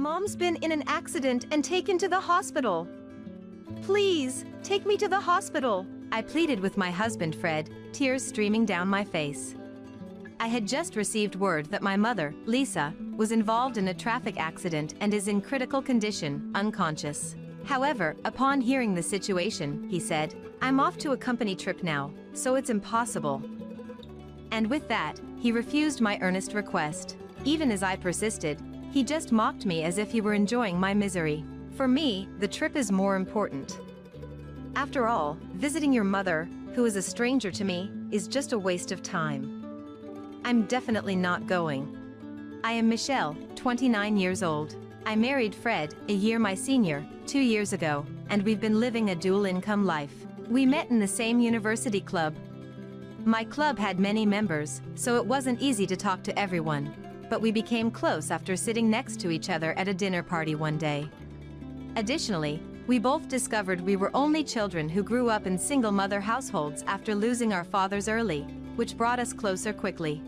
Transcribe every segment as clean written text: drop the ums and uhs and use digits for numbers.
Mom's been in an accident and taken to the hospital. Please, take me to the hospital, I pleaded with my husband Fred, tears streaming down my face. I had just received word that my mother, Lisa, was involved in a traffic accident and is in critical condition, unconscious. However, upon hearing the situation, he said, "I'm off to a company trip now, so it's impossible." And with that, he refused my earnest request. Even as I persisted, he just mocked me as if he were enjoying my misery. For me, the trip is more important. After all, visiting your mother, who is a stranger to me, is just a waste of time. I'm definitely not going. I am Michelle, 29 years old. I married Fred, a year my senior, 2 years ago, and we've been living a dual-income life. We met in the same university club. My club had many members, so it wasn't easy to talk to everyone, but we became close after sitting next to each other at a dinner party one day. Additionally, we both discovered we were only children who grew up in single-mother households after losing our fathers early, which brought us closer quickly.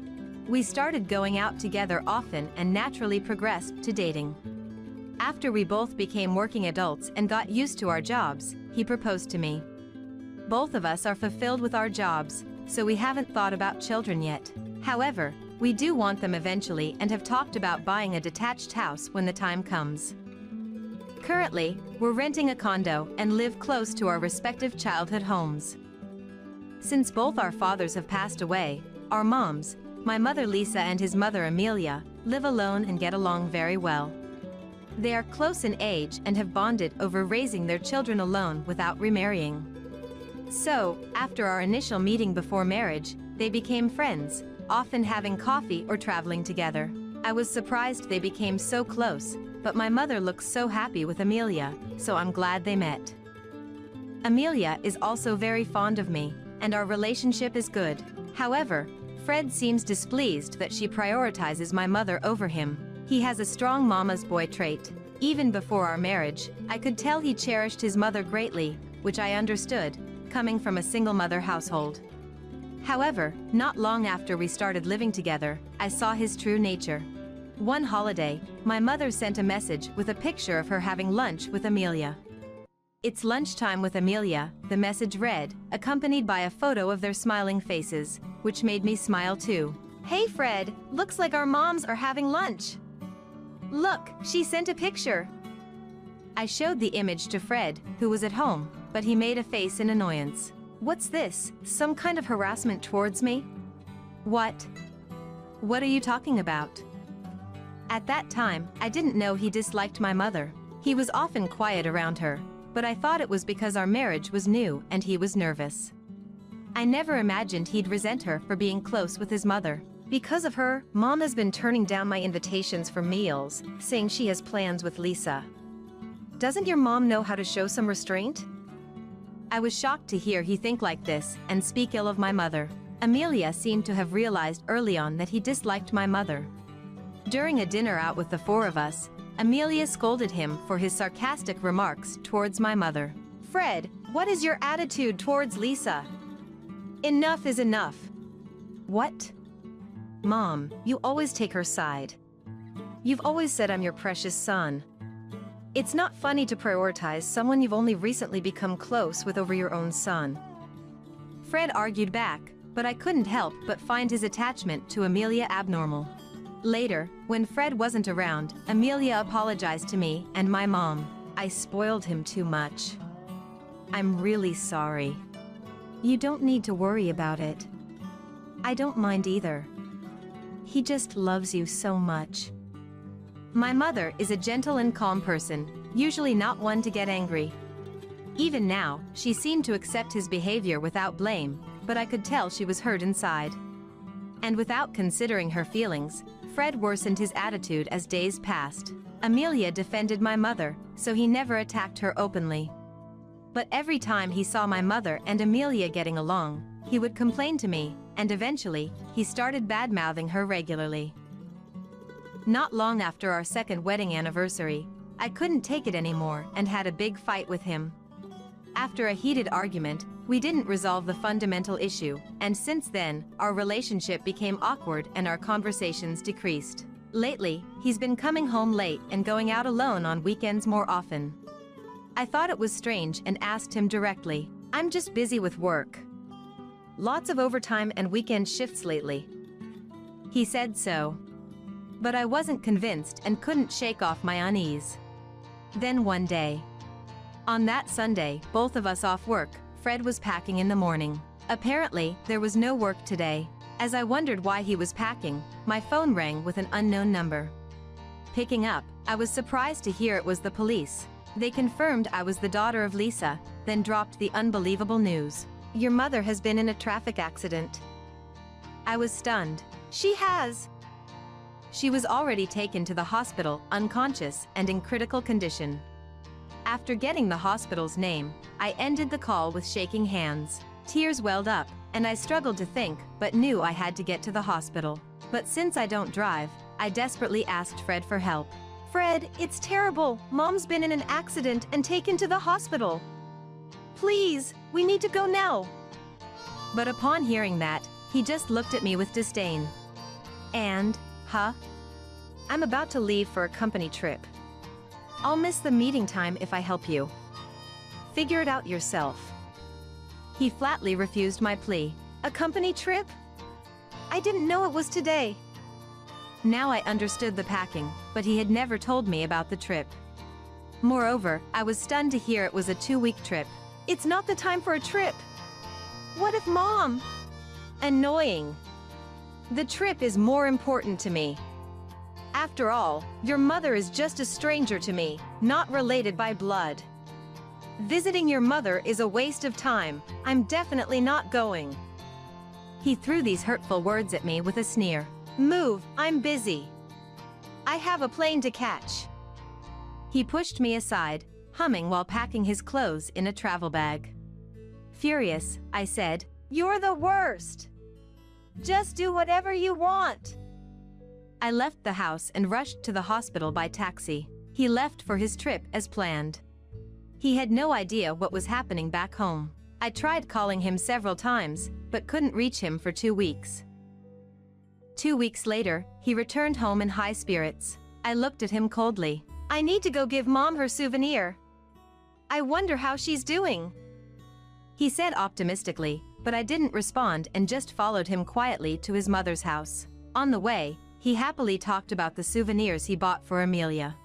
We started going out together often and naturally progressed to dating. After we both became working adults and got used to our jobs, he proposed to me. Both of us are fulfilled with our jobs, so we haven't thought about children yet. However, we do want them eventually and have talked about buying a detached house when the time comes. Currently, we're renting a condo and live close to our respective childhood homes. Since both our fathers have passed away, our moms, my mother Lisa and his mother Amelia, live alone and get along very well. They are close in age and have bonded over raising their children alone without remarrying. So, after our initial meeting before marriage, they became friends, often having coffee or traveling together. I was surprised they became so close, but my mother looks so happy with Amelia, so I'm glad they met. Amelia is also very fond of me, and our relationship is good. However, Fred seems displeased that she prioritizes my mother over him. He has a strong mama's boy trait. Even before our marriage, I could tell he cherished his mother greatly, which I understood, coming from a single-mother household. However, not long after we started living together, I saw his true nature. One holiday, my mother sent a message with a picture of her having lunch with Amelia. "It's lunchtime with Amelia," the message read, accompanied by a photo of their smiling faces, which made me smile too. "Hey Fred, looks like our moms are having lunch. Look, she sent a picture." I showed the image to Fred, who was at home, but he made a face in annoyance. "What's this, some kind of harassment towards me?" "What? What are you talking about?" At that time, I didn't know he disliked my mother. He was often quiet around her, but I thought it was because our marriage was new and he was nervous. I never imagined he'd resent her for being close with his mother. Because of her, Mom has been turning down my invitations for meals, saying she has plans with Lisa. Doesn't your mom know how to show some restraint? I was shocked to hear he think like this and speak ill of my mother. Amelia seemed to have realized early on that he disliked my mother. During a dinner out with the four of us, Amelia scolded him for his sarcastic remarks towards my mother. "Fred, what is your attitude towards Lisa? Enough is enough." "What? Mom, you always take her side. You've always said I'm your precious son. It's not funny to prioritize someone you've only recently become close with over your own son." Fred argued back, but I couldn't help but find his attachment to Amelia abnormal. Later, when Fred wasn't around, Amelia apologized to me and my mom. "I spoiled him too much. I'm really sorry." "You don't need to worry about it. I don't mind either. He just loves you so much." My mother is a gentle and calm person, usually not one to get angry. Even now, she seemed to accept his behavior without blame, but I could tell she was hurt inside. And without considering her feelings, Fred worsened his attitude as days passed. Amelia defended my mother, so he never attacked her openly. But every time he saw my mother and Amelia getting along, he would complain to me, and eventually, he started bad-mouthing her regularly. Not long after our second wedding anniversary, I couldn't take it anymore and had a big fight with him. After a heated argument, we didn't resolve the fundamental issue, and since then, our relationship became awkward and our conversations decreased. Lately, he's been coming home late and going out alone on weekends more often. I thought it was strange and asked him directly. I'm just busy with work. Lots of overtime and weekend shifts lately. He said so. But I wasn't convinced and couldn't shake off my unease. Then one day. On that Sunday, both of us off work, Fred was packing in the morning. Apparently, there was no work today. As I wondered why he was packing, my phone rang with an unknown number. Picking up, I was surprised to hear it was the police. They confirmed I was the daughter of Lisa, then dropped the unbelievable news. Your mother has been in a traffic accident. I was stunned. She has. She was already taken to the hospital, unconscious and in critical condition. After getting the hospital's name, I ended the call with shaking hands. Tears welled up, and I struggled to think, but knew I had to get to the hospital. But since I don't drive, I desperately asked Fred for help. Fred, it's terrible. Mom's been in an accident and taken to the hospital. Please, we need to go now. But upon hearing that, he just looked at me with disdain. And, I'm about to leave for a company trip. I'll miss the meeting time if I help you. Figure it out yourself. He flatly refused my plea. A company trip? I didn't know it was today. Now I understood the packing, but he had never told me about the trip. Moreover, I was stunned to hear it was a 2-week trip. It's not the time for a trip. What if Mom? Annoying. The trip is more important to me. After all, your mother is just a stranger to me, not related by blood. Visiting your mother is a waste of time. I'm definitely not going. He threw these hurtful words at me with a sneer. Move, I'm busy. I have a plane to catch. He pushed me aside, humming while packing his clothes in a travel bag. Furious, I said, You're the worst. Just do whatever you want. I left the house and rushed to the hospital by taxi. He left for his trip as planned. He had no idea what was happening back home. I tried calling him several times, but couldn't reach him for 2 weeks. 2 weeks later, he returned home in high spirits. I looked at him coldly. I need to go give Mom her souvenir. I wonder how she's doing. He said optimistically, but I didn't respond and just followed him quietly to his mother's house. On the way, he happily talked about the souvenirs he bought for Amelia.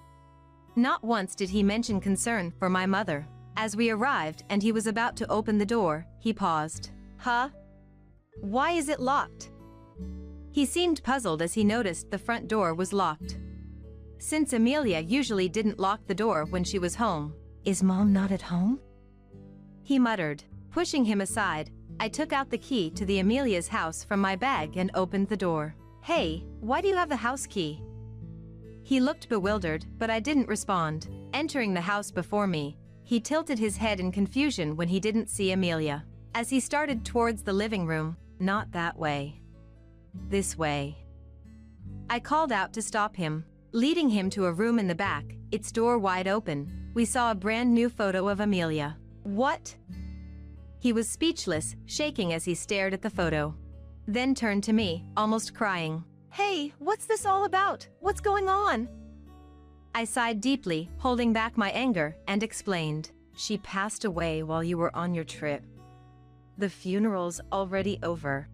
Not once did he mention concern for my mother. As we arrived and he was about to open the door, he paused. Why is it locked? He seemed puzzled as he noticed the front door was locked. Since Amelia usually didn't lock the door when she was home. Is Mom not at home? He muttered. Pushing him aside, I took out the key to the Amelia's house from my bag and opened the door. Hey, why do you have the house key? He looked bewildered, but I didn't respond. Entering the house before me, he tilted his head in confusion when he didn't see Amelia. As he started towards the living room, not that way. This way. I called out to stop him. Leading him to a room in the back, its door wide open, we saw a brand new photo of Amelia. What? He was speechless, shaking as he stared at the photo. Then turned to me, almost crying. Hey, what's this all about? What's going on? I sighed deeply, holding back my anger, and explained. She passed away while you were on your trip. The funeral's already over.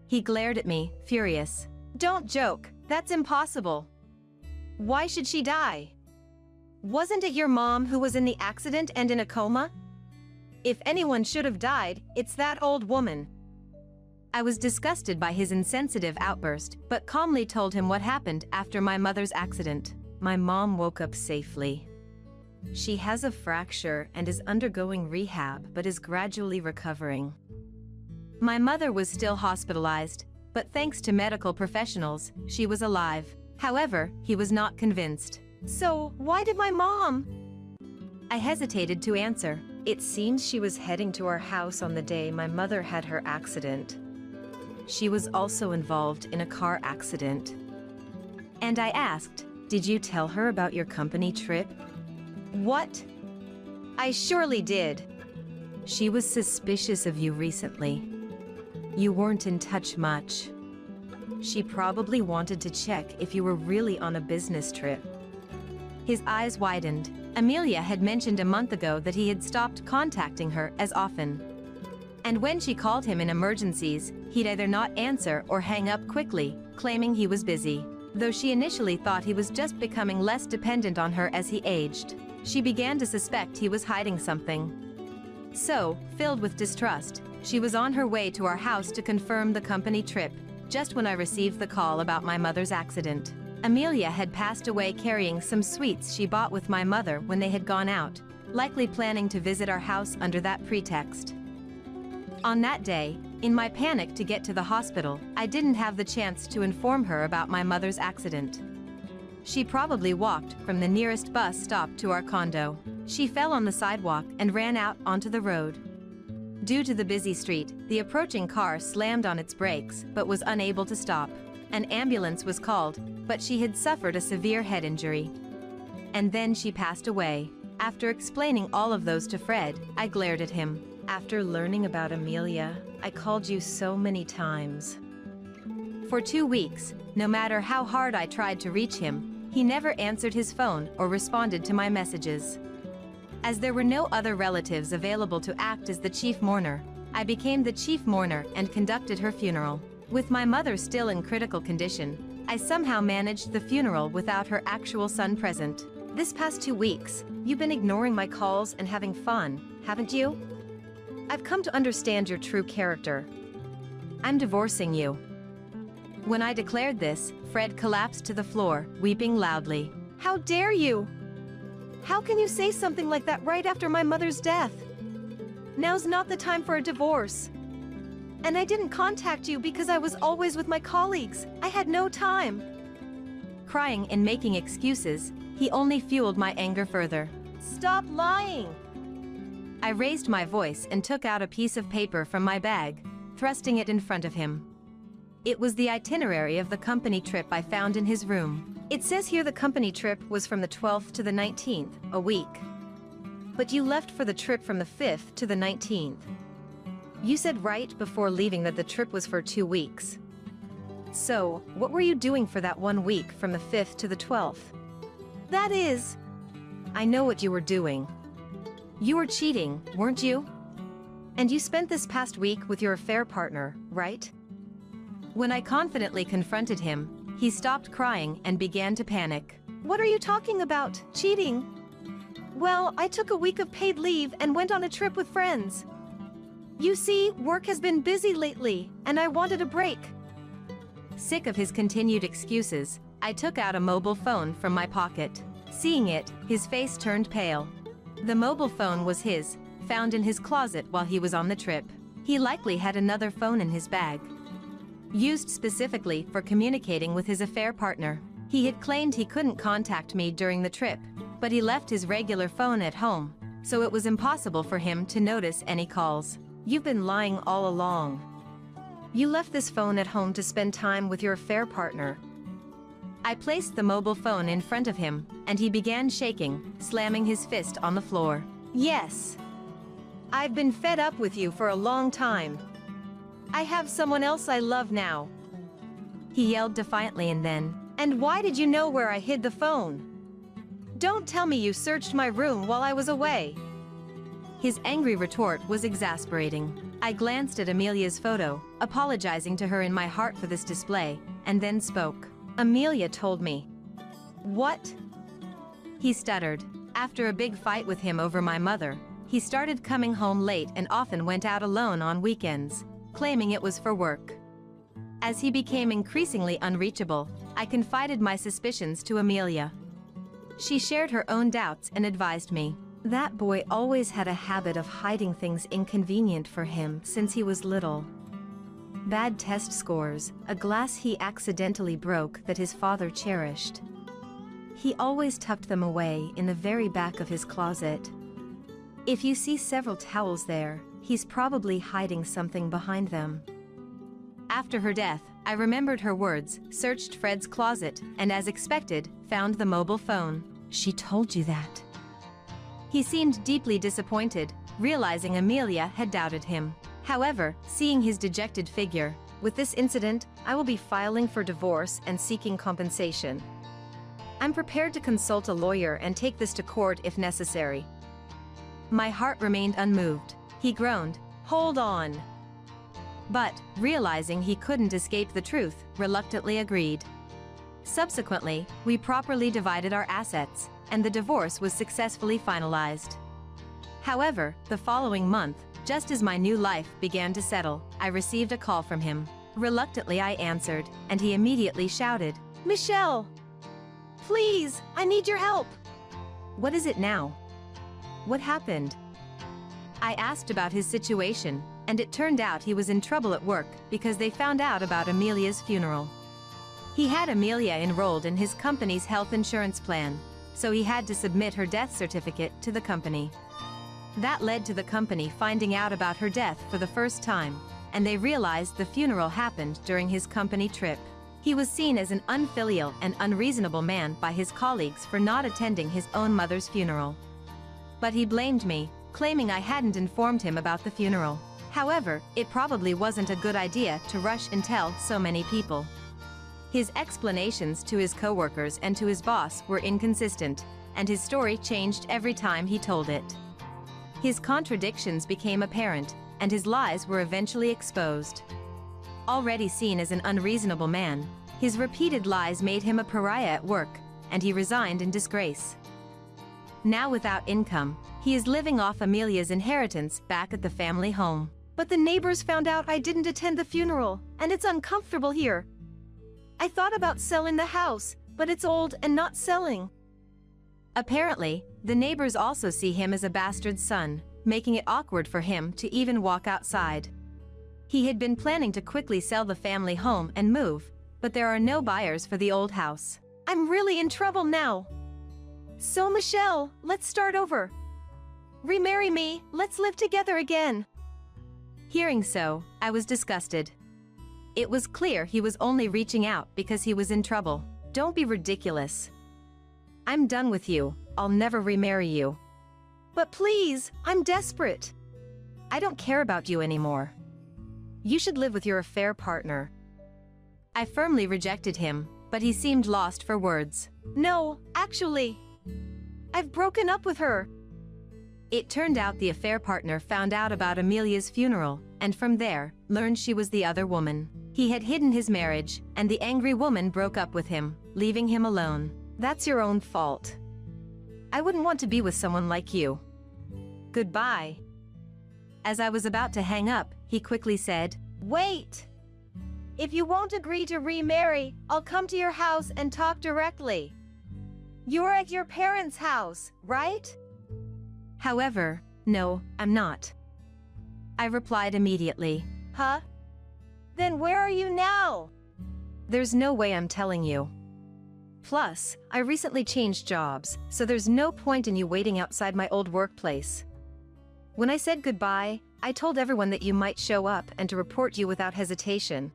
He glared at me, furious. Don't joke, that's impossible. Why should she die? Wasn't it your mom who was in the accident and in a coma? If anyone should have died, it's that old woman. I was disgusted by his insensitive outburst, but calmly told him what happened after my mother's accident. My mom woke up safely. She has a fracture and is undergoing rehab but is gradually recovering. My mother was still hospitalized, but thanks to medical professionals, she was alive. However, he was not convinced. So, why did my mom? I hesitated to answer. It seems she was heading to our house on the day my mother had her accident. She was also involved in a car accident. And I asked, did you tell her about your company trip? What? I surely did. She was suspicious of you recently. You weren't in touch much. She probably wanted to check if you were really on a business trip. His eyes widened. Amelia had mentioned a month ago that he had stopped contacting her as often. And when she called him in emergencies, he'd either not answer or hang up quickly, claiming he was busy. Though she initially thought he was just becoming less dependent on her as he aged, she began to suspect he was hiding something. So, filled with distrust, she was on her way to our house to confirm the company trip, just when I received the call about my mother's accident. Amelia had passed away carrying some sweets she bought with my mother when they had gone out, likely planning to visit our house under that pretext. On that day, in my panic to get to the hospital, I didn't have the chance to inform her about my mother's accident. She probably walked from the nearest bus stop to our condo. She fell on the sidewalk and ran out onto the road. Due to the busy street, the approaching car slammed on its brakes but was unable to stop. An ambulance was called, but she had suffered a severe head injury. And then she passed away. After explaining all of those to Fred, I glared at him. After learning about Amelia, I called you so many times. For 2 weeks, no matter how hard I tried to reach him, he never answered his phone or responded to my messages. As there were no other relatives available to act as the chief mourner, I became the chief mourner and conducted her funeral. With my mother still in critical condition, I somehow managed the funeral without her actual son present. This past 2 weeks, you've been ignoring my calls and having fun, haven't you? I've come to understand your true character. I'm divorcing you. When I declared this, Fred collapsed to the floor, weeping loudly. How dare you? How can you say something like that right after my mother's death? Now's not the time for a divorce. And I didn't contact you because I was always with my colleagues. I had no time. Crying and making excuses, he only fueled my anger further. Stop lying! I raised my voice and took out a piece of paper from my bag, thrusting it in front of him. It was the itinerary of the company trip I found in his room. It says here the company trip was from the 12th to the 19th, a week. But you left for the trip from the 5th to the 19th. You said right before leaving that the trip was for 2 weeks. So, what were you doing for that 1 week from the 5th to the 12th? That is... I know what you were doing. You were cheating, weren't you? And you spent this past week with your affair partner, right? When I confidently confronted him, he stopped crying and began to panic. What are you talking about? Cheating? Well, I took a week of paid leave and went on a trip with friends. You see, work has been busy lately, and I wanted a break. Sick of his continued excuses, I took out a mobile phone from my pocket. Seeing it, his face turned pale. The mobile phone was his, found in his closet while he was on the trip. He likely had another phone in his bag, used specifically for communicating with his affair partner. He had claimed he couldn't contact me during the trip, but he left his regular phone at home, so it was impossible for him to notice any calls. You've been lying all along. You left this phone at home to spend time with your affair partner. I placed the mobile phone in front of him, and he began shaking, slamming his fist on the floor. Yes. I've been fed up with you for a long time. I have someone else I love now. He yelled defiantly and then, and why did you know where I hid the phone? Don't tell me you searched my room while I was away. His angry retort was exasperating. I glanced at Amelia's photo, apologizing to her in my heart for this display, and then spoke. Amelia told me. What? He stuttered. After a big fight with him over my mother, he started coming home late and often went out alone on weekends, claiming it was for work. As he became increasingly unreachable, I confided my suspicions to Amelia. She shared her own doubts and advised me. That boy always had a habit of hiding things inconvenient for him since he was little. Bad test scores, a glass he accidentally broke that his father cherished. He always tucked them away in the very back of his closet. If you see several towels there, he's probably hiding something behind them. After her death, I remembered her words, searched Fred's closet, and as expected, found the mobile phone. She told you that. He seemed deeply disappointed, realizing Amelia had doubted him. However, seeing his dejected figure, With this incident, I will be filing for divorce and seeking compensation. I'm prepared to consult a lawyer and take this to court if necessary." My heart remained unmoved. He groaned, "Hold on." But, realizing he couldn't escape the truth, reluctantly agreed. Subsequently, we properly divided our assets, and the divorce was successfully finalized. However, the following month, just as my new life began to settle, I received a call from him. Reluctantly I answered, and he immediately shouted, "Michelle! Please, I need your help!" "What is it now? What happened?" I asked about his situation, and it turned out he was in trouble at work because they found out about Amelia's funeral. He had Amelia enrolled in his company's health insurance plan, so he had to submit her death certificate to the company. That led to the company finding out about her death for the first time, and they realized the funeral happened during his company trip. He was seen as an unfilial and unreasonable man by his colleagues for not attending his own mother's funeral. But he blamed me, claiming I hadn't informed him about the funeral. However, it probably wasn't a good idea to rush and tell so many people. His explanations to his coworkers and to his boss were inconsistent, and his story changed every time he told it. His contradictions became apparent, and his lies were eventually exposed. Already seen as an unreasonable man, his repeated lies made him a pariah at work, and he resigned in disgrace. Now without income, he is living off Amelia's inheritance back at the family home. "But the neighbors found out I didn't attend the funeral, and it's uncomfortable here. I thought about selling the house, but it's old and not selling." Apparently, the neighbors also see him as a bastard son, making it awkward for him to even walk outside. He had been planning to quickly sell the family home and move, but there are no buyers for the old house. "I'm really in trouble now. So Michelle, let's start over. Remarry me, let's live together again." Hearing so, I was disgusted. It was clear he was only reaching out because he was in trouble. "Don't be ridiculous. I'm done with you, I'll never remarry you." "But please, I'm desperate." "I don't care about you anymore. You should live with your affair partner." I firmly rejected him, but he seemed lost for words. "No, actually, I've broken up with her." It turned out the affair partner found out about Amelia's funeral, and from there, learned she was the other woman. He had hidden his marriage, and the angry woman broke up with him, leaving him alone. "That's your own fault. I wouldn't want to be with someone like you. Goodbye." As I was about to hang up, he quickly said, "Wait! If you won't agree to remarry, I'll come to your house and talk directly. You're at your parents' house, right?" "However, no, I'm not," I replied immediately. "Huh? Then where are you now?" "There's no way I'm telling you. Plus, I recently changed jobs, so there's no point in you waiting outside my old workplace. When I said goodbye, I told everyone that you might show up and to report you without hesitation."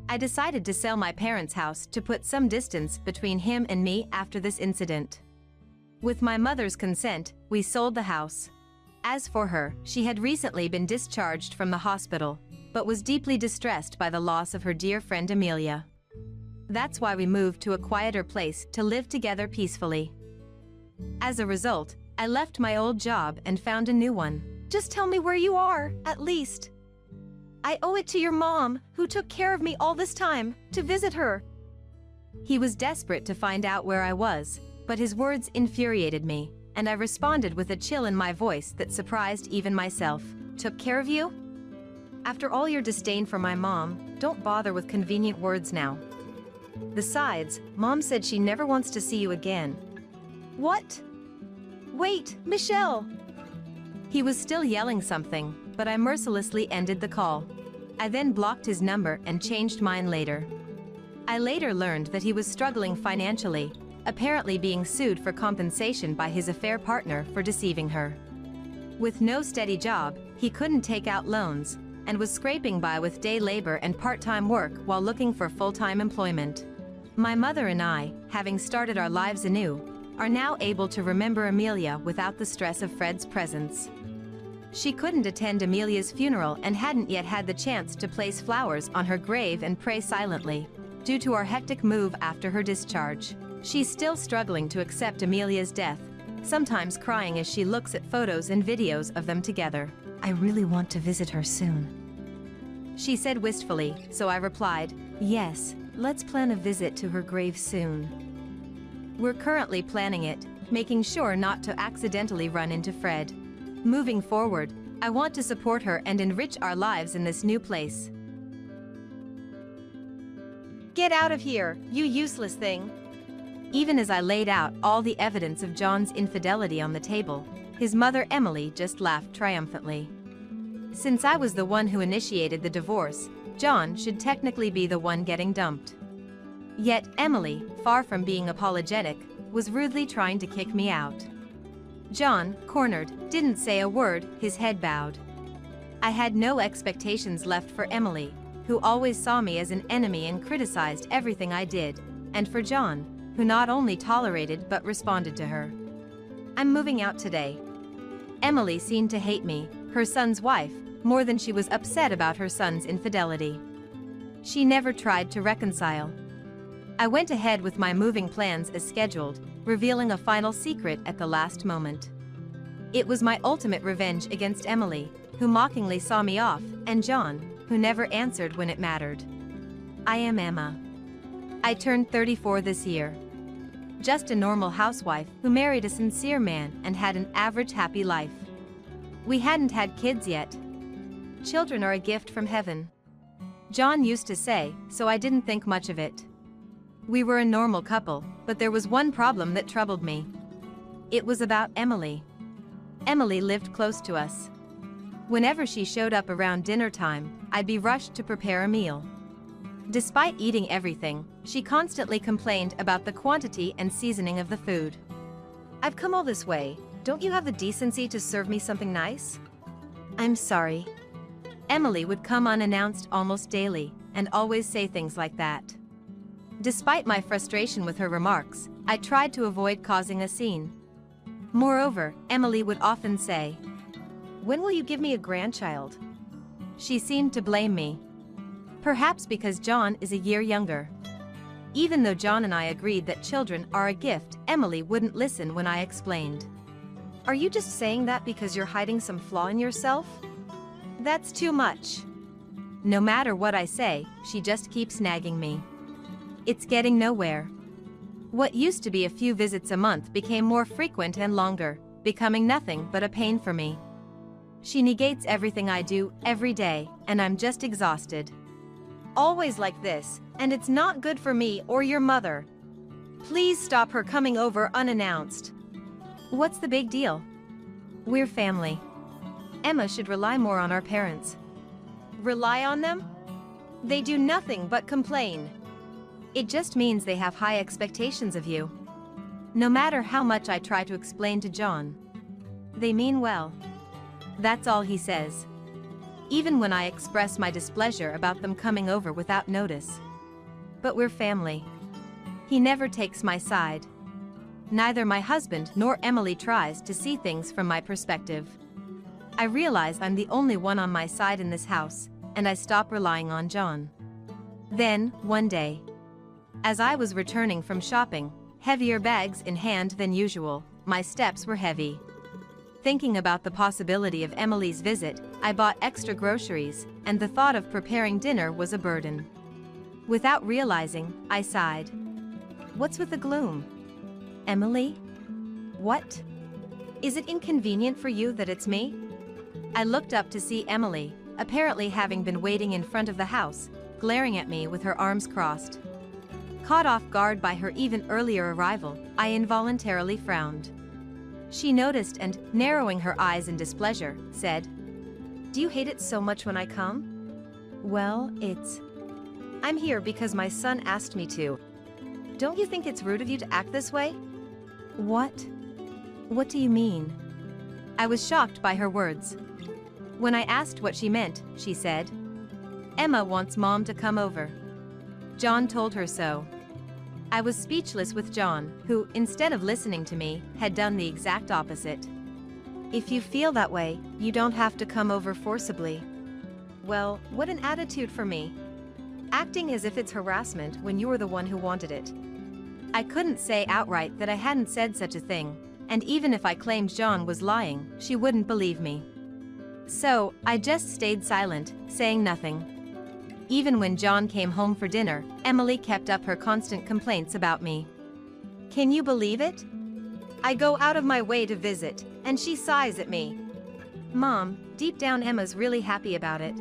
I decided to sell my parents' house to put some distance between him and me after this incident. With my mother's consent, we sold the house. As for her, she had recently been discharged from the hospital, but was deeply distressed by the loss of her dear friend Amelia. That's why we moved to a quieter place to live together peacefully. As a result, I left my old job and found a new one. "Just tell me where you are, at least. I owe it to your mom, who took care of me all this time, to visit her." He was desperate to find out where I was, but his words infuriated me, and I responded with a chill in my voice that surprised even myself. "Took care of you? After all your disdain for my mom, don't bother with convenient words now. Besides, Mom said she never wants to see you again." "What? Wait, Michelle!" He was still yelling something, but I mercilessly ended the call. I then blocked his number and changed mine later. I later learned that he was struggling financially, apparently being sued for compensation by his affair partner for deceiving her. With no steady job, he couldn't take out loans, and was scraping by with day labor and part-time work while looking for full-time employment. My mother and I, having started our lives anew, are now able to remember Amelia without the stress of Fred's presence. She couldn't attend Amelia's funeral and hadn't yet had the chance to place flowers on her grave and pray silently, due to our hectic move after her discharge. She's still struggling to accept Amelia's death, sometimes crying as she looks at photos and videos of them together. "I really want to visit her soon," she said wistfully, so I replied, "Yes, let's plan a visit to her grave soon." We're currently planning it, making sure not to accidentally run into Fred. Moving forward, I want to support her and enrich our lives in this new place. "Get out of here, you useless thing!" Even as I laid out all the evidence of John's infidelity on the table, his mother Emily just laughed triumphantly. Since I was the one who initiated the divorce, John should technically be the one getting dumped. Yet Emily, far from being apologetic, was rudely trying to kick me out. John, cornered, didn't say a word, his head bowed. I had no expectations left for Emily, who always saw me as an enemy and criticized everything I did, and for John, who not only tolerated but responded to her. "I'm moving out today." Emily seemed to hate me, her son's wife, more than she was upset about her son's infidelity. She never tried to reconcile. I went ahead with my moving plans as scheduled, revealing a final secret at the last moment. It was my ultimate revenge against Emily, who mockingly saw me off, and John, who never answered when it mattered. I am Emma. I turned 34 this year. Just a normal housewife who married a sincere man and had an average happy life. We hadn't had kids yet. Children are a gift from heaven. John used to say, so I didn't think much of it. We were a normal couple, but there was one problem that troubled me. It was about Emily. Emily lived close to us. Whenever she showed up around dinner time, I'd be rushed to prepare a meal. Despite eating everything, she constantly complained about the quantity and seasoning of the food. "I've come all this way. Don't you have the decency to serve me something nice?" "I'm sorry." Emily would come unannounced almost daily, and always say things like that. Despite my frustration with her remarks, I tried to avoid causing a scene. Moreover, Emily would often say, "When will you give me a grandchild?" She seemed to blame me. Perhaps because John is a year younger. Even though John and I agreed that children are a gift, Emily wouldn't listen when I explained. "Are you just saying that because you're hiding some flaw in yourself? That's too much." No matter what I say, she just keeps nagging me. It's getting nowhere. What used to be a few visits a month became more frequent and longer, becoming nothing but a pain for me. She negates everything I do every day, and I'm just exhausted. "Always like this, and it's not good for me or your mother. Please stop her coming over unannounced." What's the big deal? We're family. Emma should rely more on our parents. Rely on them? They do nothing but complain. It just means they have high expectations of you. No matter how much I try to explain to John, they mean well. That's all he says. Even when I express my displeasure about them coming over without notice. But we're family. He never takes my side. Neither my husband nor Emily tries to see things from my perspective. I realize I'm the only one on my side in this house, and I stop relying on John. Then, one day, as I was returning from shopping, heavier bags in hand than usual, my steps were heavy. Thinking about the possibility of Emily's visit, I bought extra groceries, and the thought of preparing dinner was a burden. Without realizing, I sighed. What's with the gloom? Emily? What? Is it inconvenient for you that it's me? I looked up to see Emily, apparently having been waiting in front of the house, glaring at me with her arms crossed. Caught off guard by her even earlier arrival, I involuntarily frowned. She noticed and, narrowing her eyes in displeasure, said, "Do you hate it so much when I come?" "Well, I'm here because my son asked me to. Don't you think it's rude of you to act this way?" What? What do you mean? I was shocked by her words. When I asked what she meant, she said, "Emma wants Mom to come over. John told her so." I was speechless with John, who, instead of listening to me, had done the exact opposite. If you feel that way, you don't have to come over forcibly. Well, what an attitude for me. Acting as if it's harassment when you were the one who wanted it. I couldn't say outright that I hadn't said such a thing, and even if I claimed John was lying, she wouldn't believe me. So, I just stayed silent, saying nothing. Even when John came home for dinner, Emily kept up her constant complaints about me. Can you believe it? I go out of my way to visit, and she sighs at me. Mom, deep down Emma's really happy about it.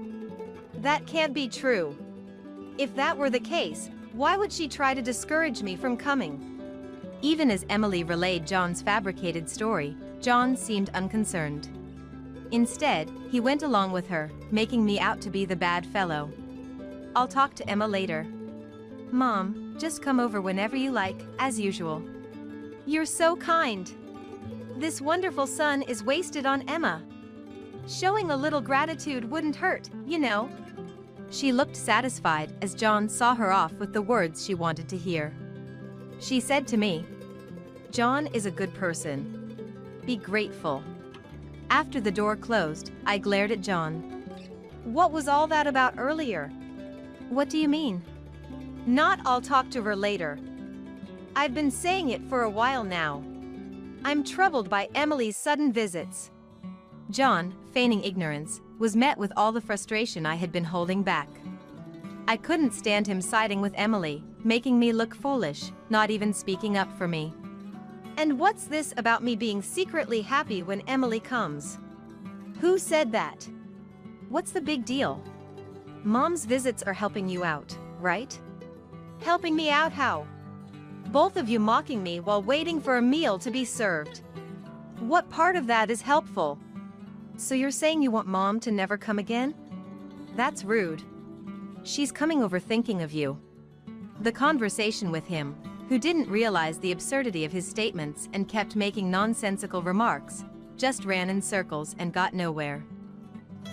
That can't be true. If that were the case, why would she try to discourage me from coming? Even as Emily relayed John's fabricated story, John seemed unconcerned. Instead, he went along with her, making me out to be the bad fellow. I'll talk to Emma later. Mom, just come over whenever you like, as usual. You're so kind. This wonderful son is wasted on Emma. Showing a little gratitude wouldn't hurt, you know. She looked satisfied as John saw her off with the words she wanted to hear. She said to me, "John is a good person. Be grateful." After the door closed, I glared at John. What was all that about earlier? What do you mean? Not I'll talk to her later. I've been saying it for a while now. I'm troubled by Emily's sudden visits. John, feigning ignorance, was met with all the frustration I had been holding back. I couldn't stand him siding with Emily, making me look foolish, not even speaking up for me. And what's this about me being secretly happy when Emily comes? Who said that? What's the big deal? Mom's visits are helping you out, right? Helping me out how? Both of you mocking me while waiting for a meal to be served. What part of that is helpful? So you're saying you want Mom to never come again? That's rude. She's coming over thinking of you. The conversation with him, who didn't realize the absurdity of his statements and kept making nonsensical remarks, just ran in circles and got nowhere.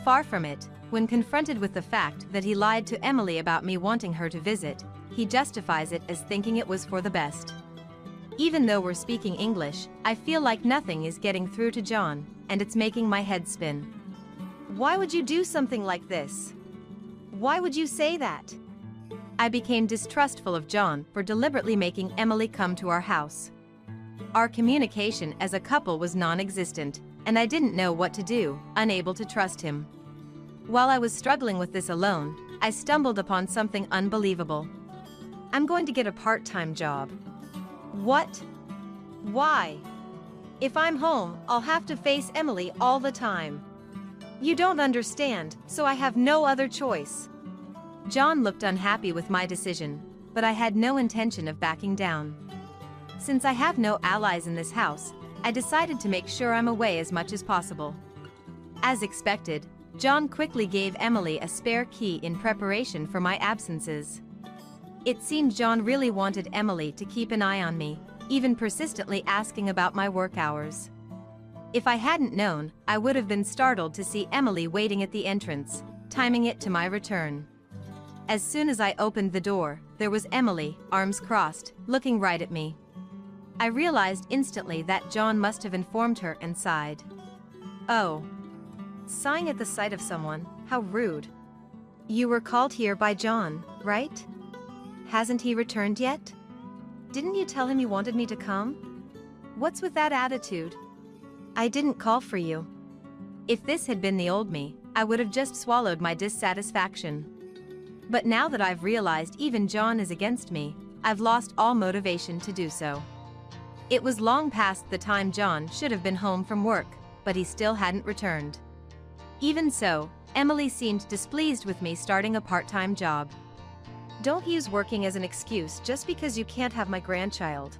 Far from it, when confronted with the fact that he lied to Emily about me wanting her to visit, he justifies it as thinking it was for the best. Even though we're speaking English, I feel like nothing is getting through to John, and it's making my head spin. Why would you do something like this? Why would you say that? I became distrustful of John for deliberately making Emily come to our house. Our communication as a couple was non-existent, and I didn't know what to do, unable to trust him. While I was struggling with this alone, I stumbled upon something unbelievable. I'm going to get a part-time job. What? Why? If I'm home, I'll have to face Emily all the time. You don't understand, so I have no other choice. John looked unhappy with my decision, but I had no intention of backing down. Since I have no allies in this house, I decided to make sure I'm away as much as possible. As expected, John quickly gave Emily a spare key in preparation for my absences. It seemed John really wanted Emily to keep an eye on me, even persistently asking about my work hours. If I hadn't known, I would have been startled to see Emily waiting at the entrance, timing it to my return. As soon as I opened the door, there was Emily, arms crossed, looking right at me. I realized instantly that John must have informed her and sighed. Oh. Sighing at the sight of someone, how rude. You were called here by John, right? Hasn't he returned yet? Didn't you tell him you wanted me to come? What's with that attitude? I didn't call for you. If this had been the old me, I would have just swallowed my dissatisfaction. But now that I've realized even John is against me, I've lost all motivation to do so. It was long past the time John should have been home from work, but he still hadn't returned. Even so, Emily seemed displeased with me starting a part-time job. Don't use working as an excuse just because you can't have my grandchild.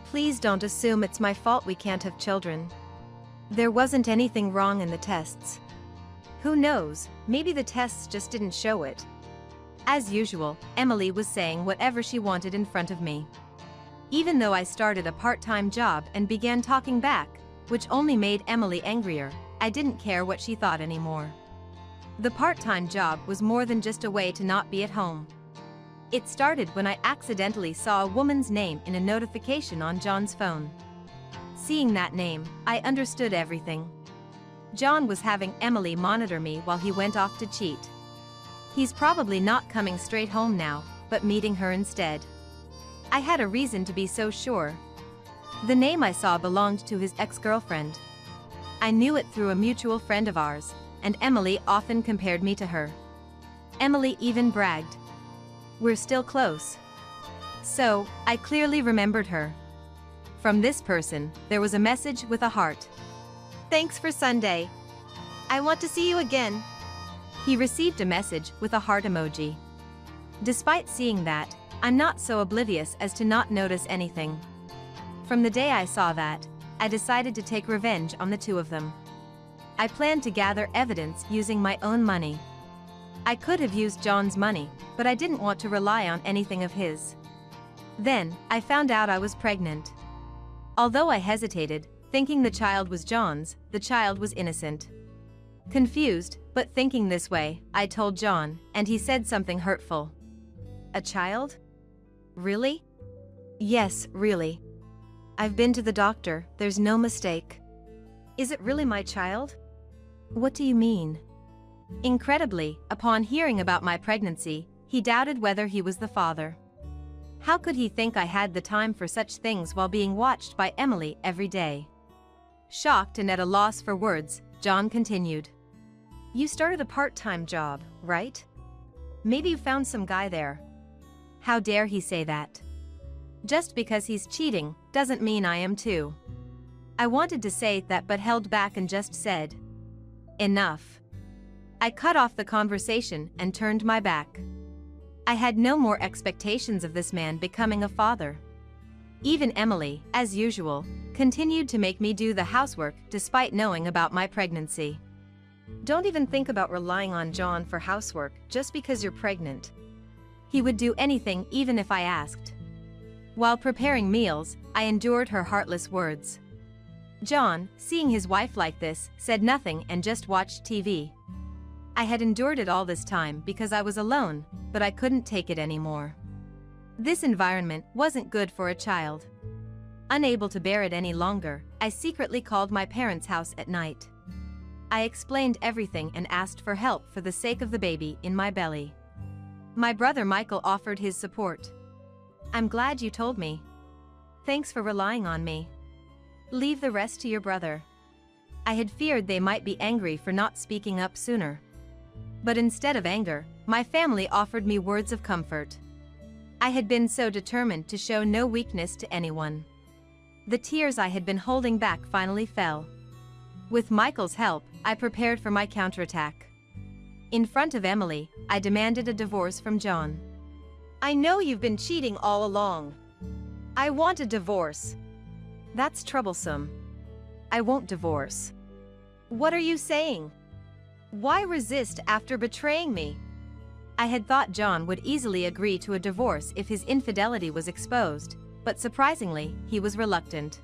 Please don't assume it's my fault we can't have children. There wasn't anything wrong in the tests. Who knows, maybe the tests just didn't show it. As usual, Emily was saying whatever she wanted in front of me. Even though I started a part-time job and began talking back, which only made Emily angrier, I didn't care what she thought anymore. The part-time job was more than just a way to not be at home. It started when I accidentally saw a woman's name in a notification on John's phone. Seeing that name, I understood everything. John was having Emily monitor me while he went off to cheat. He's probably not coming straight home now, but meeting her instead. I had a reason to be so sure. The name I saw belonged to his ex-girlfriend. I knew it through a mutual friend of ours, and Emily often compared me to her. Emily even bragged. We're still close. So, I clearly remembered her. From this person, there was a message with a heart. Thanks for Sunday. I want to see you again. He received a message with a heart emoji. Despite seeing that, I'm not so oblivious as to not notice anything. From the day I saw that, I decided to take revenge on the two of them. I planned to gather evidence using my own money. I could have used John's money, but I didn't want to rely on anything of his. Then, I found out I was pregnant. Although I hesitated, thinking the child was John's, the child was innocent. Confused, but thinking this way, I told John, and he said something hurtful. A child? Really? Yes, really. I've been to the doctor, there's no mistake. Is it really my child? What do you mean? Incredibly, upon hearing about my pregnancy, he doubted whether he was the father. How could he think I had the time for such things while being watched by Emily every day? Shocked and at a loss for words, John continued. You started a part-time job, right? Maybe you found some guy there. How dare he say that? Just because he's cheating, doesn't mean I am too. I wanted to say that but held back and just said, enough. I cut off the conversation and turned my back. I had no more expectations of this man becoming a father. Even Emily, as usual, continued to make me do the housework despite knowing about my pregnancy. Don't even think about relying on John for housework just because you're pregnant. He would do anything even if I asked. While preparing meals, I endured her heartless words. John, seeing his wife like this, said nothing and just watched TV. I had endured it all this time because I was alone, but I couldn't take it anymore. This environment wasn't good for a child. Unable to bear it any longer, I secretly called my parents' house at night. I explained everything and asked for help for the sake of the baby in my belly. My brother Michael offered his support. I'm glad you told me. Thanks for relying on me. Leave the rest to your brother. I had feared they might be angry for not speaking up sooner. But instead of anger, my family offered me words of comfort. I had been so determined to show no weakness to anyone. The tears I had been holding back finally fell. With Michael's help, I prepared for my counterattack. In front of Emily, I demanded a divorce from John. I know you've been cheating all along. I want a divorce. That's troublesome. I won't divorce. What are you saying? Why resist after betraying me? I had thought John would easily agree to a divorce if his infidelity was exposed, but surprisingly, he was reluctant.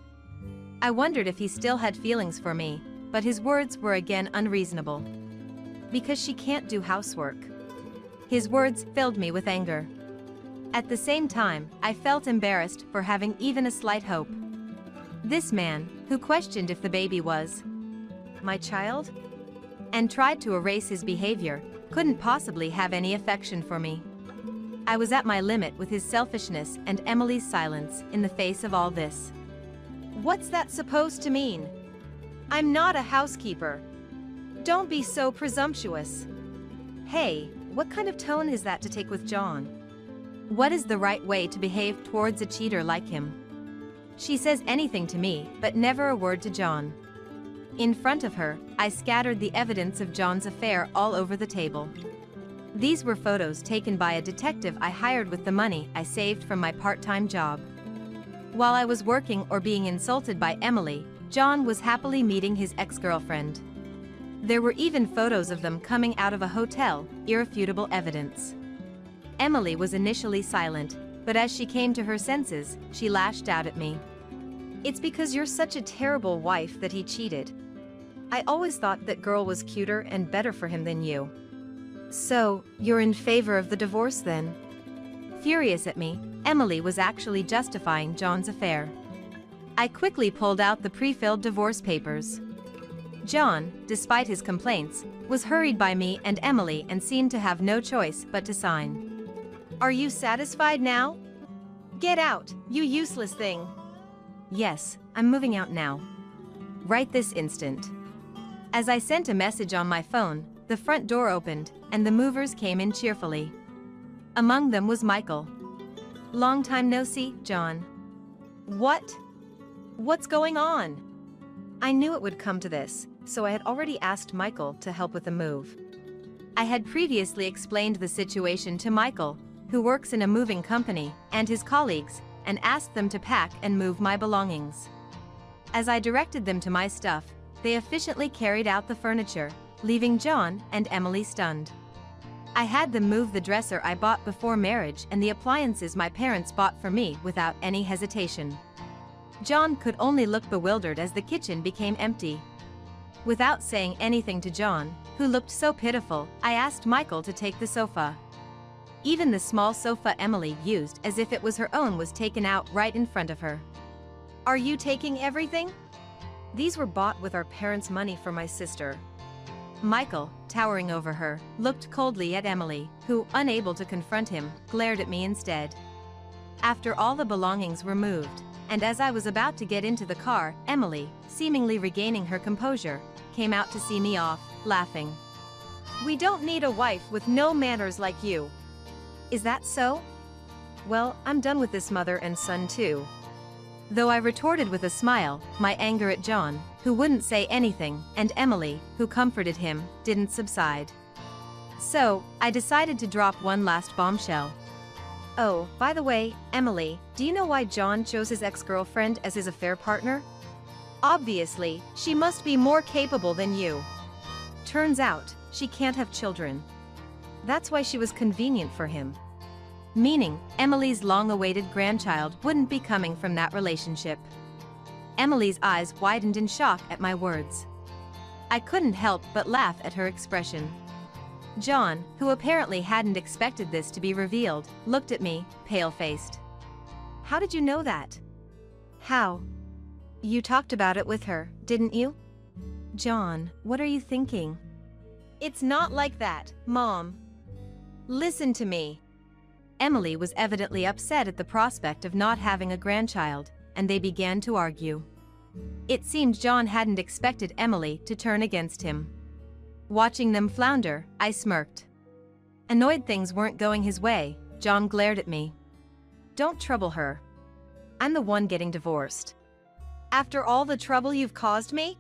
I wondered if he still had feelings for me, but his words were again unreasonable. Because she can't do housework. His words filled me with anger. At the same time, I felt embarrassed for having even a slight hope. This man, who questioned if the baby was my child, and tried to erase his behavior, couldn't possibly have any affection for me. I was at my limit with his selfishness and Emily's silence in the face of all this. What's that supposed to mean? I'm not a housekeeper. Don't be so presumptuous. Hey, what kind of tone is that to take with John? What is the right way to behave towards a cheater like him? She says anything to me, but never a word to John. In front of her, I scattered the evidence of John's affair all over the table. These were photos taken by a detective I hired with the money I saved from my part-time job. While I was working or being insulted by Emily, John was happily meeting his ex-girlfriend. There were even photos of them coming out of a hotel, irrefutable evidence. Emily was initially silent, but as she came to her senses, she lashed out at me. It's because you're such a terrible wife that he cheated. I always thought that girl was cuter and better for him than you. So, you're in favor of the divorce then? Furious at me, Emily was actually justifying John's affair. I quickly pulled out the pre-filled divorce papers. John, despite his complaints, was hurried by me and Emily and seemed to have no choice but to sign. "Are you satisfied now? Get out, you useless thing." "Yes, I'm moving out now. Right this instant." As I sent a message on my phone, the front door opened, and the movers came in cheerfully. Among them was Michael. "Long time no see, John." "What? What's going on?" I knew it would come to this, so I had already asked Michael to help with the move. I had previously explained the situation to Michael, who works in a moving company, and his colleagues, and asked them to pack and move my belongings. As I directed them to my stuff, they efficiently carried out the furniture, leaving John and Emily stunned. I had them move the dresser I bought before marriage and the appliances my parents bought for me without any hesitation. John could only look bewildered as the kitchen became empty. Without saying anything to John, who looked so pitiful, I asked Michael to take the sofa. Even the small sofa Emily used as if it was her own was taken out right in front of her. "Are you taking everything?" "These were bought with our parents' money for my sister." Michael, towering over her, looked coldly at Emily, who, unable to confront him, glared at me instead. After all the belongings were moved, and as I was about to get into the car, Emily, seemingly regaining her composure, came out to see me off, laughing. "We don't need a wife with no manners like you." "Is that so? Well, I'm done with this mother and son too." Though I retorted with a smile, my anger at John, who wouldn't say anything, and Emily, who comforted him, didn't subside. So, I decided to drop one last bombshell. "Oh, by the way, Emily, do you know why John chose his ex-girlfriend as his affair partner? Obviously, she must be more capable than you. Turns out, she can't have children. That's why she was convenient for him." Meaning, Emily's long-awaited grandchild wouldn't be coming from that relationship. Emily's eyes widened in shock at my words. I couldn't help but laugh at her expression. John, who apparently hadn't expected this to be revealed, looked at me, pale-faced. "How did you know that?" "How? You talked about it with her, didn't you?" "John, what are you thinking?" "It's not like that, Mom. Listen to me." Emily was evidently upset at the prospect of not having a grandchild, and they began to argue. It seemed John hadn't expected Emily to turn against him. Watching them flounder, I smirked. Annoyed things weren't going his way, John glared at me. "Don't trouble her. I'm the one getting divorced." "After all the trouble you've caused me?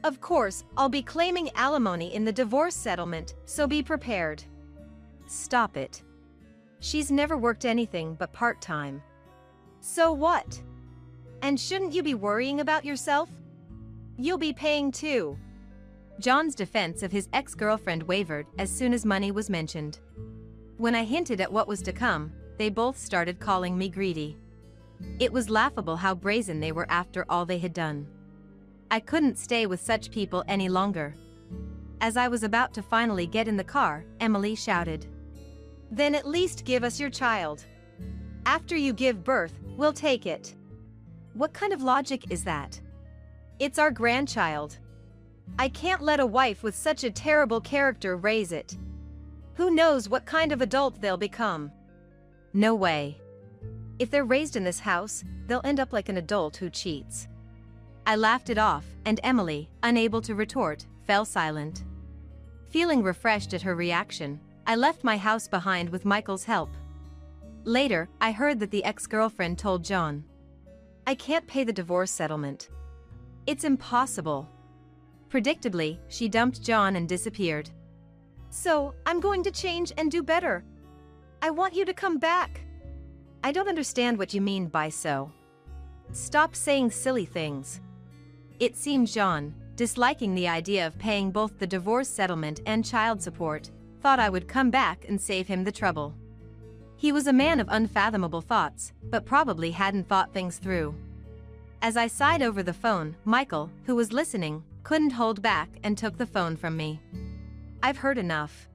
Of course, I'll be claiming alimony in the divorce settlement, so be prepared." "Stop it. She's never worked anything but part-time." "So what? And shouldn't you be worrying about yourself? You'll be paying too." John's defense of his ex-girlfriend wavered as soon as money was mentioned. When I hinted at what was to come, they both started calling me greedy. It was laughable how brazen they were after all they had done. I couldn't stay with such people any longer. As I was about to finally get in the car, Emily shouted, "Then at least give us your child. After you give birth, we'll take it." What kind of logic is that? It's our grandchild. I can't let a wife with such a terrible character raise it. Who knows what kind of adult they'll become? No way. If they're raised in this house, they'll end up like an adult who cheats. I laughed it off, and Emily, unable to retort, fell silent. Feeling refreshed at her reaction, I left my house behind with Michael's help. Later, I heard that the ex-girlfriend told John, "I can't pay the divorce settlement. It's impossible." Predictably, she dumped John and disappeared. "So, I'm going to change and do better. I want you to come back." "I don't understand what you mean by so." "Stop saying silly things." It seemed John, disliking the idea of paying both the divorce settlement and child support, thought I would come back and save him the trouble. He was a man of unfathomable thoughts, but probably hadn't thought things through. As I sighed over the phone, Michael, who was listening, couldn't hold back and took the phone from me. "I've heard enough.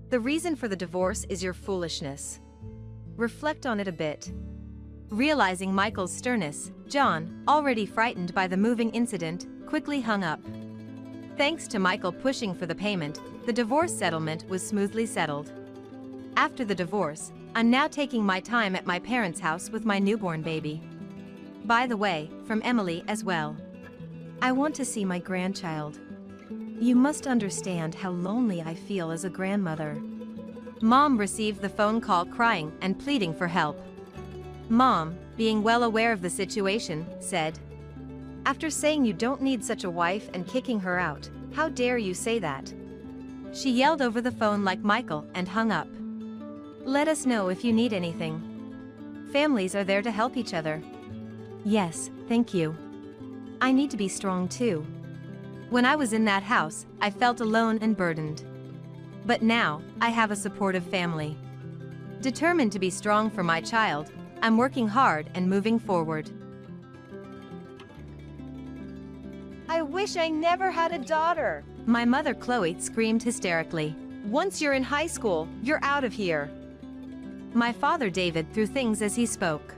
The reason for the divorce is your foolishness. Reflect on it a bit. Realizing Michael's sternness, John, already frightened by the moving incident, quickly hung up. Thanks to Michael pushing for the payment, the divorce settlement was smoothly settled. After the divorce, I'm now taking my time at my parents' house with my newborn baby. By the way, from Emily as well. I want to see my grandchild. You must understand how lonely I feel as a grandmother. Mom received the phone call crying and pleading for help. Mom, being well aware of the situation, said, "After saying you don't need such a wife and kicking her out, how dare you say that?" She yelled over the phone like Michael and hung up. Let us know if you need anything. Families are there to help each other. Yes, thank you. I need to be strong too. When I was in that house, I felt alone and burdened. But now, I have a supportive family. Determined to be strong for my child, I'm working hard and moving forward. I wish I never had a daughter. My mother Chloe screamed hysterically. Once you're in high school, you're out of here. My father David threw things as he spoke.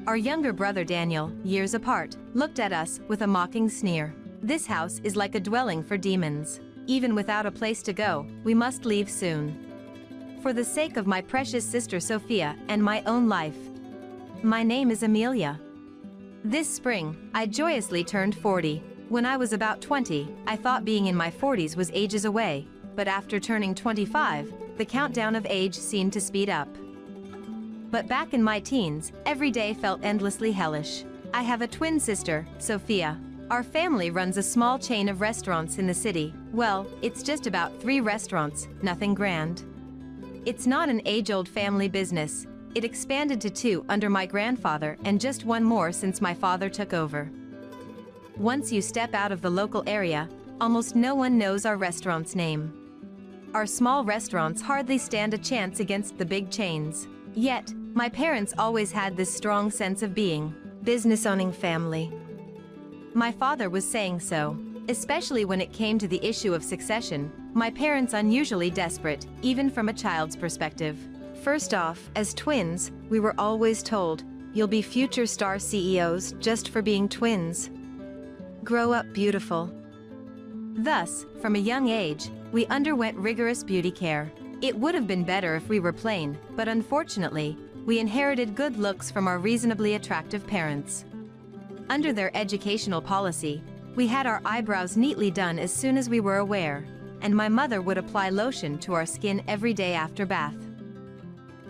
Our younger brother Daniel, years apart, looked at us with a mocking sneer. This house is like a dwelling for demons. Even without a place to go, we must leave soon. For the sake of my precious sister Sophia and my own life. My name is Amelia. This spring, I joyously turned 40. When I was about 20, I thought being in my 40s was ages away, but after turning 25, the countdown of age seemed to speed up. But back in my teens, every day felt endlessly hellish. I have a twin sister, Sophia. Our family runs a small chain of restaurants in the city. Well, it's just about 3 restaurants, nothing grand. It's not an age-old family business. It expanded to 2 under my grandfather and just 1 more since my father took over. Once you step out of the local area, almost no one knows our restaurant's name. Our small restaurants hardly stand a chance against the big chains. Yet, my parents always had this strong sense of being business-owning family. My father was saying so, especially when it came to the issue of succession. My parents unusually desperate, even from a child's perspective. First off, as twins, we were always told, you'll be future star CEOs just for being twins. Grow up beautiful. Thus, from a young age, we underwent rigorous beauty care. It would have been better if we were plain, but unfortunately, we inherited good looks from our reasonably attractive parents. Under their educational policy, we had our eyebrows neatly done as soon as we were aware, and my mother would apply lotion to our skin every day after bath.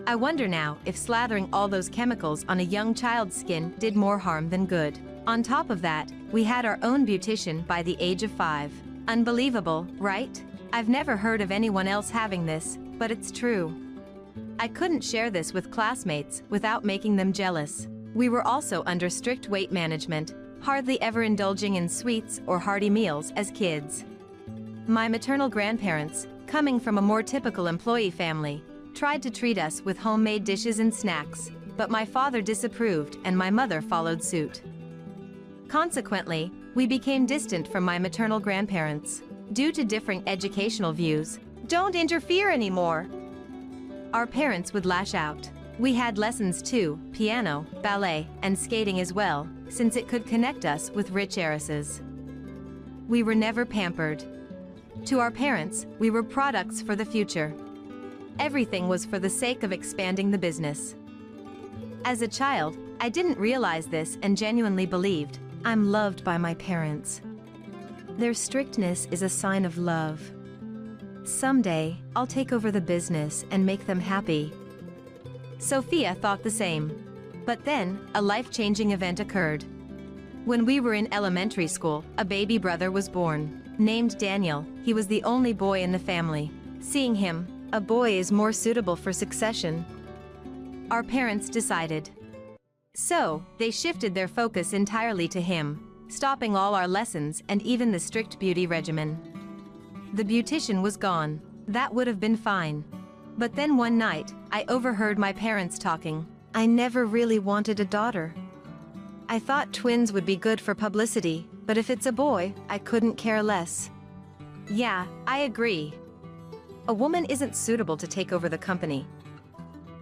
I wonder now if slathering all those chemicals on a young child's skin did more harm than good. On top of that, we had our own beautician by the age of 5. Unbelievable, right? I've never heard of anyone else having this, but it's true. I couldn't share this with classmates without making them jealous. We were also under strict weight management, hardly ever indulging in sweets or hearty meals as kids. My maternal grandparents, coming from a more typical employee family, tried to treat us with homemade dishes and snacks, but my father disapproved and my mother followed suit. Consequently, we became distant from my maternal grandparents. Due to differing educational views, "Don't interfere anymore!" Our parents would lash out. We had lessons too, piano, ballet, and skating as well, since it could connect us with rich heiresses. We were never pampered. To our parents, we were products for the future. Everything was for the sake of expanding the business. As a child, I didn't realize this and genuinely believed, I'm loved by my parents. Their strictness is a sign of love. Someday, I'll take over the business and make them happy. Sophia thought the same. But then, a life-changing event occurred. When we were in elementary school, a baby brother was born. Named Daniel, he was the only boy in the family. Seeing him, a boy is more suitable for succession. Our parents decided. So, they shifted their focus entirely to him, stopping all our lessons and even the strict beauty regimen. The beautician was gone. That would have been fine. But then one night, I overheard my parents talking. I never really wanted a daughter. I thought twins would be good for publicity, but if it's a boy, I couldn't care less. Yeah, I agree. A woman isn't suitable to take over the company.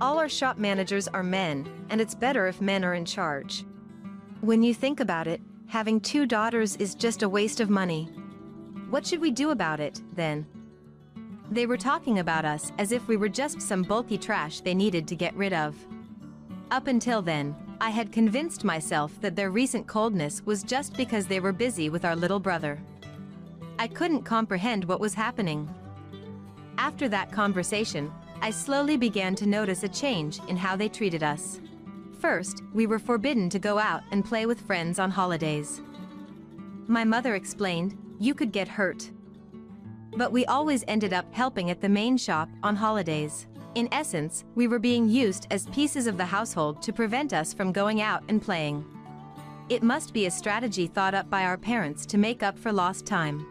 All our shop managers are men, and it's better if men are in charge. When you think about it, having 2 daughters is just a waste of money. What should we do about it, then? They were talking about us as if we were just some bulky trash they needed to get rid of. Up until then, I had convinced myself that their recent coldness was just because they were busy with our little brother. I couldn't comprehend what was happening. After that conversation, I slowly began to notice a change in how they treated us. First, we were forbidden to go out and play with friends on holidays. My mother explained, you could get hurt. But we always ended up helping at the main shop on holidays. In essence, we were being used as pieces of the household to prevent us from going out and playing. It must be a strategy thought up by our parents to make up for lost time.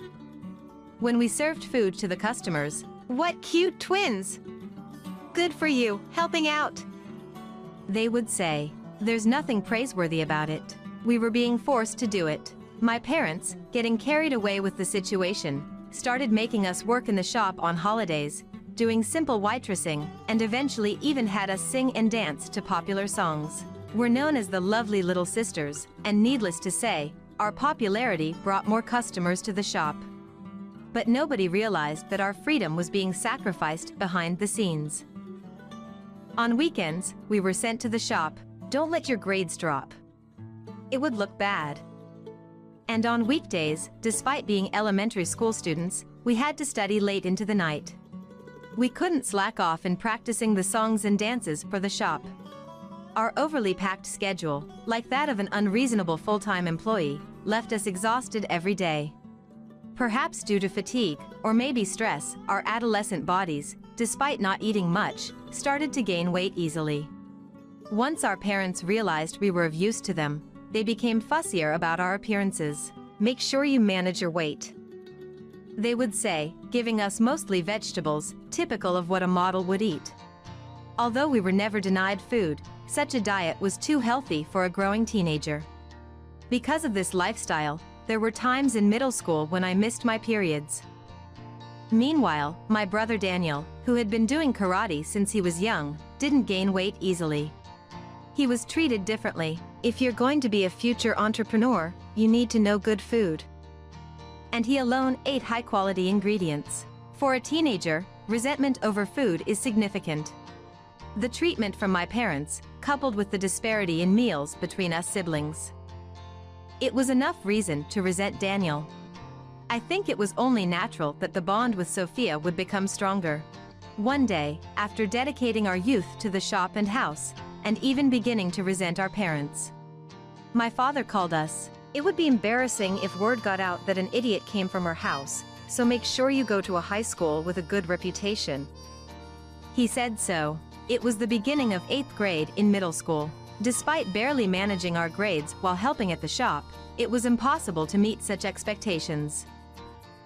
When we served food to the customers, "What cute twins! Good for you, helping out!" they would say. There's nothing praiseworthy about it. We were being forced to do it. My parents, getting carried away with the situation, started making us work in the shop on holidays, doing simple waitressing, and eventually even had us sing and dance to popular songs. We're known as the lovely little sisters, and needless to say, our popularity brought more customers to the shop. But nobody realized that our freedom was being sacrificed behind the scenes. On weekends, we were sent to the shop. Don't let your grades drop. It would look bad. And on weekdays, despite being elementary school students, we had to study late into the night. We couldn't slack off in practicing the songs and dances for the shop. Our overly packed schedule, like that of an unreasonable full-time employee, left us exhausted every day. Perhaps due to fatigue, or maybe stress, our adolescent bodies, despite not eating much, started to gain weight easily. Once our parents realized we were of use to them, they became fussier about our appearances. Make sure you manage your weight, they would say, giving us mostly vegetables, typical of what a model would eat. Although we were never denied food, such a diet was too healthy for a growing teenager. Because of this lifestyle, there were times in middle school when I missed my periods. Meanwhile, my brother Daniel, who had been doing karate since he was young, didn't gain weight easily. He was treated differently. If you're going to be a future entrepreneur, you need to know good food. And he alone ate high-quality ingredients. For a teenager, resentment over food is significant. The treatment from my parents, coupled with the disparity in meals between us siblings. It was enough reason to resent Daniel. I think it was only natural that the bond with Sophia would become stronger. One day, after dedicating our youth to the shop and house, and even beginning to resent our parents, my father called us. It would be embarrassing if word got out that an idiot came from our house, so make sure you go to a high school with a good reputation. He said so. It was the beginning of 8th grade in middle school. Despite barely managing our grades while helping at the shop, it was impossible to meet such expectations.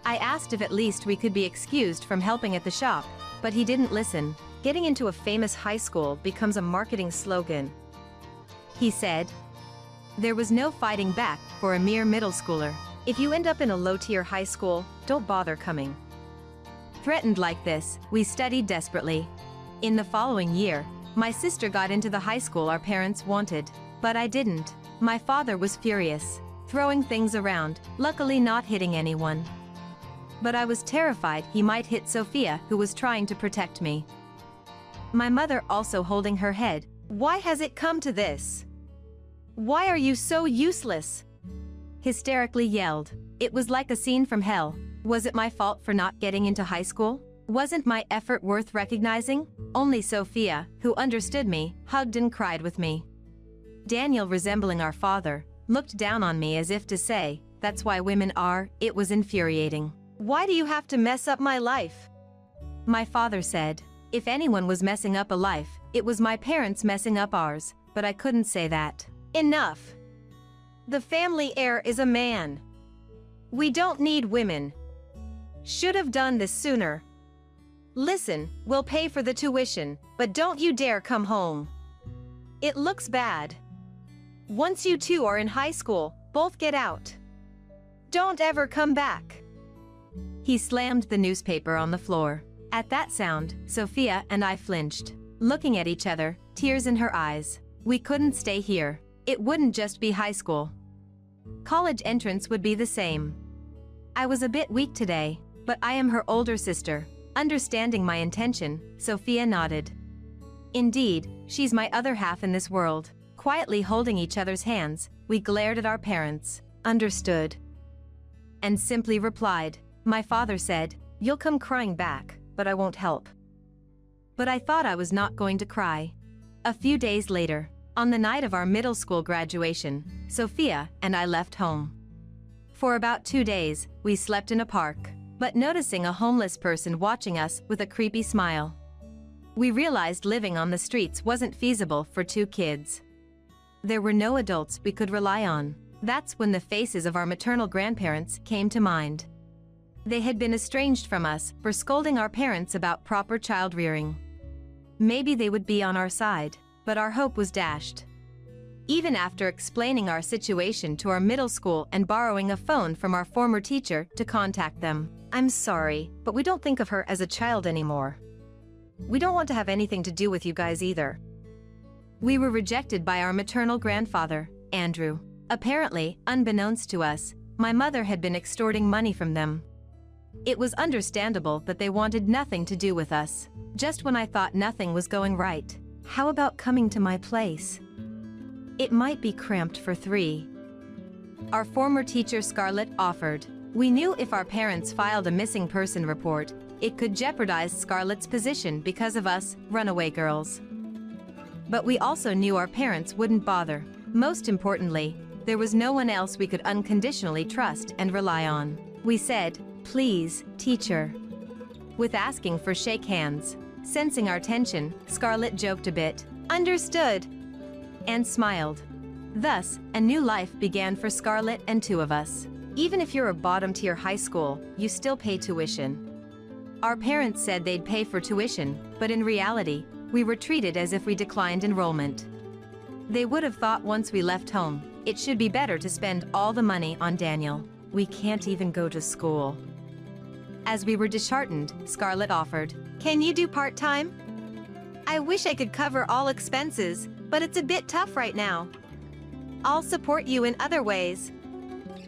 I asked if at least we could be excused from helping at the shop, but he didn't listen. Getting into a famous high school becomes a marketing slogan, he said. There was no fighting back for a mere middle schooler. If you end up in a low-tier high school, don't bother coming. Threatened like this, we studied desperately. In the following year, my sister got into the high school our parents wanted, but I didn't. My father was furious, throwing things around, luckily not hitting anyone. But I was terrified he might hit Sophia, who was trying to protect me. My mother also holding her head. Why has it come to this? Why are you so useless? Hysterically yelled. It was like a scene from hell. Was it my fault for not getting into high school? Wasn't my effort worth recognizing? Only Sophia, who understood me, hugged and cried with me. Daniel, resembling our father, looked down on me as if to say, that's why women are. It was infuriating. Why do you have to mess up my life? My father said. If anyone was messing up a life, it was my parents messing up ours, but I couldn't say that. Enough. The family heir is a man. We don't need women. Should have done this sooner. Listen, we'll pay for the tuition, but don't you dare come home. It looks bad. Once you two are in high school, both get out. Don't ever come back. He slammed the newspaper on the floor. At that sound, Sophia and I flinched. looking at each other, tears in her eyes. We couldn't stay here. It wouldn't just be high school. College entrance would be the same. I was a bit weak today, but I am her older sister. Understanding my intention, Sophia nodded. Indeed, she's my other half in this world. Quietly holding each other's hands, we glared at our parents. Understood. And simply replied. My father said, you'll come crying back, but I won't help. But I thought I was not going to cry. A few days later, on the night of our middle school graduation, Sophia and I left home. For about 2 days, we slept in a park, but noticing a homeless person watching us with a creepy smile. We realized living on the streets wasn't feasible for 2 kids. There were no adults we could rely on. That's when the faces of our maternal grandparents came to mind. They had been estranged from us for scolding our parents about proper child rearing. Maybe they would be on our side, but our hope was dashed. Even after explaining our situation to our middle school and borrowing a phone from our former teacher to contact them. I'm sorry, but we don't think of her as a child anymore. We don't want to have anything to do with you guys either. We were rejected by our maternal grandfather, Andrew. Apparently, unbeknownst to us, my mother had been extorting money from them. It was understandable that they wanted nothing to do with us. Just when I thought nothing was going right. How about coming to my place? It might be cramped for 3. Our former teacher Scarlett offered. We knew if our parents filed a missing person report, it could jeopardize Scarlett's position because of us, runaway girls. But we also knew our parents wouldn't bother. Most importantly, there was no one else we could unconditionally trust and rely on. We said, please, teacher. With asking for shake hands. Sensing our tension, Scarlett joked a bit. Understood. And smiled. Thus, a new life began for Scarlett and 2 of us. Even if you're a bottom-tier high school, you still pay tuition. Our parents said they'd pay for tuition, but in reality, we were treated as if we declined enrollment. They would have thought once we left home, it should be better to spend all the money on Daniel. We can't even go to school. As we were disheartened, Scarlett offered, can you do part-time? I wish I could cover all expenses, but it's a bit tough right now. I'll support you in other ways.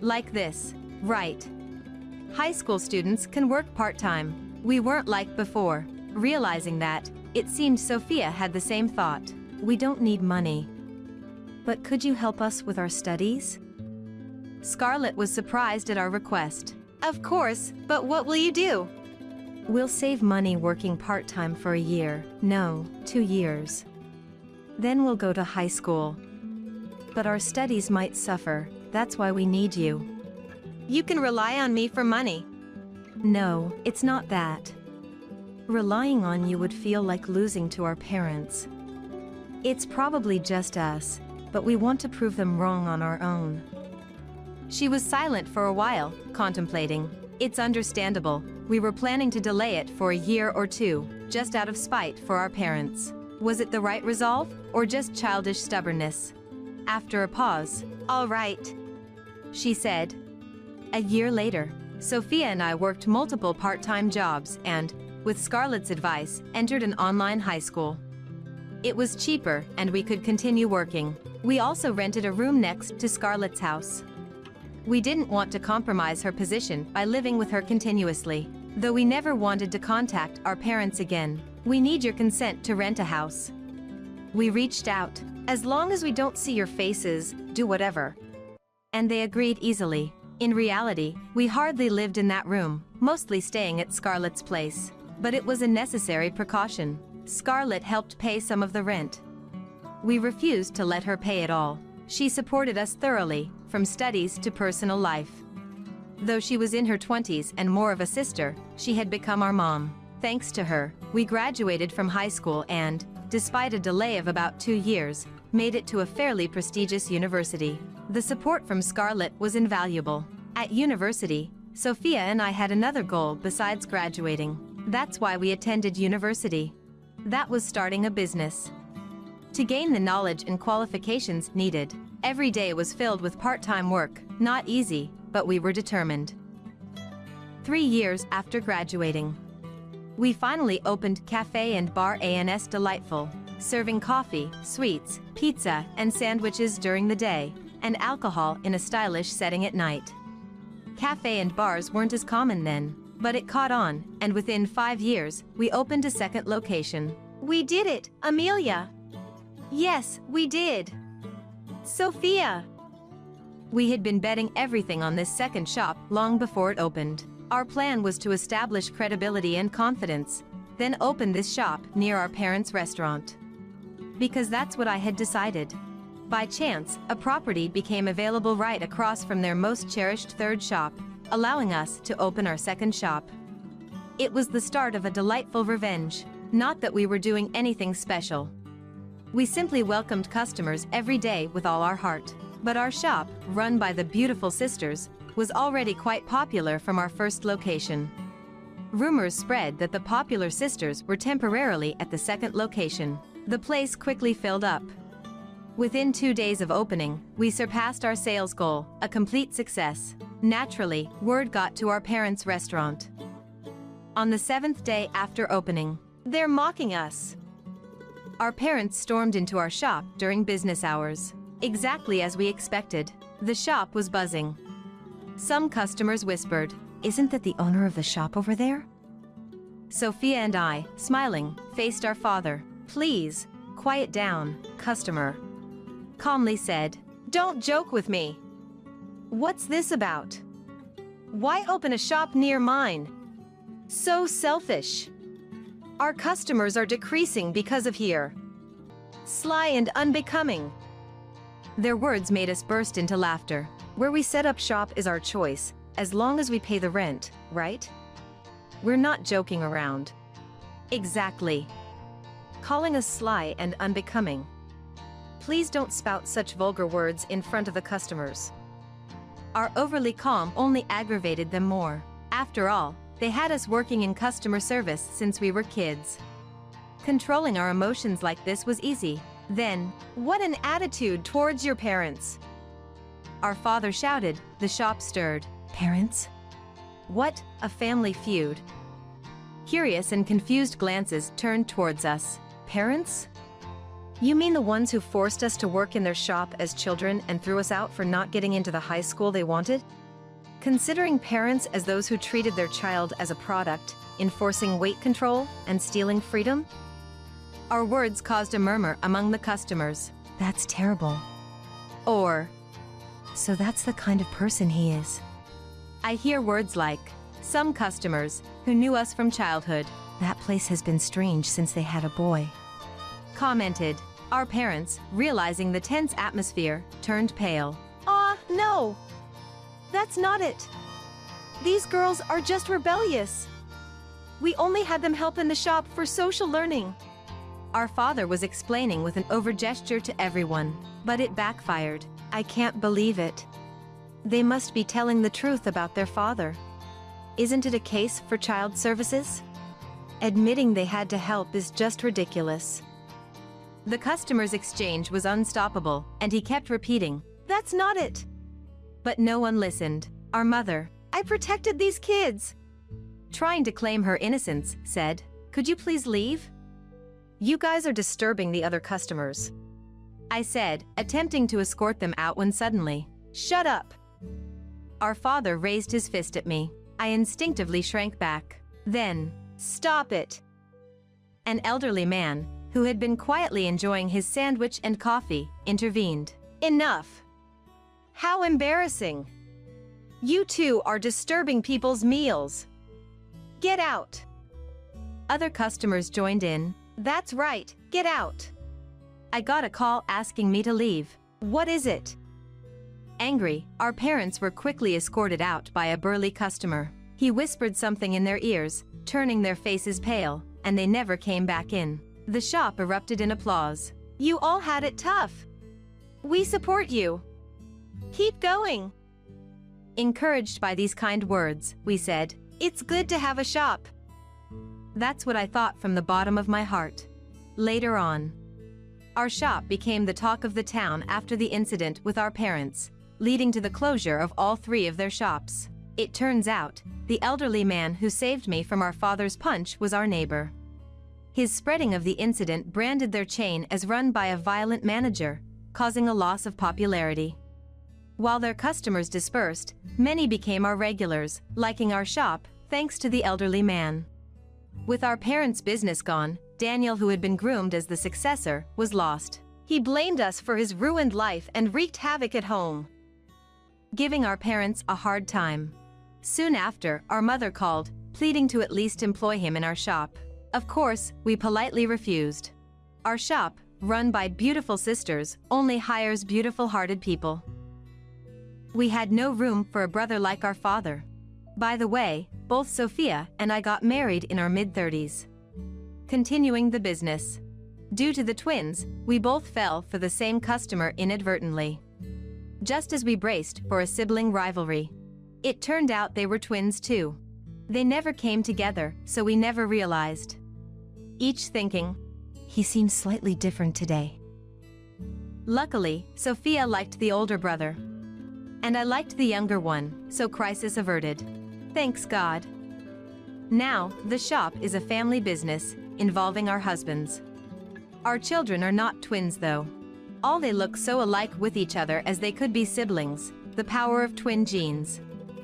Like this, right? High school students can work part-time. We weren't like before. Realizing that, it seemed Sophia had the same thought. We don't need money. But could you help us with our studies? Scarlett was surprised at our request. Of course, but what will you do? We'll save money working part-time for a year. No, 2 years. Then we'll go to high school. But our studies might suffer. That's why we need you. You can rely on me for money. No, it's not that. Relying on you would feel like losing to our parents. It's probably just us, but we want to prove them wrong on our own. She was silent for a while, contemplating. It's understandable. We were planning to delay it for a year or 2, just out of spite for our parents. Was it the right resolve, or just childish stubbornness? After a pause, all right, she said. A year later, Sophia and I worked multiple part-time jobs and, with Scarlett's advice, entered an online high school. It was cheaper and we could continue working. We also rented a room next to Scarlett's house. We didn't want to compromise her position by living with her continuously. Though we never wanted to contact our parents again. We need your consent to rent a house. We reached out. As long as we don't see your faces, do whatever. And they agreed easily. In reality, we hardly lived in that room, mostly staying at Scarlett's place. But it was a necessary precaution. Scarlett helped pay some of the rent. We refused to let her pay it all. She supported us thoroughly, from studies to personal life. Though she was in her 20s and more of a sister, she had become our mom. Thanks to her, we graduated from high school and, despite a delay of about 2 years, made it to a fairly prestigious university. The support from Scarlett was invaluable. At university, Sophia and I had another goal besides graduating. That's why we attended university. That was starting a business. To gain the knowledge and qualifications needed, every day was filled with part-time work, not easy, but we were determined. 3 years after graduating. We finally opened Cafe and Bar ANS Delightful, serving coffee, sweets, pizza, and sandwiches during the day, and alcohol in a stylish setting at night. Cafe and bars weren't as common then, but it caught on, and within 5 years, we opened a second location. We did it, Amelia! Yes, we did! Sophia! We had been betting everything on this second shop long before it opened. Our plan was to establish credibility and confidence, then open this shop near our parents' restaurant. Because that's what I had decided. By chance, a property became available right across from their most cherished third shop, allowing us to open our second shop. It was the start of a delightful revenge, not that we were doing anything special. We simply welcomed customers every day with all our heart. But our shop, run by the beautiful sisters, was already quite popular from our first location. Rumors spread that the popular sisters were temporarily at the second location. The place quickly filled up. Within 2 days of opening, we surpassed our sales goal, a complete success. Naturally, word got to our parents' restaurant. On the 7th day after opening, they're mocking us. Our parents stormed into our shop during business hours. Exactly as we expected, the shop was buzzing. Some customers whispered, "Isn't that the owner of the shop over there?" Sophia and I, smiling, faced our father. "Please, quiet down, customer," calmly said. "Don't joke with me. What's this about? Why open a shop near mine? So selfish. Our customers are decreasing because of here. Sly and unbecoming." Their words made us burst into laughter. Where we set up shop is our choice, as long as we pay the rent, right? We're not joking around. Exactly. Calling us sly and unbecoming. Please don't spout such vulgar words in front of the customers. Our overly calm only aggravated them more. After all, they had us working in customer service since we were kids. Controlling our emotions like this was easy. Then, what an attitude towards your parents! Our father shouted, the shop stirred. Parents? What, a family feud? Curious and confused glances turned towards us. Parents? You mean the ones who forced us to work in their shop as children and threw us out for not getting into the high school they wanted? Considering parents as those who treated their child as a product, enforcing weight control and stealing freedom? Our words caused a murmur among the customers. That's terrible. Or, so that's the kind of person he is. I hear words like, some customers, who knew us from childhood, that place has been strange since they had a boy, commented. Our parents, realizing the tense atmosphere, turned pale. No! That's not it. These girls are just rebellious. We only had them help in the shop for social learning. Our father was explaining with an over-gesture to everyone, but it backfired. I can't believe it. They must be telling the truth about their father. Isn't it a case for child services? Admitting they had to help is just ridiculous. The customer's exchange was unstoppable, and he kept repeating, "That's not it." But no one listened. Our mother, I protected these kids, trying to claim her innocence, said, "Could you please leave? You guys are disturbing the other customers," I said, attempting to escort them out when suddenly, "Shut up!" Our father raised his fist at me. I instinctively shrank back. Then, "Stop it!" An elderly man, who had been quietly enjoying his sandwich and coffee, intervened. "Enough! How embarrassing! You two are disturbing people's meals. Get out!" Other customers joined in. "That's right, get out!" I got a call asking me to leave. "What is it?" Angry, our parents were quickly escorted out by a burly customer. He whispered something in their ears, turning their faces pale, and they never came back in. The shop erupted in applause. "You all had it tough. We support you. Keep going." Encouraged by these kind words, we said, "It's good to have a shop." That's what I thought from the bottom of my heart. Later on, our shop became the talk of the town after the incident with our parents, leading to the closure of all 3 of their shops. It turns out, the elderly man who saved me from our father's punch was our neighbor. His spreading of the incident branded their chain as run by a violent manager, causing a loss of popularity. While their customers dispersed, many became our regulars, liking our shop, thanks to the elderly man. With our parents' business gone, Daniel, who had been groomed as the successor, was lost. He blamed us for his ruined life and wreaked havoc at home, giving our parents a hard time. Soon after, our mother called, pleading to at least employ him in our shop. Of course, we politely refused. Our shop, run by beautiful sisters, only hires beautiful-hearted people. We had no room for a brother like our father. By the way, both Sophia and I got married in our mid-30s. Continuing the business. Due to the twins, we both fell for the same customer inadvertently. Just as we braced for a sibling rivalry, it turned out they were twins too. They never came together, so we never realized. Each thinking, he seems slightly different today. Luckily, Sophia liked the older brother, and I liked the younger one, so crisis averted. Thanks God. Now, the shop is a family business, involving our husbands. Our children are not twins though. All they look so alike with each other as they could be siblings, the power of twin genes.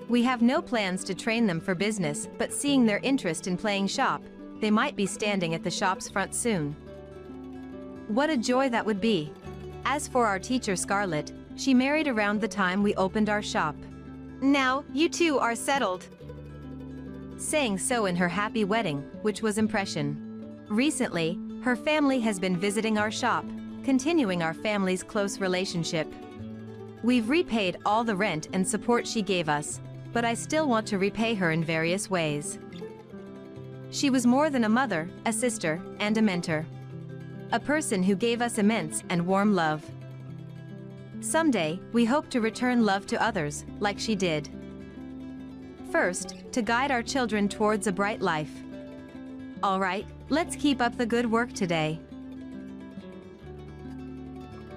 We have no plans to train them for business, but seeing their interest in playing shop, they might be standing at the shop's front soon. What a joy that would be. As for our teacher Scarlett, she married around the time we opened our shop. Now, you two are settled. Saying so in her happy wedding, which was impression. Recently, her family has been visiting our shop, continuing our family's close relationship. We've repaid all the rent and support she gave us, but I still want to repay her in various ways. She was more than a mother, a sister, and a mentor. A person who gave us immense and warm love. Someday, we hope to return love to others, like she did. First, to guide our children towards a bright life. All right, let's keep up the good work today.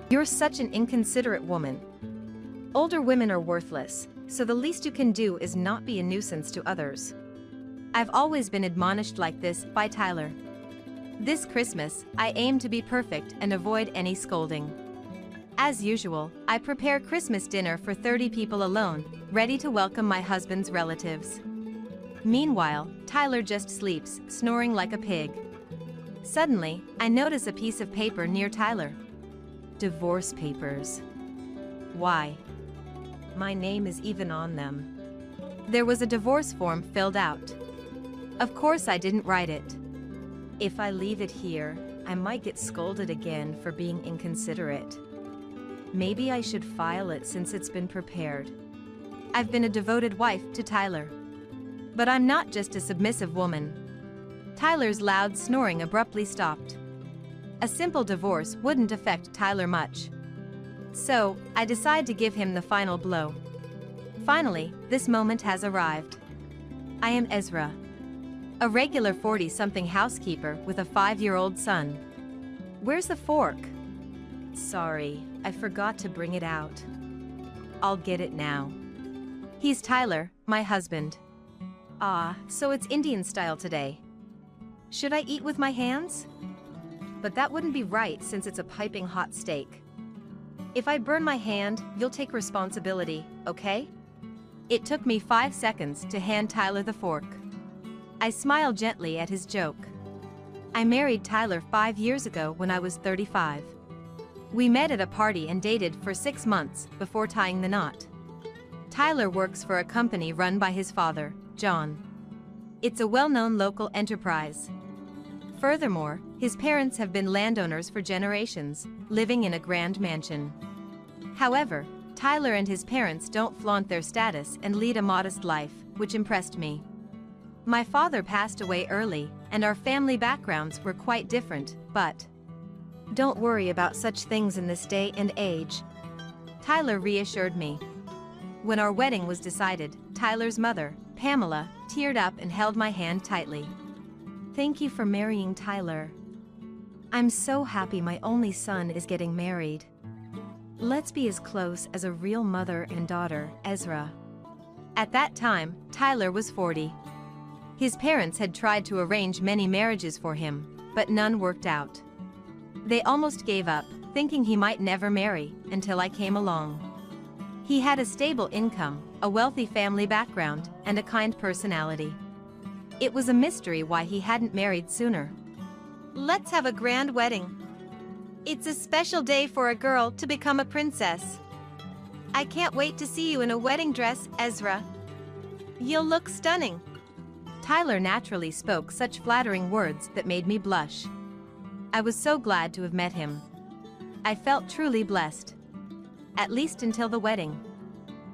You're such an inconsiderate woman. Older women are worthless, so the least you can do is not be a nuisance to others. I've always been admonished like this by Tyler. This Christmas, I aim to be perfect and avoid any scolding. As usual, I prepare Christmas dinner for 30 people alone, ready to welcome my husband's relatives. Meanwhile, Tyler just sleeps, snoring like a pig. Suddenly, I notice a piece of paper near Tyler. Divorce papers. Why? My name is even on them. There was a divorce form filled out. Of course I didn't write it. If I leave it here, I might get scolded again for being inconsiderate. Maybe I should file it since it's been prepared. I've been a devoted wife to Tyler. But I'm not just a submissive woman. Tyler's loud snoring abruptly stopped. A simple divorce wouldn't affect Tyler much. So, I decide to give him the final blow. Finally, this moment has arrived. I am Ezra, a regular 40-something housekeeper with a 5-year-old son. Where's the fork? Sorry, I forgot to bring it out. I'll get it now. He's Tyler, my husband. Ah, so it's Indian style today. Should I eat with my hands? But that wouldn't be right since it's a piping hot steak. If I burn my hand, you'll take responsibility, okay? It took me 5 seconds to hand Tyler the fork. I smiled gently at his joke. I married Tyler 5 years ago when I was 35. We met at a party and dated for 6 months before tying the knot. Tyler works for a company run by his father, John. It's a well-known local enterprise. Furthermore, his parents have been landowners for generations, living in a grand mansion. However, Tyler and his parents don't flaunt their status and lead a modest life, which impressed me. My father passed away early, and our family backgrounds were quite different, but don't worry about such things in this day and age. Tyler reassured me. When our wedding was decided, Tyler's mother, Pamela, teared up and held my hand tightly. Thank you for marrying Tyler. I'm so happy my only son is getting married. Let's be as close as a real mother and daughter, Ezra. At that time, Tyler was 40. His parents had tried to arrange many marriages for him, but none worked out. They almost gave up, thinking he might never marry, until I came along. He had a stable income, a wealthy family background, and a kind personality. It was a mystery why he hadn't married sooner. Let's have a grand wedding. It's a special day for a girl to become a princess. I can't wait to see you in a wedding dress, Ezra. You'll look stunning. Tyler naturally spoke such flattering words that made me blush. I was so glad to have met him. I felt truly blessed. At least until the wedding.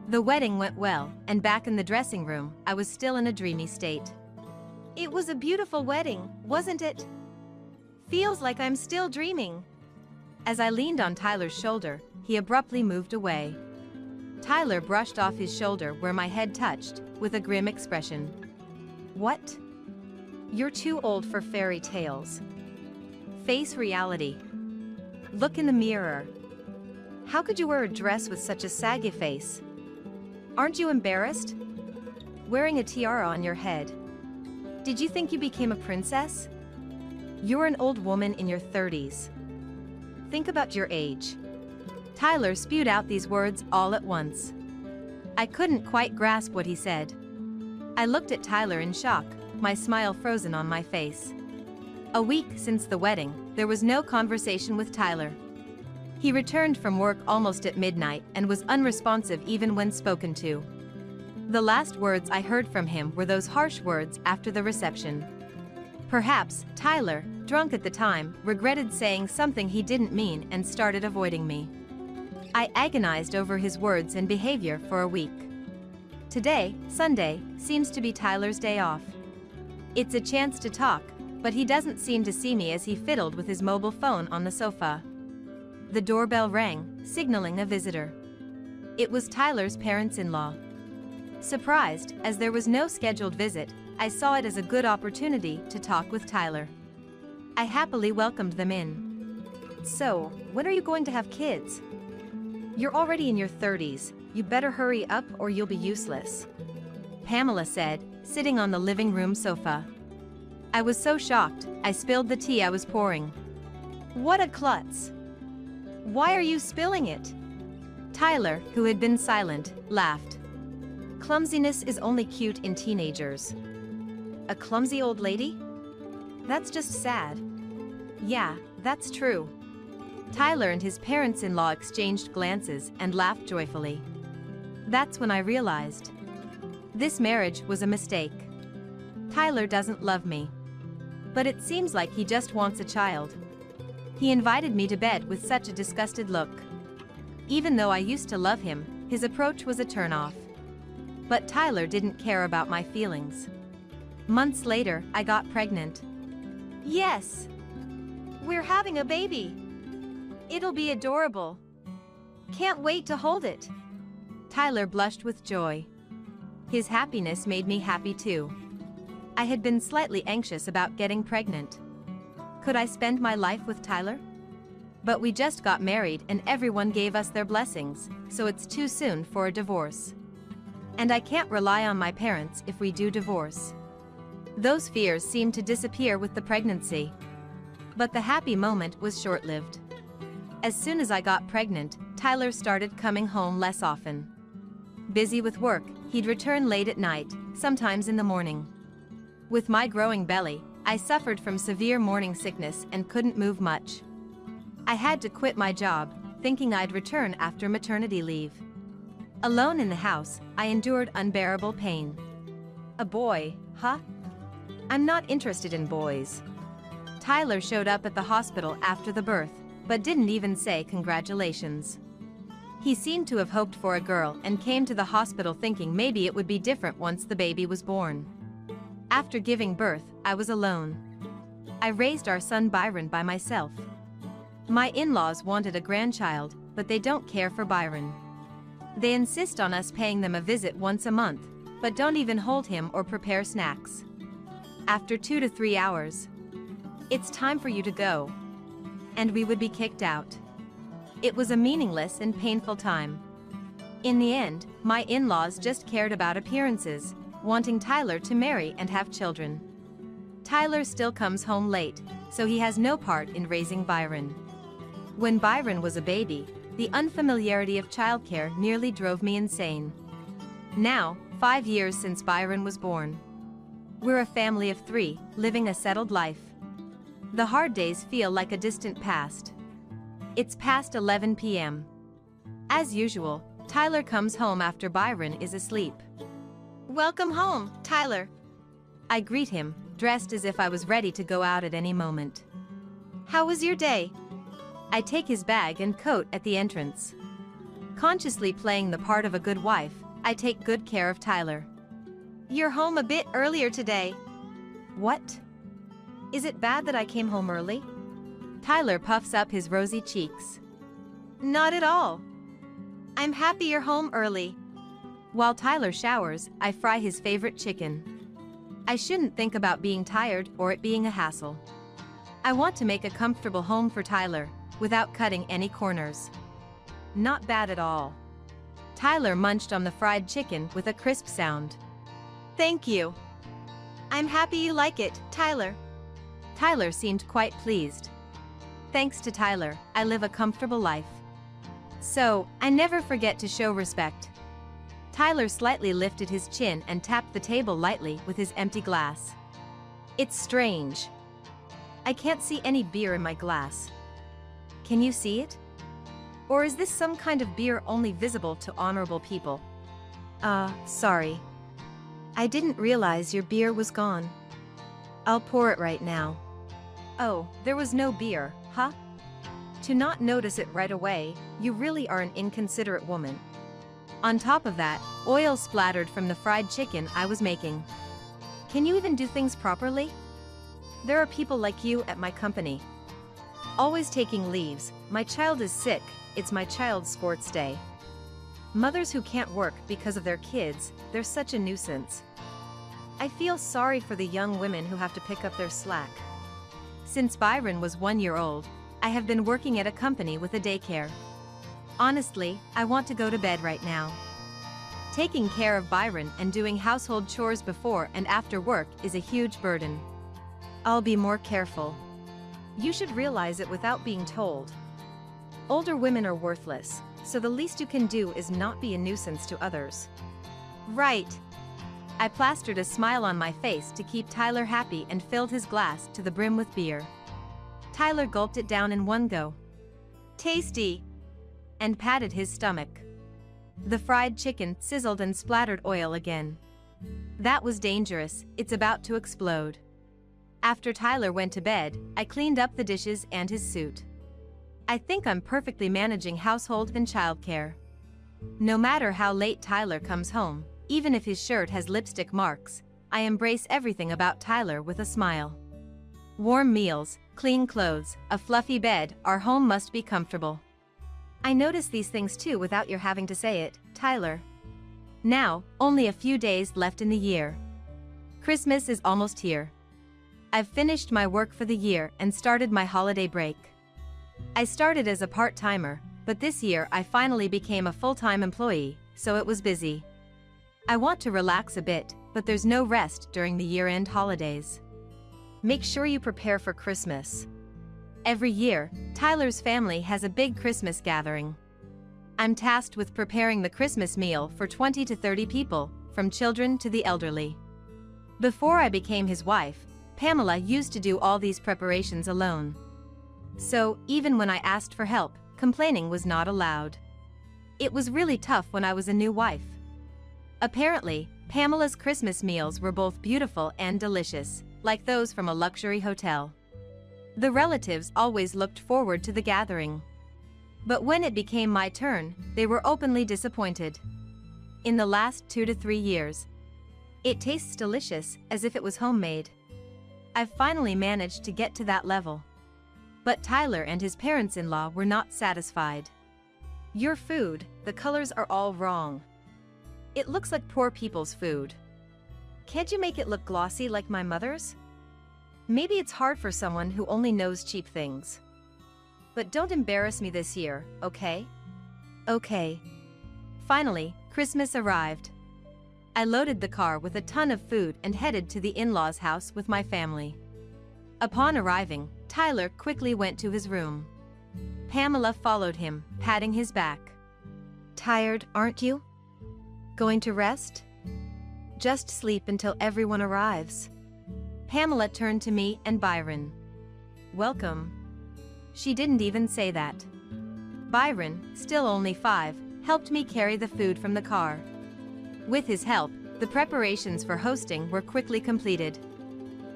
The wedding went well, and back in the dressing room, I was still in a dreamy state. It was a beautiful wedding, wasn't it? Feels like I'm still dreaming. As I leaned on Tyler's shoulder, he abruptly moved away. Tyler brushed off his shoulder where my head touched, with a grim expression. What? You're too old for fairy tales. Face reality. Look in the mirror. How could you wear a dress with such a saggy face? Aren't you embarrassed? Wearing a tiara on your head. Did you think you became a princess? You're an old woman in your 30s. Think about your age. Tyler spewed out these words all at once. I couldn't quite grasp what he said. I looked at Tyler in shock, my smile frozen on my face. A week since the wedding, there was no conversation with Tyler. He returned from work almost at midnight and was unresponsive even when spoken to. The last words I heard from him were those harsh words after the reception. Perhaps, Tyler, drunk at the time, regretted saying something he didn't mean and started avoiding me. I agonized over his words and behavior for a week. Today, Sunday, seems to be Tyler's day off. It's a chance to talk, but he doesn't seem to see me as he fiddled with his mobile phone on the sofa. The doorbell rang, signaling a visitor. It was Tyler's parents-in-law. Surprised, as there was no scheduled visit, I saw it as a good opportunity to talk with Tyler. I happily welcomed them in. So, when are you going to have kids? You're already in your 30s, you better hurry up or you'll be useless. Pamela said, sitting on the living room sofa. I was so shocked, I spilled the tea I was pouring. What a klutz! Why are you spilling it? Tyler, who had been silent, laughed. Clumsiness is only cute in teenagers. A clumsy old lady? That's just sad. Yeah, that's true. Tyler and his parents-in-law exchanged glances and laughed joyfully. That's when I realized. This marriage was a mistake. Tyler doesn't love me. But it seems like he just wants a child. He invited me to bed with such a disgusted look. Even though I used to love him, his approach was a turn-off. But Tyler didn't care about my feelings. Months later, I got pregnant. Yes! We're having a baby! It'll be adorable. Can't wait to hold it. Tyler blushed with joy. His happiness made me happy too. I had been slightly anxious about getting pregnant. Could I spend my life with Tyler? But we just got married and everyone gave us their blessings, so it's too soon for a divorce. And I can't rely on my parents if we do divorce. Those fears seemed to disappear with the pregnancy. But the happy moment was short-lived. As soon as I got pregnant, Tyler started coming home less often. Busy with work, he'd return late at night, sometimes in the morning. With my growing belly, I suffered from severe morning sickness and couldn't move much. I had to quit my job, thinking I'd return after maternity leave. Alone in the house, I endured unbearable pain. A boy, huh? I'm not interested in boys. Tyler showed up at the hospital after the birth, but didn't even say congratulations. He seemed to have hoped for a girl and came to the hospital thinking maybe it would be different once the baby was born. After giving birth, I was alone. I raised our son Byron by myself. My in-laws wanted a grandchild, but they don't care for Byron. They insist on us paying them a visit once a month, but don't even hold him or prepare snacks. After 2 to 3 hours, it's time for you to go. And we would be kicked out. It was a meaningless and painful time. In the end, my in-laws just cared about appearances, wanting Tyler to marry and have children. Tyler still comes home late, so he has no part in raising Byron. When Byron was a baby, the unfamiliarity of childcare nearly drove me insane. Now, 5 years since Byron was born. We're a family of 3, living a settled life. The hard days feel like a distant past. It's past 11 p.m. As usual, Tyler comes home after Byron is asleep. "Welcome home, Tyler." I greet him, dressed as if I was ready to go out at any moment. "How was your day?" I take his bag and coat at the entrance. Consciously playing the part of a good wife, I take good care of Tyler. "You're home a bit earlier today." "What? Is it bad that I came home early?" Tyler puffs up his rosy cheeks. "Not at all. I'm happy you're home early." While Tyler showers, I fry his favorite chicken. I shouldn't think about being tired or it being a hassle. I want to make a comfortable home for Tyler, without cutting any corners. Not bad at all. Tyler munched on the fried chicken with a crisp sound. "Thank you. I'm happy you like it, Tyler." Tyler seemed quite pleased. Thanks to Tyler, I live a comfortable life. So, I never forget to show respect. Tyler slightly lifted his chin and tapped the table lightly with his empty glass. "It's strange. I can't see any beer in my glass. Can you see it? Or is this some kind of beer only visible to honorable people?" Sorry. I didn't realize your beer was gone. I'll pour it right now." "Oh, there was no beer, huh? To not notice it right away, you really are an inconsiderate woman." On top of that, oil splattered from the fried chicken I was making. "Can you even do things properly? There are people like you at my company. Always taking leaves. My child is sick, it's my child's sports day. Mothers who can't work because of their kids, they're such a nuisance. I feel sorry for the young women who have to pick up their slack." Since Byron was 1 year old, I have been working at a company with a daycare. Honestly, I want to go to bed right now. Taking care of Byron and doing household chores before and after work is a huge burden. I'll be more careful. You should realize it without being told. Older women are worthless, so the least you can do is not be a nuisance to others. Right. I plastered a smile on my face to keep Tyler happy and filled his glass to the brim with beer. Tyler gulped it down in one go. "Tasty!" and patted his stomach. The fried chicken sizzled and splattered oil again. That was dangerous, it's about to explode. After Tyler went to bed, I cleaned up the dishes and his suit. I think I'm perfectly managing household and childcare. No matter how late Tyler comes home, even if his shirt has lipstick marks, I embrace everything about Tyler with a smile. Warm meals, clean clothes, a fluffy bed, our home must be comfortable. I notice these things too without your having to say it, Tyler. Now, only a few days left in the year. Christmas is almost here. I've finished my work for the year and started my holiday break. I started as a part-timer, but this year I finally became a full-time employee, so it was busy. I want to relax a bit, but there's no rest during the year-end holidays. Make sure you prepare for Christmas. Every year, Tyler's family has a big Christmas gathering. I'm tasked with preparing the Christmas meal for 20 to 30 people, from children to the elderly. Before I became his wife, Pamela used to do all these preparations alone. So, even when I asked for help, complaining was not allowed. It was really tough when I was a new wife. Apparently, Pamela's Christmas meals were both beautiful and delicious, like those from a luxury hotel. The relatives always looked forward to the gathering. But when it became my turn, they were openly disappointed. In the last 2 to 3 years, it tastes delicious, as if it was homemade. I've finally managed to get to that level. But Tyler and his parents-in-law were not satisfied. "Your food, the colors are all wrong. It looks like poor people's food. Can't you make it look glossy like my mother's? Maybe it's hard for someone who only knows cheap things. But don't embarrass me this year, okay?" "Okay. Finally, Christmas arrived. I loaded the car with a ton of food and headed to the in-laws' house with my family. Upon arriving, Tyler quickly went to his room. Pamela followed him, patting his back. "Tired, aren't you? Going to rest? Just sleep until everyone arrives." Pamela turned to me and Byron. "Welcome." She didn't even say that. Byron, still only 5, helped me carry the food from the car. With his help, the preparations for hosting were quickly completed.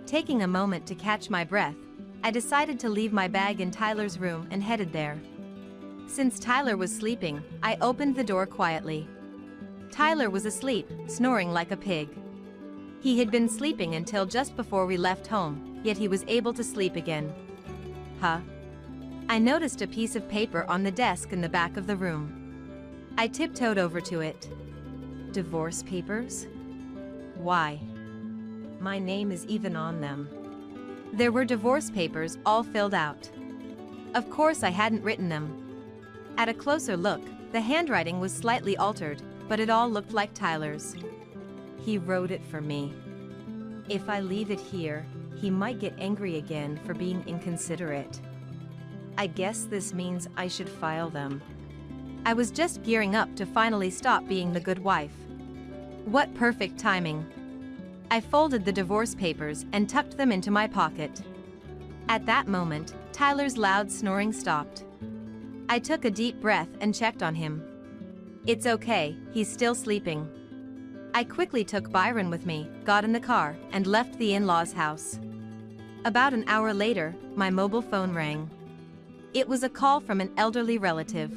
Taking a moment to catch my breath, I decided to leave my bag in Tyler's room and headed there. Since Tyler was sleeping, I opened the door quietly. Tyler was asleep, snoring like a pig. He had been sleeping until just before we left home, yet he was able to sleep again. Huh? I noticed a piece of paper on the desk in the back of the room. I tiptoed over to it. Divorce papers? Why? My name is even on them. There were divorce papers all filled out. Of course I hadn't written them. At a closer look, the handwriting was slightly altered, but it all looked like Tyler's. He wrote it for me. If I leave it here, he might get angry again for being inconsiderate. I guess this means I should file them. I was just gearing up to finally stop being the good wife. What perfect timing. I folded the divorce papers and tucked them into my pocket. At that moment, Tyler's loud snoring stopped. I took a deep breath and checked on him. It's okay, he's still sleeping. I quickly took Byron with me, got in the car, and left the in-laws' house. About an hour later, my mobile phone rang. It was a call from an elderly relative.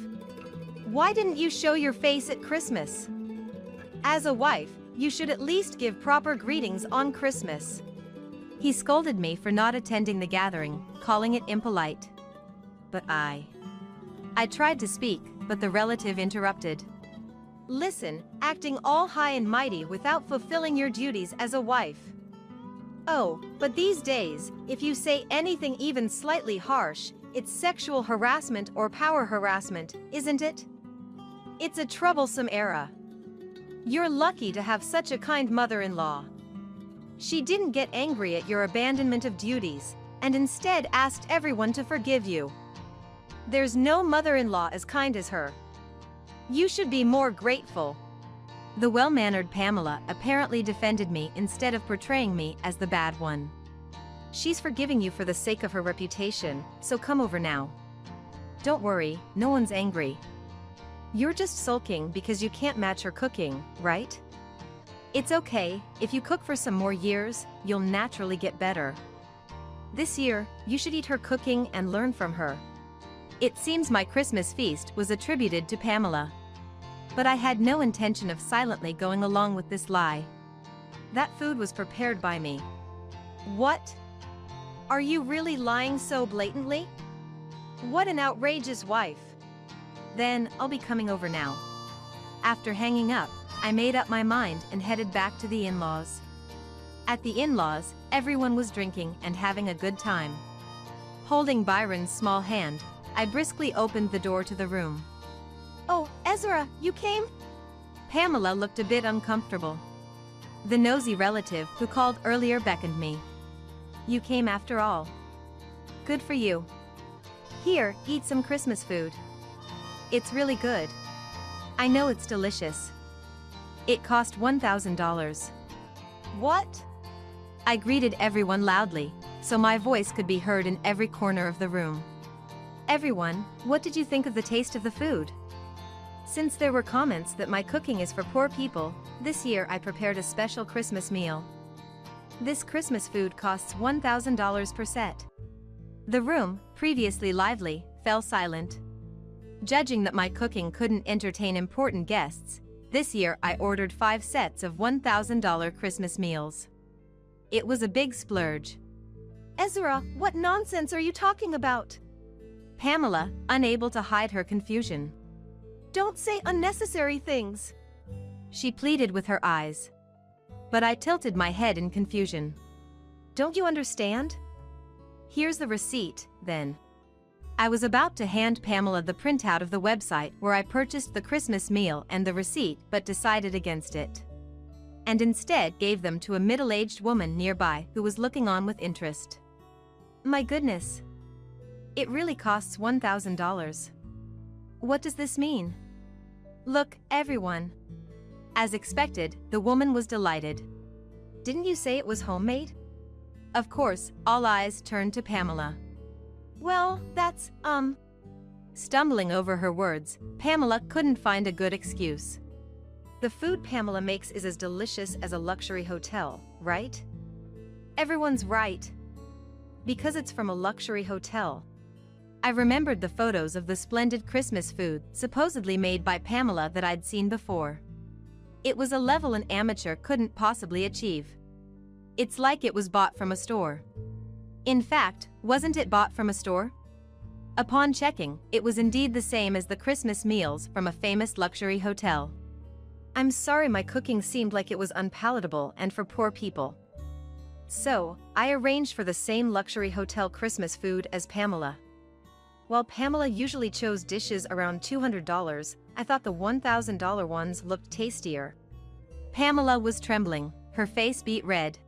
"Why didn't you show your face at Christmas? As a wife, you should at least give proper greetings on Christmas." He scolded me for not attending the gathering, calling it impolite. But I tried to speak, but the relative interrupted. "Listen, acting all high and mighty without fulfilling your duties as a wife. Oh, but these days, if you say anything even slightly harsh, it's sexual harassment or power harassment, isn't it? It's a troublesome era. You're lucky to have such a kind mother-in-law. She didn't get angry at your abandonment of duties, and instead asked everyone to forgive you. There's no mother-in-law as kind as her. You should be more grateful." The well-mannered Pamela apparently defended me instead of portraying me as the bad one. "She's forgiving you for the sake of her reputation, so come over now. Don't worry, no one's angry. You're just sulking because you can't match her cooking, right? It's okay, if you cook for some more years, you'll naturally get better. This year, you should eat her cooking and learn from her." It seems my Christmas feast was attributed to Pamela. But I had no intention of silently going along with this lie. That food was prepared by me. What? Are you really lying so blatantly? What an outrageous wife. Then, I'll be coming over now. After hanging up, I made up my mind and headed back to the in-laws. At the in-laws, everyone was drinking and having a good time. Holding Byron's small hand, I briskly opened the door to the room. "Oh, Ezra, you came?" Pamela looked a bit uncomfortable. The nosy relative who called earlier beckoned me. "You came after all. Good for you. Here, eat some Christmas food. It's really good. I know it's delicious. It cost $1,000. What? I greeted everyone loudly, so my voice could be heard in every corner of the room. Everyone, what did you think of the taste of the food? Since there were comments that my cooking is for poor people, this year I prepared a special Christmas meal. This Christmas food costs $1,000 per set. The room, previously lively, fell silent. Judging that my cooking couldn't entertain important guests, this year I ordered 5 sets of $1,000 Christmas meals. It was a big splurge. Ezra, what nonsense are you talking about? Pamela, unable to hide her confusion. Don't say unnecessary things. She pleaded with her eyes. But I tilted my head in confusion. Don't you understand? Here's the receipt, then. I was about to hand Pamela the printout of the website where I purchased the Christmas meal and the receipt, but decided against it. And instead gave them to a middle-aged woman nearby who was looking on with interest. My goodness. It really costs $1,000. What does this mean? Look, everyone. As expected, the woman was delighted. Didn't you say it was homemade? Of course, all eyes turned to Pamela. Well, that's, Stumbling over her words, Pamela couldn't find a good excuse. The food Pamela makes is as delicious as a luxury hotel, right? Everyone's right. Because it's from a luxury hotel. I remembered the photos of the splendid Christmas food supposedly made by Pamela that I'd seen before. It was a level an amateur couldn't possibly achieve. It's like it was bought from a store. In fact, wasn't it bought from a store? Upon checking, it was indeed the same as the Christmas meals from a famous luxury hotel. I'm sorry my cooking seemed like it was unpalatable and for poor people. So, I arranged for the same luxury hotel Christmas food as Pamela. While Pamela usually chose dishes around $200, I thought the $1,000 ones looked tastier. Pamela was trembling, her face beet red.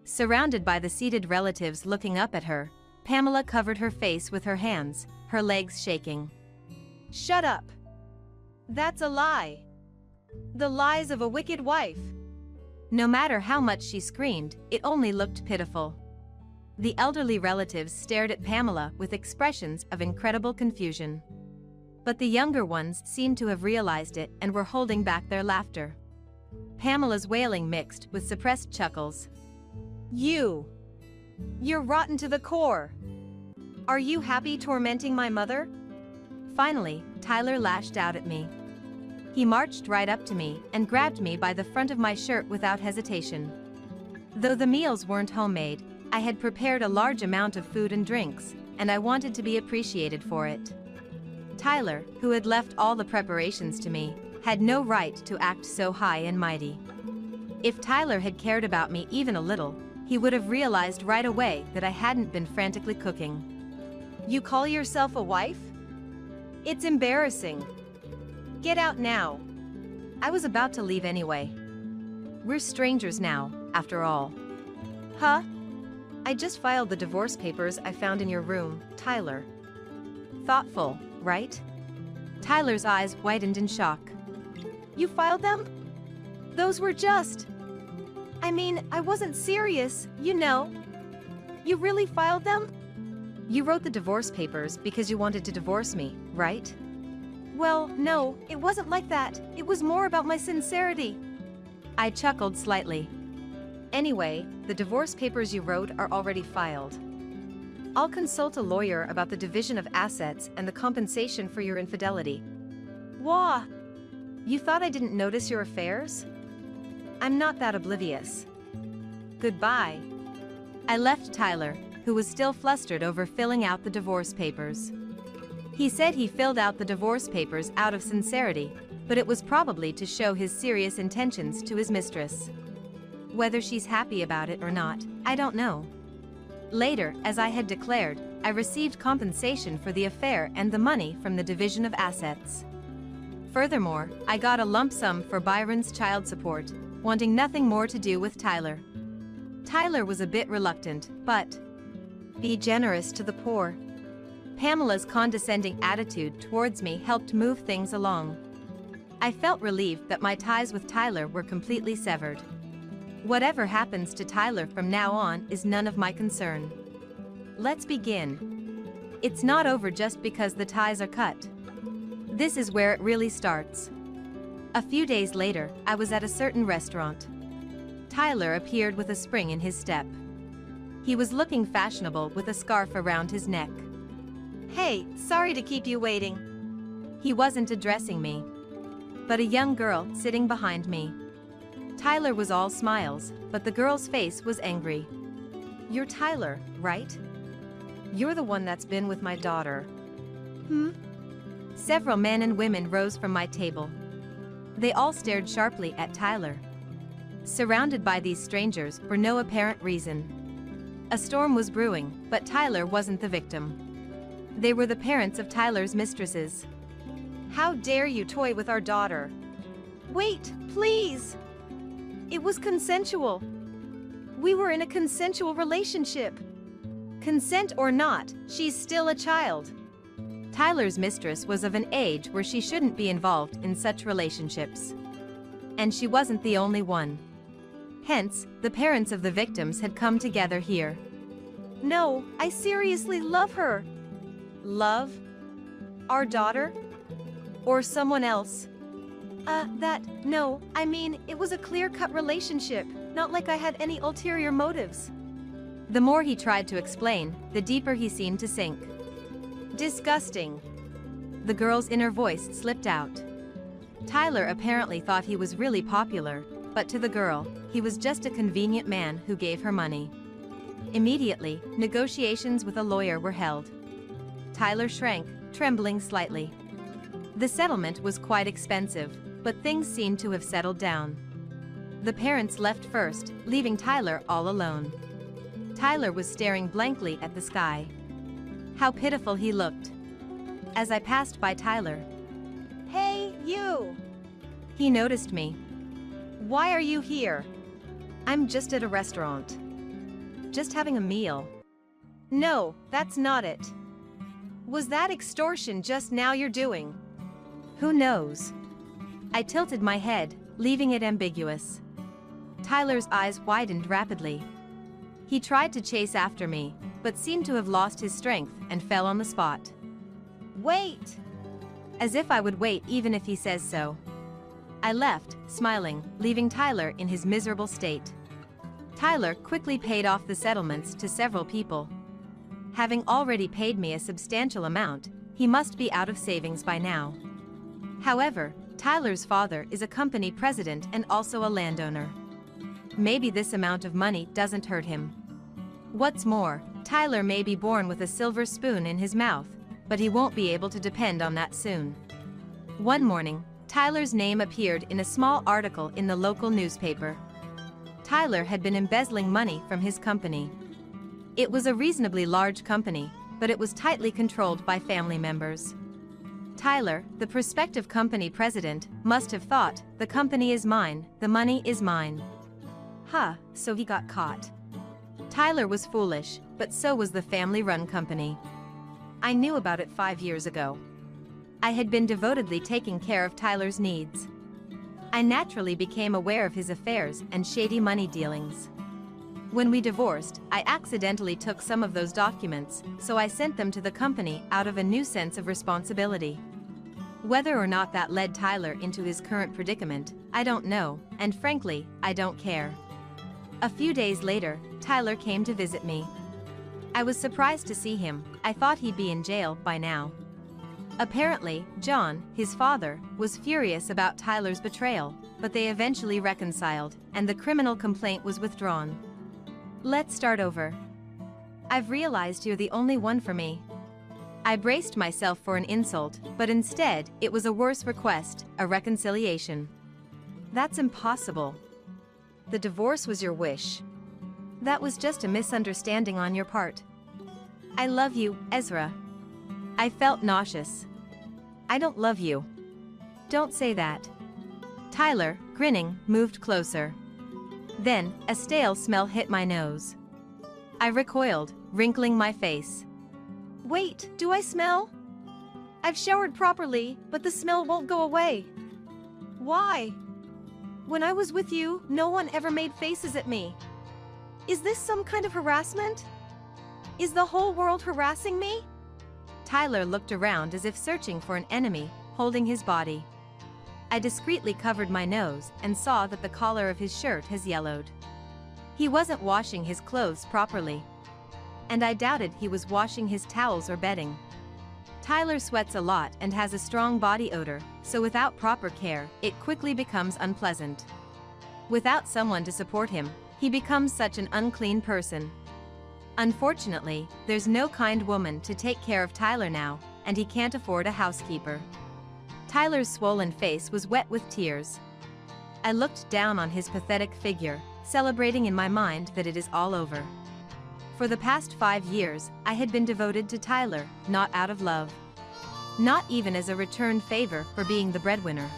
Surrounded by the seated relatives looking up at her, Pamela covered her face with her hands, her legs shaking. Shut up! That's a lie! The lies of a wicked wife! No matter how much she screamed, it only looked pitiful. The elderly relatives stared at Pamela with expressions of incredible confusion. But the younger ones seemed to have realized it and were holding back their laughter. Pamela's wailing mixed with suppressed chuckles. You're rotten to the core! Are you happy tormenting my mother? Finally, Tyler lashed out at me. He marched right up to me and grabbed me by the front of my shirt without hesitation. Though the meals weren't homemade, I had prepared a large amount of food and drinks, and I wanted to be appreciated for it. Tyler, who had left all the preparations to me, had no right to act so high and mighty. If Tyler had cared about me even a little, he would have realized right away that I hadn't been frantically cooking. You call yourself a wife? It's embarrassing. Get out now. I was about to leave anyway. We're strangers now, after all. Huh? I just filed the divorce papers I found in your room, Tyler. Thoughtful, right? Tyler's eyes widened in shock. You filed them? Those were just... I mean, I wasn't serious, you know. You really filed them? You wrote the divorce papers because you wanted to divorce me, right? Well, no, it wasn't like that. It was more about my sincerity. I chuckled slightly. Anyway, the divorce papers you wrote are already filed. I'll consult a lawyer about the division of assets and the compensation for your infidelity. Wah! You thought I didn't notice your affairs? I'm not that oblivious. Goodbye. I left Tyler, who was still flustered over filling out the divorce papers. He said he filled out the divorce papers out of sincerity, but it was probably to show his serious intentions to his mistress. Whether she's happy about it or not, I don't know. Later, as I had declared, I received compensation for the affair and the money from the division of assets. Furthermore, I got a lump sum for Byron's child support, wanting nothing more to do with Tyler. Tyler was a bit reluctant, but be generous to the poor. Pamela's condescending attitude towards me helped move things along. I felt relieved that my ties with Tyler were completely severed. Whatever happens to Tyler from now on is none of my concern. Let's begin. It's not over just because the ties are cut. This is where it really starts. A few days later, I was at a certain restaurant. Tyler appeared with a spring in his step. He was looking fashionable with a scarf around his neck. Hey, sorry to keep you waiting. He wasn't addressing me, but a young girl sitting behind me. Tyler was all smiles, but the girl's face was angry. You're Tyler, right? You're the one that's been with my daughter. Several men and women rose from my table. They all stared sharply at Tyler. Surrounded by these strangers for no apparent reason. A storm was brewing, but Tyler wasn't the victim. They were the parents of Tyler's mistresses. "How dare you toy with our daughter?" "Wait, please! It was consensual. We were in a consensual relationship. Consent or not, she's still a child." Tyler's mistress was of an age where she shouldn't be involved in such relationships. And she wasn't the only one. Hence, the parents of the victims had come together here. "No, I seriously love her." "Love? Our daughter? Or someone else?" No, I mean, it was a clear-cut relationship, not like I had any ulterior motives." The more he tried to explain, the deeper he seemed to sink. "Disgusting." The girl's inner voice slipped out. Tyler apparently thought he was really popular, but to the girl, he was just a convenient man who gave her money. Immediately, negotiations with a lawyer were held. Tyler shrank, trembling slightly. The settlement was quite expensive, but things seemed to have settled down. The parents left first, leaving Tyler all alone. Tyler was staring blankly at the sky. How pitiful he looked. As I passed by Tyler, "Hey, you!" He noticed me. "Why are you here?" "I'm just at a restaurant. Just having a meal." "No, that's not it. Was that extortion just now you're doing?" "Who knows?" I tilted my head, leaving it ambiguous. Tyler's eyes widened rapidly. He tried to chase after me, but seemed to have lost his strength and fell on the spot. "Wait!" As if I would wait even if he says so. I left, smiling, leaving Tyler in his miserable state. Tyler quickly paid off the settlements to several people. Having already paid me a substantial amount, he must be out of savings by now. However, Tyler's father is a company president and also a landowner. Maybe this amount of money doesn't hurt him. What's more, Tyler may be born with a silver spoon in his mouth, but he won't be able to depend on that soon. One morning, Tyler's name appeared in a small article in the local newspaper. Tyler had been embezzling money from his company. It was a reasonably large company, but it was tightly controlled by family members. Tyler, the prospective company president, must have thought, "The company is mine, the money is mine." So he got caught. Tyler was foolish, but so was the family-run company. I knew about it 5 years ago. I had been devotedly taking care of Tyler's needs. I naturally became aware of his affairs and shady money dealings. When we divorced, I accidentally took some of those documents, so I sent them to the company out of a new sense of responsibility. Whether or not that led Tyler into his current predicament, I don't know, and frankly, I don't care. A few days later, Tyler came to visit me. I was surprised to see him. I thought he'd be in jail by now. Apparently, John, his father, was furious about Tyler's betrayal, but they eventually reconciled, and the criminal complaint was withdrawn. Let's start over. I've realized you're the only one for me. I braced myself for an insult, but instead, it was a worse request, a reconciliation. That's impossible. The divorce was your wish. That was just a misunderstanding on your part. I love you, Ezra. I felt nauseous. I don't love you. Don't say that. Tyler, grinning, moved closer. Then, a stale smell hit my nose. I recoiled, wrinkling my face. Wait, do I smell? I've showered properly, but the smell won't go away. Why? When I was with you, no one ever made faces at me. Is this some kind of harassment? Is the whole world harassing me? Tyler looked around as if searching for an enemy, holding his body. I discreetly covered my nose and saw that the collar of his shirt has yellowed. He wasn't washing his clothes properly. And I doubted he was washing his towels or bedding. Tyler sweats a lot and has a strong body odor, so without proper care, it quickly becomes unpleasant. Without someone to support him, he becomes such an unclean person. Unfortunately, there's no kind woman to take care of Tyler now, and he can't afford a housekeeper. Tyler's swollen face was wet with tears. I looked down on his pathetic figure, celebrating in my mind that it is all over. For the past 5 years, I had been devoted to Tyler, not out of love. Not even as a return favor for being the breadwinner.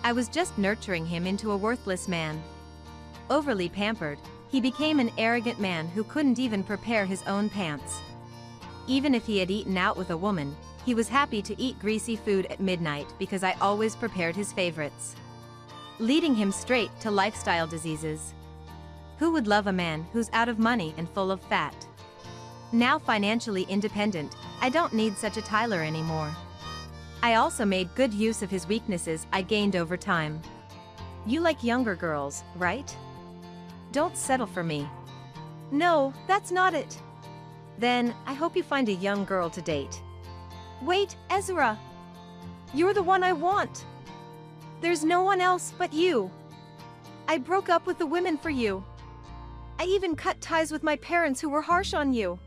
I was just nurturing him into a worthless man. Overly pampered, he became an arrogant man who couldn't even prepare his own pants. Even if he had eaten out with a woman, he was happy to eat greasy food at midnight because I always prepared his favorites. Leading him straight to lifestyle diseases. Who would love a man who's out of money and full of fat? Now financially independent, I don't need such a Tyler anymore. I also made good use of his weaknesses I gained over time. You like younger girls, right? Don't settle for me. No, that's not it. Then, I hope you find a young girl to date. Wait, Ezra. You're the one I want. There's no one else but you. I broke up with the women for you. I even cut ties with my parents who were harsh on you.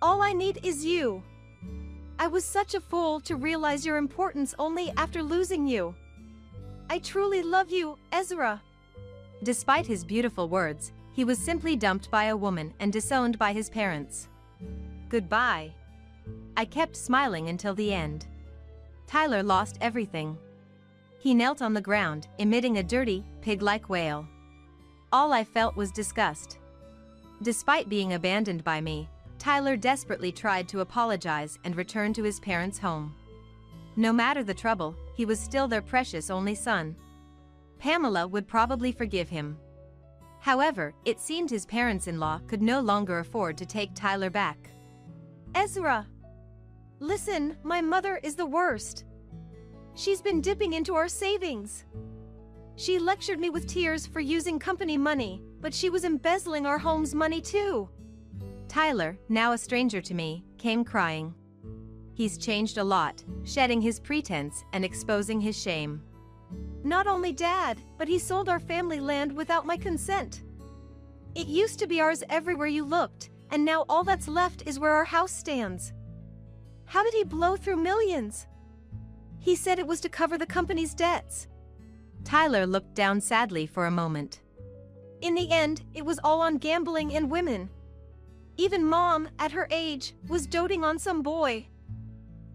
All I need is you. I was such a fool to realize your importance only after losing you. I truly love you, Ezra. Despite his beautiful words, he was simply dumped by a woman and disowned by his parents. Goodbye. I kept smiling until the end. Tyler lost everything. He knelt on the ground, emitting a dirty, pig-like wail. All I felt was disgust. Despite being abandoned by me, Tyler desperately tried to apologize and return to his parents' home. No matter the trouble, he was still their precious only son. Pamela would probably forgive him. However, it seemed his parents-in-law could no longer afford to take Tyler back. Ezra! Listen, my mother is the worst. She's been dipping into our savings. She lectured me with tears for using company money, but she was embezzling our home's money too. Tyler, now a stranger to me, came crying. He's changed a lot, shedding his pretense and exposing his shame. Not only Dad, but he sold our family land without my consent. It used to be ours everywhere you looked, and now all that's left is where our house stands. How did he blow through millions? He said it was to cover the company's debts. Tyler looked down sadly for a moment. In the end, it was all on gambling and women. Even Mom, at her age, was doting on some boy.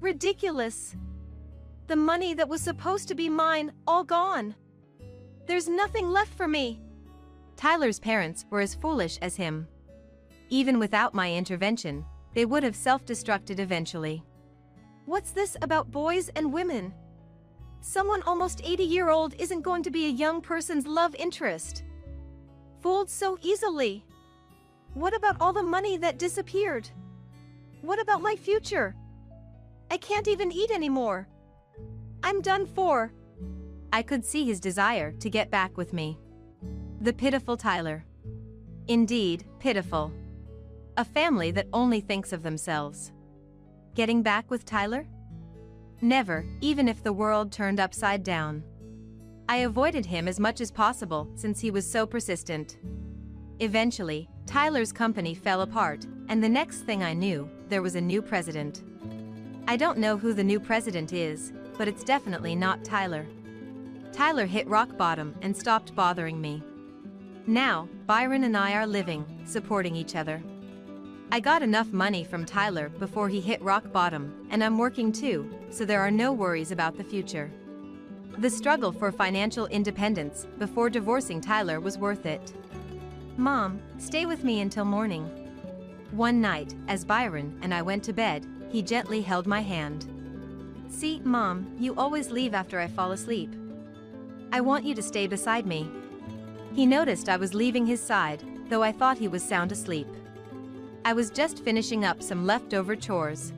Ridiculous. The money that was supposed to be mine, all gone. There's nothing left for me. Tyler's parents were as foolish as him. Even without my intervention, they would have self-destructed eventually. What's this about boys and women? Someone almost 80-year-old isn't going to be a young person's love interest. Fooled so easily. What about all the money that disappeared? What about my future? I can't even eat anymore. I'm done for. I could see his desire to get back with me. The pitiful Tyler. Indeed, pitiful. A family that only thinks of themselves. Getting back with Tyler? Never, even if the world turned upside down. I avoided him as much as possible since he was so persistent. Eventually, Tyler's company fell apart, and the next thing I knew, there was a new president. I don't know who the new president is, but it's definitely not Tyler. Tyler hit rock bottom and stopped bothering me. Now, Byron and I are living, supporting each other. I got enough money from Tyler before he hit rock bottom, and I'm working too, so there are no worries about the future. The struggle for financial independence before divorcing Tyler was worth it. Mom, stay with me until morning. One night, as Byron and I went to bed, he gently held my hand. See, Mom, you always leave after I fall asleep. I want you to stay beside me. He noticed I was leaving his side, though I thought he was sound asleep. I was just finishing up some leftover chores.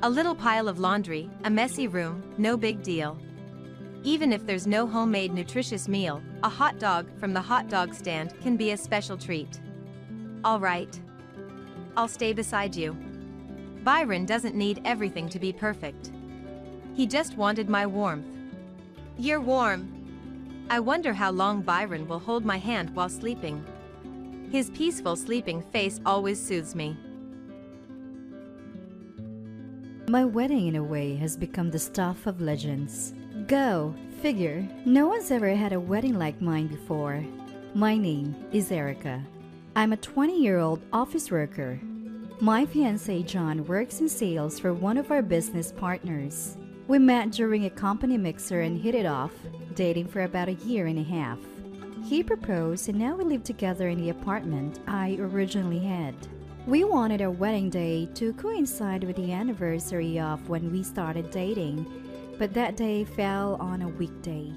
A little pile of laundry, a messy room, no big deal. Even if there's no homemade nutritious meal, a hot dog from the hot dog stand can be a special treat. All right. I'll stay beside you. Byron doesn't need everything to be perfect. He just wanted my warmth. You're warm. I wonder how long Byron will hold my hand while sleeping. His peaceful sleeping face always soothes me. My wedding, in a way, has become the stuff of legends. Go figure, no one's ever had a wedding like mine before. My name is Erica. I'm a 20-year-old office worker. My fiancé John works in sales for one of our business partners. We met during a company mixer and hit it off, dating for about a year and a half. He proposed and now we live together in the apartment I originally had. We wanted our wedding day to coincide with the anniversary of when we started dating, but that day fell on a weekday.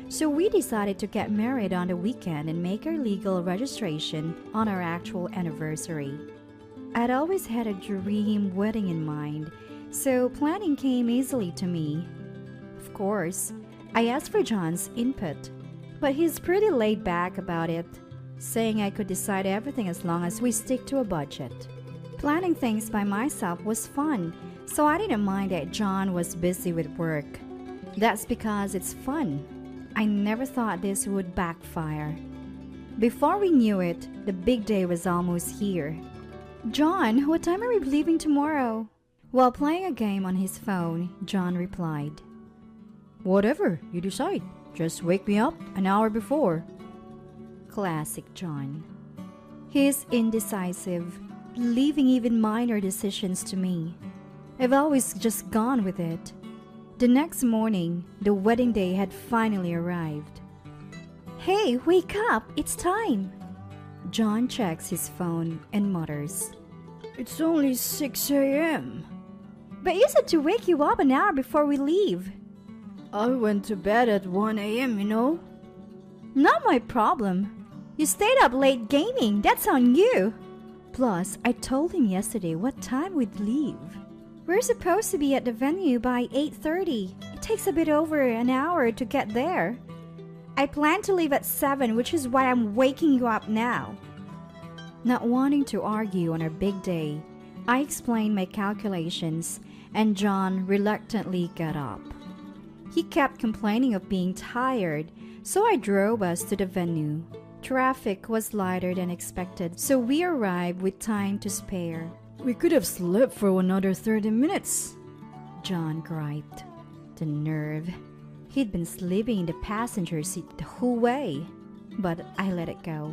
So we decided to get married on the weekend and make our legal registration on our actual anniversary. I'd always had a dream wedding in mind, so planning came easily to me. Of course, I asked for John's input, but he's pretty laid back about it, saying I could decide everything as long as we stick to a budget. Planning things by myself was fun, so I didn't mind that John was busy with work. That's because it's fun. I never thought this would backfire. Before we knew it, the big day was almost here. "John, what time are we leaving tomorrow?" While playing a game on his phone, John replied, "Whatever you decide, just wake me up an hour before." Classic John. He's indecisive, leaving even minor decisions to me. I've always just gone with it. The next morning, the wedding day had finally arrived. "Hey, wake up, it's time." John checks his phone and mutters, "It's only 6 a.m. "But you said to wake you up an hour before we leave." "I went to bed at 1 a.m., you know." "Not my problem. You stayed up late gaming, that's on you." Plus, I told him yesterday what time we'd leave. "We're supposed to be at the venue by 8:30. It takes a bit over an hour to get there. I plan to leave at 7, which is why I'm waking you up now." Not wanting to argue on our big day, I explained my calculations, and John reluctantly got up. He kept complaining of being tired, so I drove us to the venue. Traffic was lighter than expected, so we arrived with time to spare. "We could have slept for another 30 minutes, John griped. The nerve. He'd been sleeping in the passenger seat the whole way, but I let it go.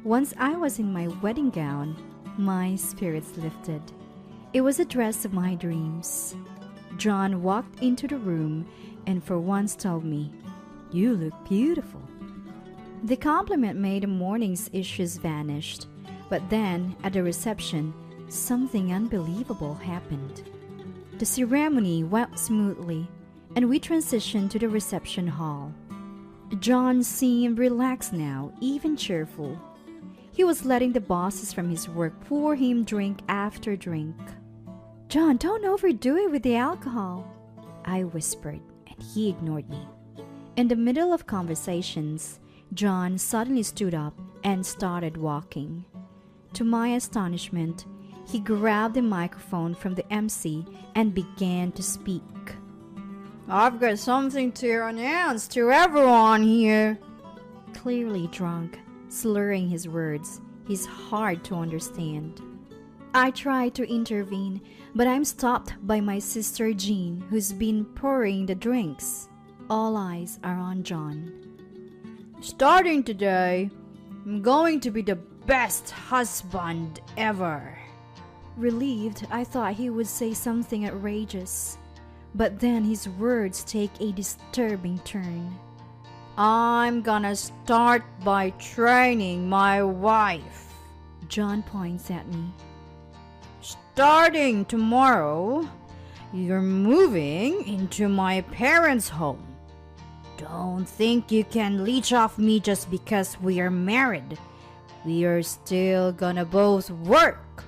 Once I was in my wedding gown, my spirits lifted. It was a dress of my dreams. John walked into the room and for once told me, "You look beautiful." The compliment made the morning's issues vanished, but then at the reception, something unbelievable happened. The ceremony went smoothly, and we transitioned to the reception hall. John seemed relaxed now, even cheerful. He was letting the bosses from his work pour him drink after drink. "John, don't overdo it with the alcohol," I whispered, and he ignored me. In the middle of conversations, John suddenly stood up and started walking. To my astonishment, he grabbed the microphone from the MC and began to speak. "I've got something to announce to everyone here." Clearly drunk, slurring his words, he's hard to understand. I try to intervene, but I'm stopped by my sister Jean, who's been pouring the drinks. All eyes are on John. "Starting today, I'm going to be the best husband ever." Relieved, I thought he would say something outrageous. But then his words take a disturbing turn. "I'm gonna start by training my wife." John points at me. "Starting tomorrow, you're moving into my parents' home. Don't think you can leech off me just because we are married. We are still gonna both work."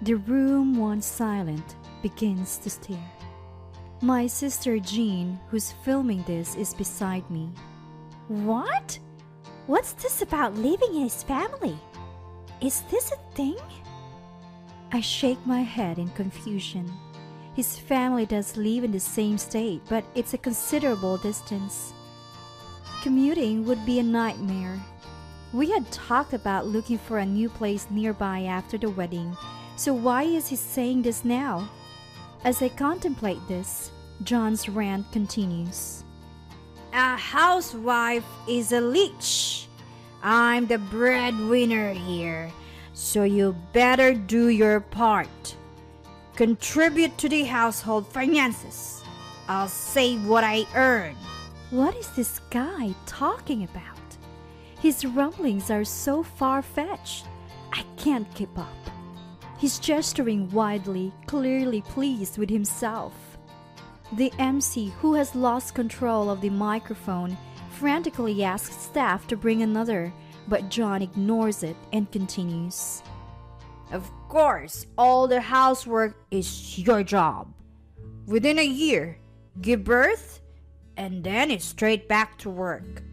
The room, once silent, begins to stare. My sister Jean, who's filming this, is beside me. "What? What's this about leaving his family? Is this a thing?" I shake my head in confusion. His family does live in the same state, but it's a considerable distance. Commuting would be a nightmare. We had talked about looking for a new place nearby after the wedding, so why is he saying this now? As I contemplate this, John's rant continues. "A housewife is a leech. I'm the breadwinner here, so you better do your part. Contribute to the household finances. I'll save what I earn. What is this guy talking about? His rumblings are so far-fetched. I can't keep up. He's gesturing wildly, clearly pleased with himself. The MC, who has lost control of the microphone, frantically asks staff to bring another, but John ignores it and continues. Of course, all the housework is your job. Within a year, give birth, and then it's straight back to work.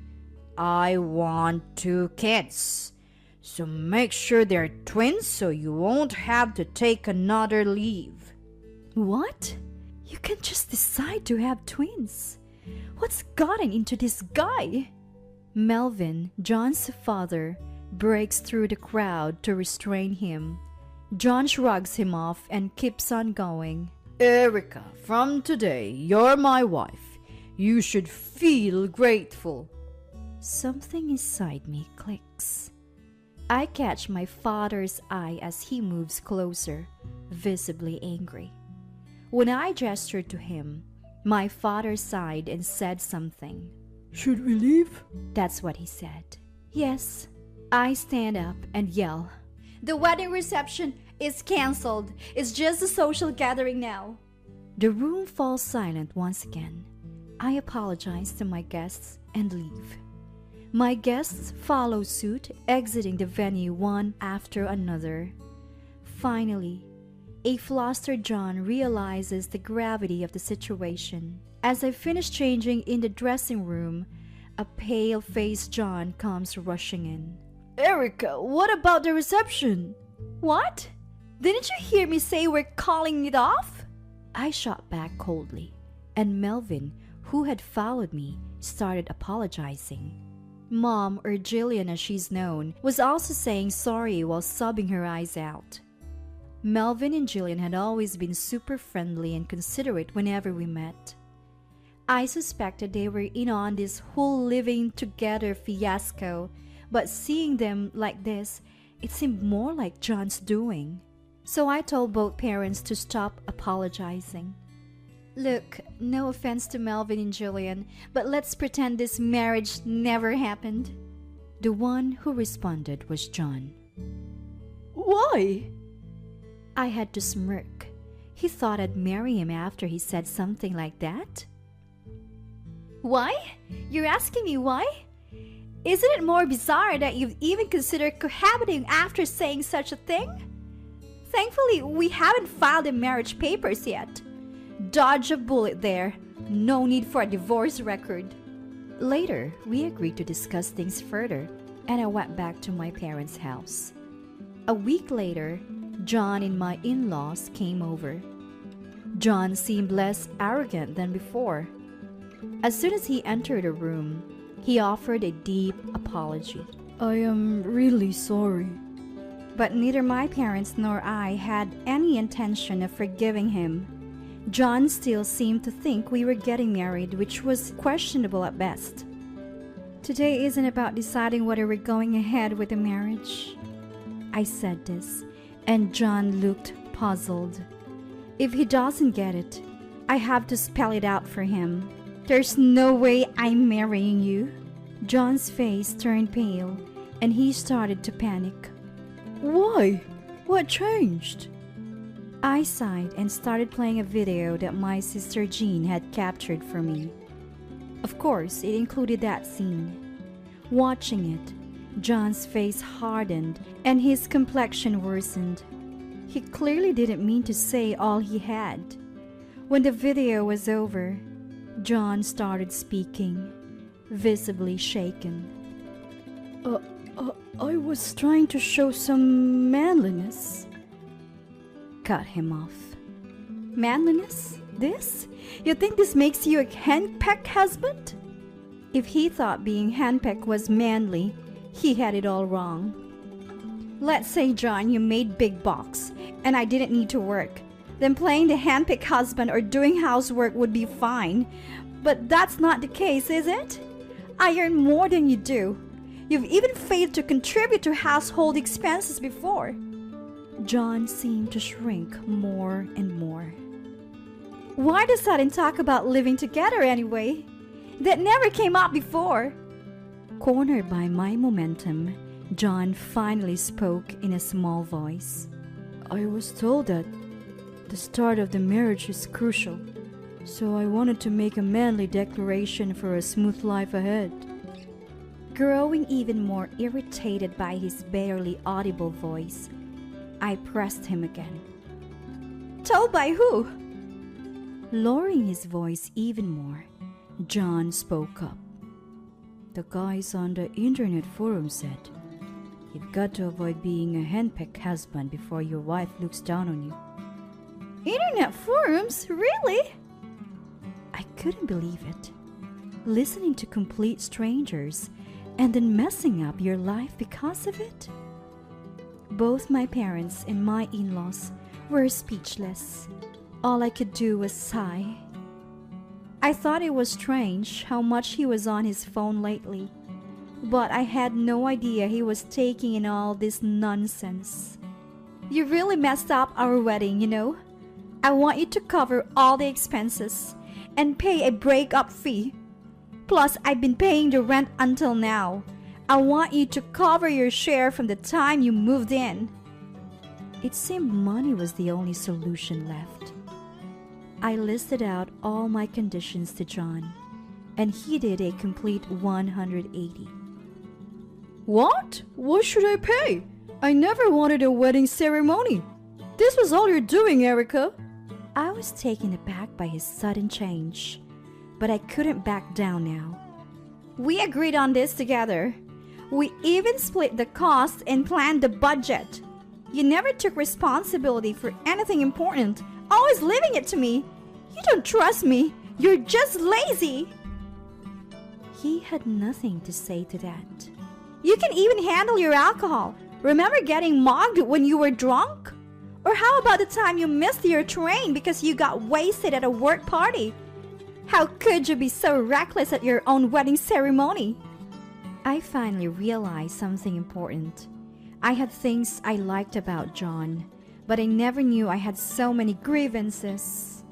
I want 2 kids, so make sure they're twins so you won't have to take another leave. What? You can just decide to have twins. What's gotten into this guy? Melvin, John's father, breaks through the crowd to restrain him. John shrugs him off and keeps on going. Erica, from today, you're my wife. You should feel grateful. Something inside me clicks. I catch my father's eye as he moves closer, visibly angry. When I gestured to him, my father sighed and said something. Should we leave? That's what he said. Yes. I stand up and yell. The wedding reception is canceled. It's just a social gathering now. The room falls silent once again. I apologize to my guests and leave. My guests follow suit, exiting the venue one after another. Finally, a flustered John realizes the gravity of the situation. As I finish changing in the dressing room, a pale-faced John comes rushing in. Erica, what about the reception? What? Didn't you hear me say we're calling it off? I shot back coldly, and Melvin, who had followed me, started apologizing. Mom, or Jillian as she's known, was also saying sorry while sobbing her eyes out. Melvin and Jillian had always been super friendly and considerate whenever we met. I suspected they were in on this whole living together fiasco, but seeing them like this, it seemed more like John's doing. So I told both parents to stop apologizing. Look, no offense to Melvin and Jillian, but let's pretend this marriage never happened. The one who responded was John. Why? I had to smirk. He thought I'd marry him after he said something like that. Why? You're asking me why? Isn't it more bizarre that you've even considered cohabiting after saying such a thing? Thankfully, we haven't filed the marriage papers yet. Dodge a bullet there. No need for a divorce record. Later, we agreed to discuss things further, and I went back to my parents' house. A week later, John and my in-laws came over. John seemed less arrogant than before. As soon as he entered the room, he offered a deep apology. I am really sorry. But neither my parents nor I had any intention of forgiving him. John still seemed to think we were getting married, which was questionable at best. Today isn't about deciding whether we're going ahead with the marriage. I said this, and John looked puzzled. If he doesn't get it, I have to spell it out for him. There's no way I'm marrying you. John's face turned pale, and he started to panic. Why? What changed? I sighed and started playing a video that my sister Jean had captured for me. Of course, it included that scene. Watching it, John's face hardened and his complexion worsened. He clearly didn't mean to say all he had. When the video was over, John started speaking, visibly shaken. I was trying to show some manliness. Cut him off. Manliness? This? You think this makes you a henpecked husband? If he thought being henpecked was manly, he had it all wrong. Let's say, John, you made big bucks, and I didn't need to work. Then playing the handpicked husband or doing housework would be fine. But that's not the case, is it? I earn more than you do. You've even failed to contribute to household expenses before. John seemed to shrink more and more. Why the sudden talk about living together anyway? That never came up before. Cornered by my momentum, John finally spoke in a small voice. I was told that the start of the marriage is crucial, so I wanted to make a manly declaration for a smooth life ahead. Growing even more irritated by his barely audible voice, I pressed him again. Told by who? Lowering his voice even more, John spoke up. The guys on the internet forum said, you've got to avoid being a henpecked husband before your wife looks down on you. Internet forums? Really? I couldn't believe it. Listening to complete strangers and then messing up your life because of it? Both my parents and my in-laws were speechless. All I could do was sigh. I thought it was strange how much he was on his phone lately, but I had no idea he was taking in all this nonsense. You really messed up our wedding, you know. I want you to cover all the expenses and pay a breakup fee. Plus, I've been paying the rent until now. I want you to cover your share from the time you moved in. It seemed money was the only solution left. I listed out all my conditions to John, and he did a complete 180. What? What should I pay? I never wanted a wedding ceremony. This was all you're doing, Erica. I was taken aback by his sudden change, but I couldn't back down now. We agreed on this together. We even split the cost and planned the budget. You never took responsibility for anything important, always leaving it to me. You don't trust me. You're just lazy. He had nothing to say to that. You can even handle your alcohol. Remember getting mugged when you were drunk? Or how about the time you missed your train because you got wasted at a work party? How could you be so reckless at your own wedding ceremony? I finally realized something important. I had things I liked about John, but I never knew I had so many grievances.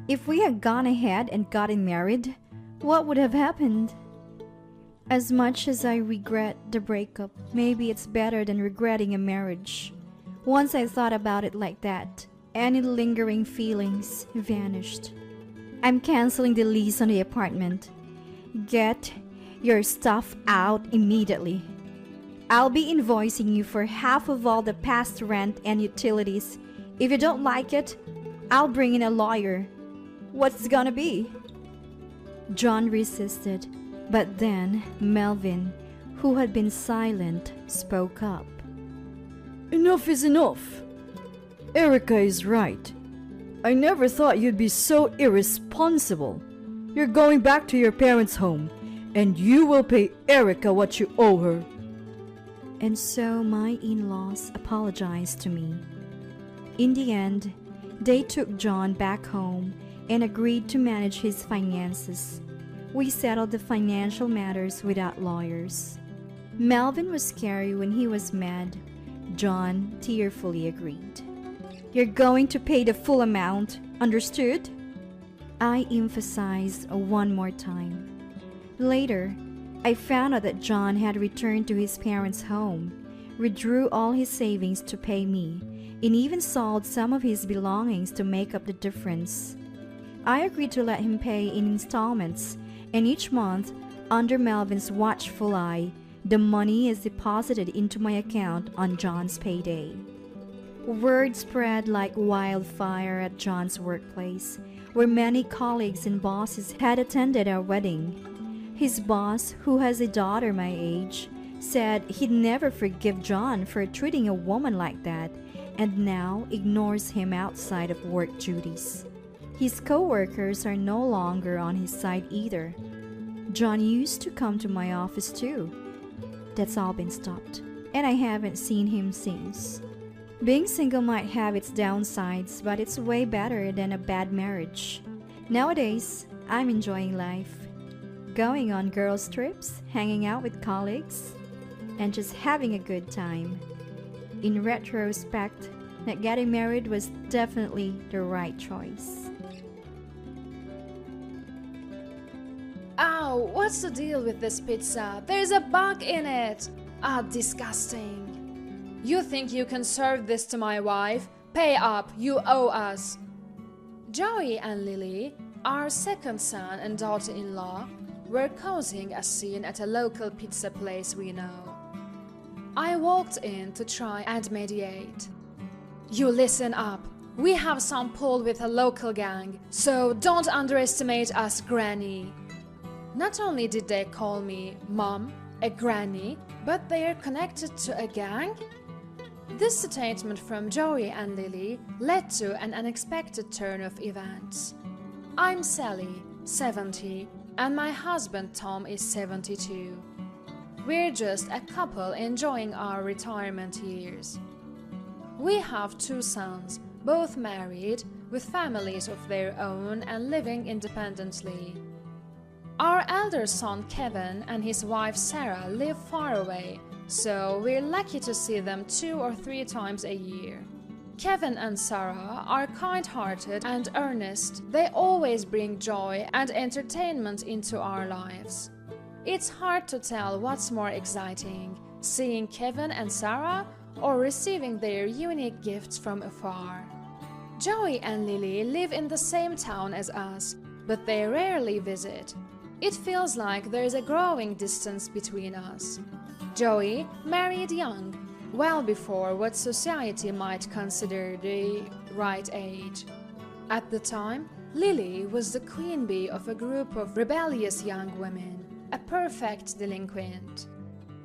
If we had gone ahead and gotten married, what would have happened? As much as I regret the breakup, maybe it's better than regretting a marriage. Once I thought about it like that, any lingering feelings vanished. I'm canceling the lease on the apartment. Get your stuff out immediately. I'll be invoicing you for half of all the past rent and utilities. If you don't like it, I'll bring in a lawyer. What's it gonna be? John resisted, but then Melvin, who had been silent, spoke up. Enough is enough. Erica is right. I never thought you'd be so irresponsible. You're going back to your parents' home, and you will pay Erica what you owe her. And so my in-laws apologized to me. In the end, they took John back home and agreed to manage his finances. We settled the financial matters without lawyers. Melvin was scary when he was mad. John tearfully agreed. You're going to pay the full amount, understood? I emphasized one more time. Later, I found out that John had returned to his parents' home, withdrew all his savings to pay me, and even sold some of his belongings to make up the difference. I agreed to let him pay in installments, and each month, under Melvin's watchful eye, the money is deposited into my account on John's payday. Word spread like wildfire at John's workplace, where many colleagues and bosses had attended our wedding. His boss, who has a daughter my age, said he'd never forgive John for treating a woman like that, and now ignores him outside of work duties. His co-workers are no longer on his side either. John used to come to my office too. That's all been stopped, and I haven't seen him since. Being single might have its downsides, but it's way better than a bad marriage. Nowadays, I'm enjoying life. Going on girls' trips, hanging out with colleagues, and just having a good time. In retrospect, not getting married was definitely the right choice. Ow, what's the deal with this pizza? There's a bug in it! Ah, disgusting. You think you can serve this to my wife? Pay up, you owe us. Joey and Lily, our second son and daughter-in-law, were causing a scene at a local pizza place we know. I walked in to try and mediate. You listen up. We have some pull with a local gang, so don't underestimate us, Granny. Not only did they call me Mom, a granny, but they are connected to a gang? This statement from Joey and Lily led to an unexpected turn of events. I'm Sally, 70, and my husband Tom is 72. We're just a couple enjoying our retirement years. We have 2 sons, both married, with families of their own and living independently. Our elder son Kevin and his wife Sarah live far away, so we're lucky to see them 2 or 3 times a year. Kevin and Sarah are kind-hearted and earnest. They always bring joy and entertainment into our lives. It's hard to tell what's more exciting, seeing Kevin and Sarah or receiving their unique gifts from afar. Joey and Lily live in the same town as us, but they rarely visit. It feels like there's a growing distance between us. Joey married young, well before what society might consider the right age. At the time, Lily was the queen bee of a group of rebellious young women, a perfect delinquent.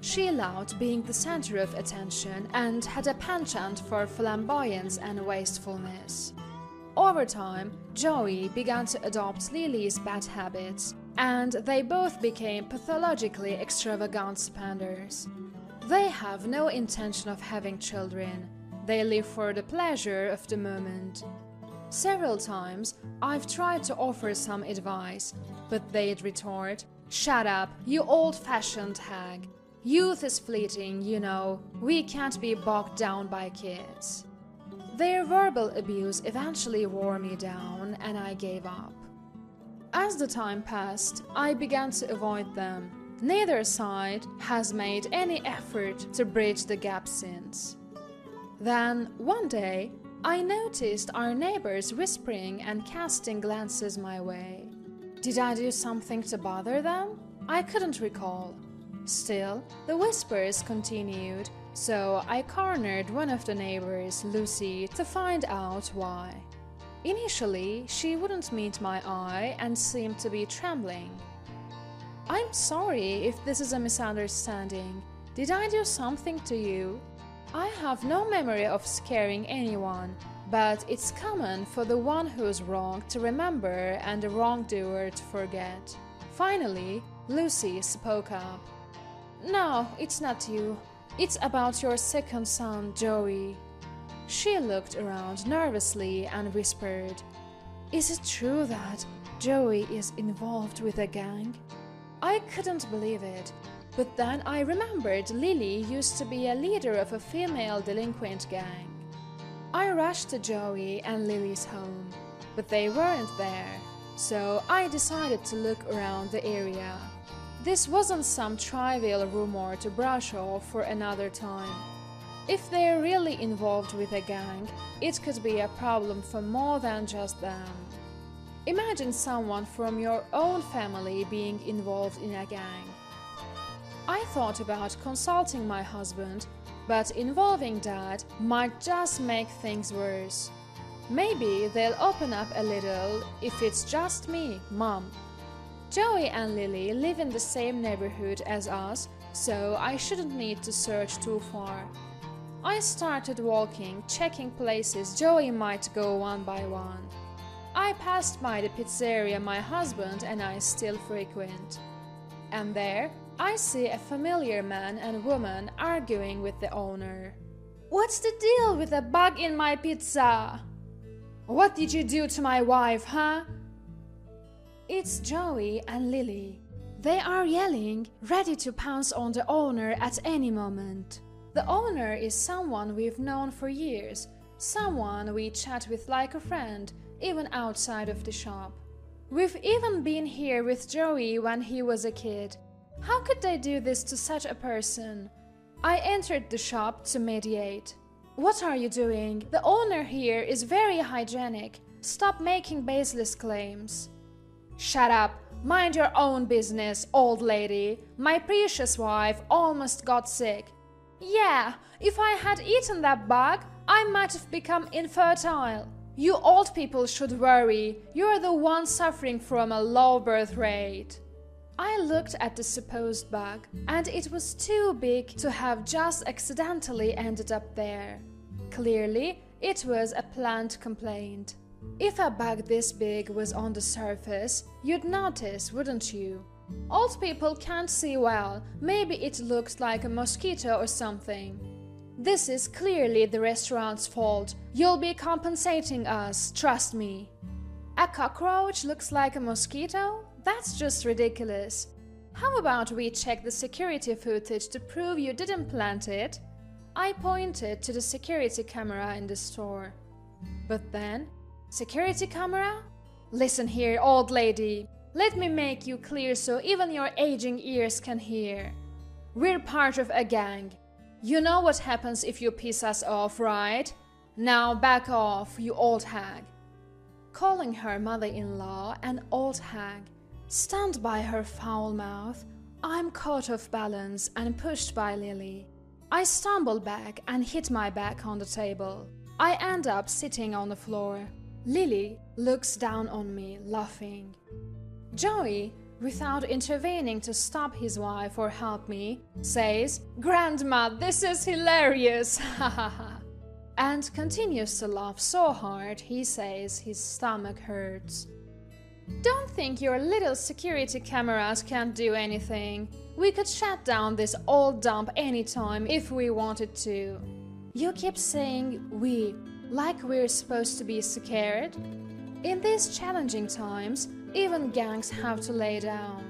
She loved being the center of attention and had a penchant for flamboyance and wastefulness. Over time, Joey began to adopt Lily's bad habits, and they both became pathologically extravagant spenders. They have no intention of having children. They live for the pleasure of the moment. Several times, I've tried to offer some advice, but they'd retort, "Shut up, you old-fashioned hag. Youth is fleeting, you know. We can't be bogged down by kids." Their verbal abuse eventually wore me down, and I gave up. As the time passed, I began to avoid them. Neither side has made any effort to bridge the gap since. Then, one day, I noticed our neighbors whispering and casting glances my way. Did I do something to bother them? I couldn't recall. Still, the whispers continued, so I cornered one of the neighbors, Lucy, to find out why. Initially, she wouldn't meet my eye and seemed to be trembling. "I'm sorry if this is a misunderstanding. Did I do something to you? I have no memory of scaring anyone, but it's common for the one who's wrong to remember and the wrongdoer to forget." Finally, Lucy spoke up. "No, it's not you. It's about your second son, Joey." She looked around nervously and whispered, "Is it true that Joey is involved with a gang?" I couldn't believe it, but then I remembered Lily used to be a leader of a female delinquent gang. I rushed to Joey and Lily's home, but they weren't there, so I decided to look around the area. This wasn't some trivial rumor to brush off for another time. If they're really involved with a gang, it could be a problem for more than just them. Imagine someone from your own family being involved in a gang. I thought about consulting my husband, but involving Dad might just make things worse. Maybe they'll open up a little if it's just me, Mom. Joey and Lily live in the same neighborhood as us, so I shouldn't need to search too far. I started walking, checking places Joey might go one by one. I passed by the pizzeria my husband and I still frequent. And there, I see a familiar man and woman arguing with the owner. "What's the deal with the bug in my pizza?" "What did you do to my wife, huh?" It's Joey and Lily. They are yelling, ready to pounce on the owner at any moment. The owner is someone we've known for years, someone we chat with like a friend, even outside of the shop. We've even been here with Joey when he was a kid. How could they do this to such a person? I entered the shop to mediate. What are you doing? The owner here is very hygienic. Stop making baseless claims. Shut up. Mind your own business, old lady. My precious wife almost got sick. Yeah, if I had eaten that bug, I might have become infertile. You old people should worry. You're the ones suffering from a low birth rate. I looked at the supposed bug, and it was too big to have just accidentally ended up there. Clearly, it was a planned complaint. If a bug this big was on the surface, you'd notice, wouldn't you? Old people can't see well. Maybe it looked like a mosquito or something. This is clearly the restaurant's fault. You'll be compensating us, trust me. A cockroach looks like a mosquito? That's just ridiculous. How about we check the security footage to prove you didn't plant it? I pointed to the security camera in the store. But then, security camera? Listen here, old lady. Let me make you clear so even your aging ears can hear. We're part of a gang. You know what happens if you piss us off, right? Now back off, you old hag. Calling her mother-in-law an old hag, stunned by her foul mouth, I'm caught off balance and pushed by Lily. I stumble back and hit my back on the table. I end up sitting on the floor. Lily looks down on me, laughing. Joey, without intervening to stop his wife or help me, says, "Grandma, this is hilarious, ha ha ha," and continues to laugh so hard he says his stomach hurts. Don't think your little security cameras can't do anything. We could shut down this old dump anytime if we wanted to. You keep saying we, like we're supposed to be scared. In these challenging times, even gangs have to lay down.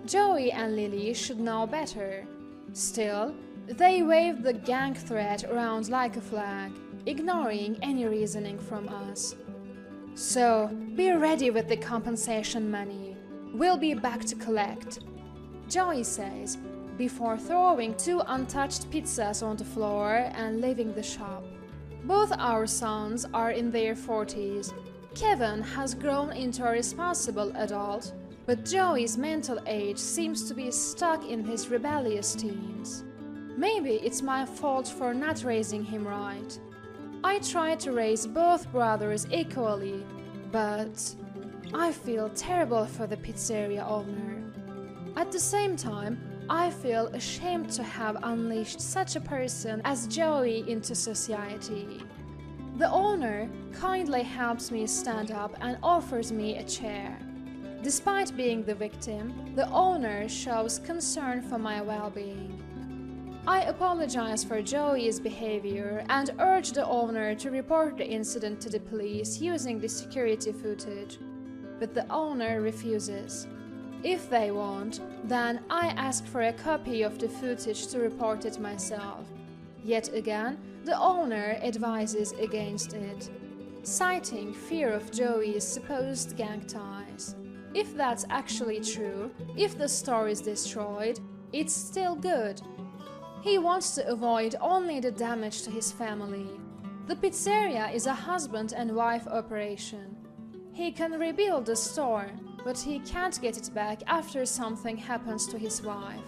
Joey and Lily should know better. Still, they wave the gang threat around like a flag, ignoring any reasoning from us. So, be ready with the compensation money. We'll be back to collect, Joey says, before throwing 2 untouched pizzas on the floor and leaving the shop. Both our sons are in their 40s. Kevin has grown into a responsible adult, but Joey's mental age seems to be stuck in his rebellious teens. Maybe it's my fault for not raising him right. I try to raise both brothers equally, but I feel terrible for the pizzeria owner. At the same time, I feel ashamed to have unleashed such a person as Joey into society. The owner kindly helps me stand up and offers me a chair. Despite being the victim, the owner shows concern for my well-being. I apologize for Joey's behavior and urge the owner to report the incident to the police using the security footage. But the owner refuses. If they won't, then I ask for a copy of the footage to report it myself. Yet again, the owner advises against it, citing fear of Joey's supposed gang ties. If that's actually true, if the store is destroyed, it's still good. He wants to avoid only the damage to his family. The pizzeria is a husband and wife operation. He can rebuild the store, but he can't get it back after something happens to his wife.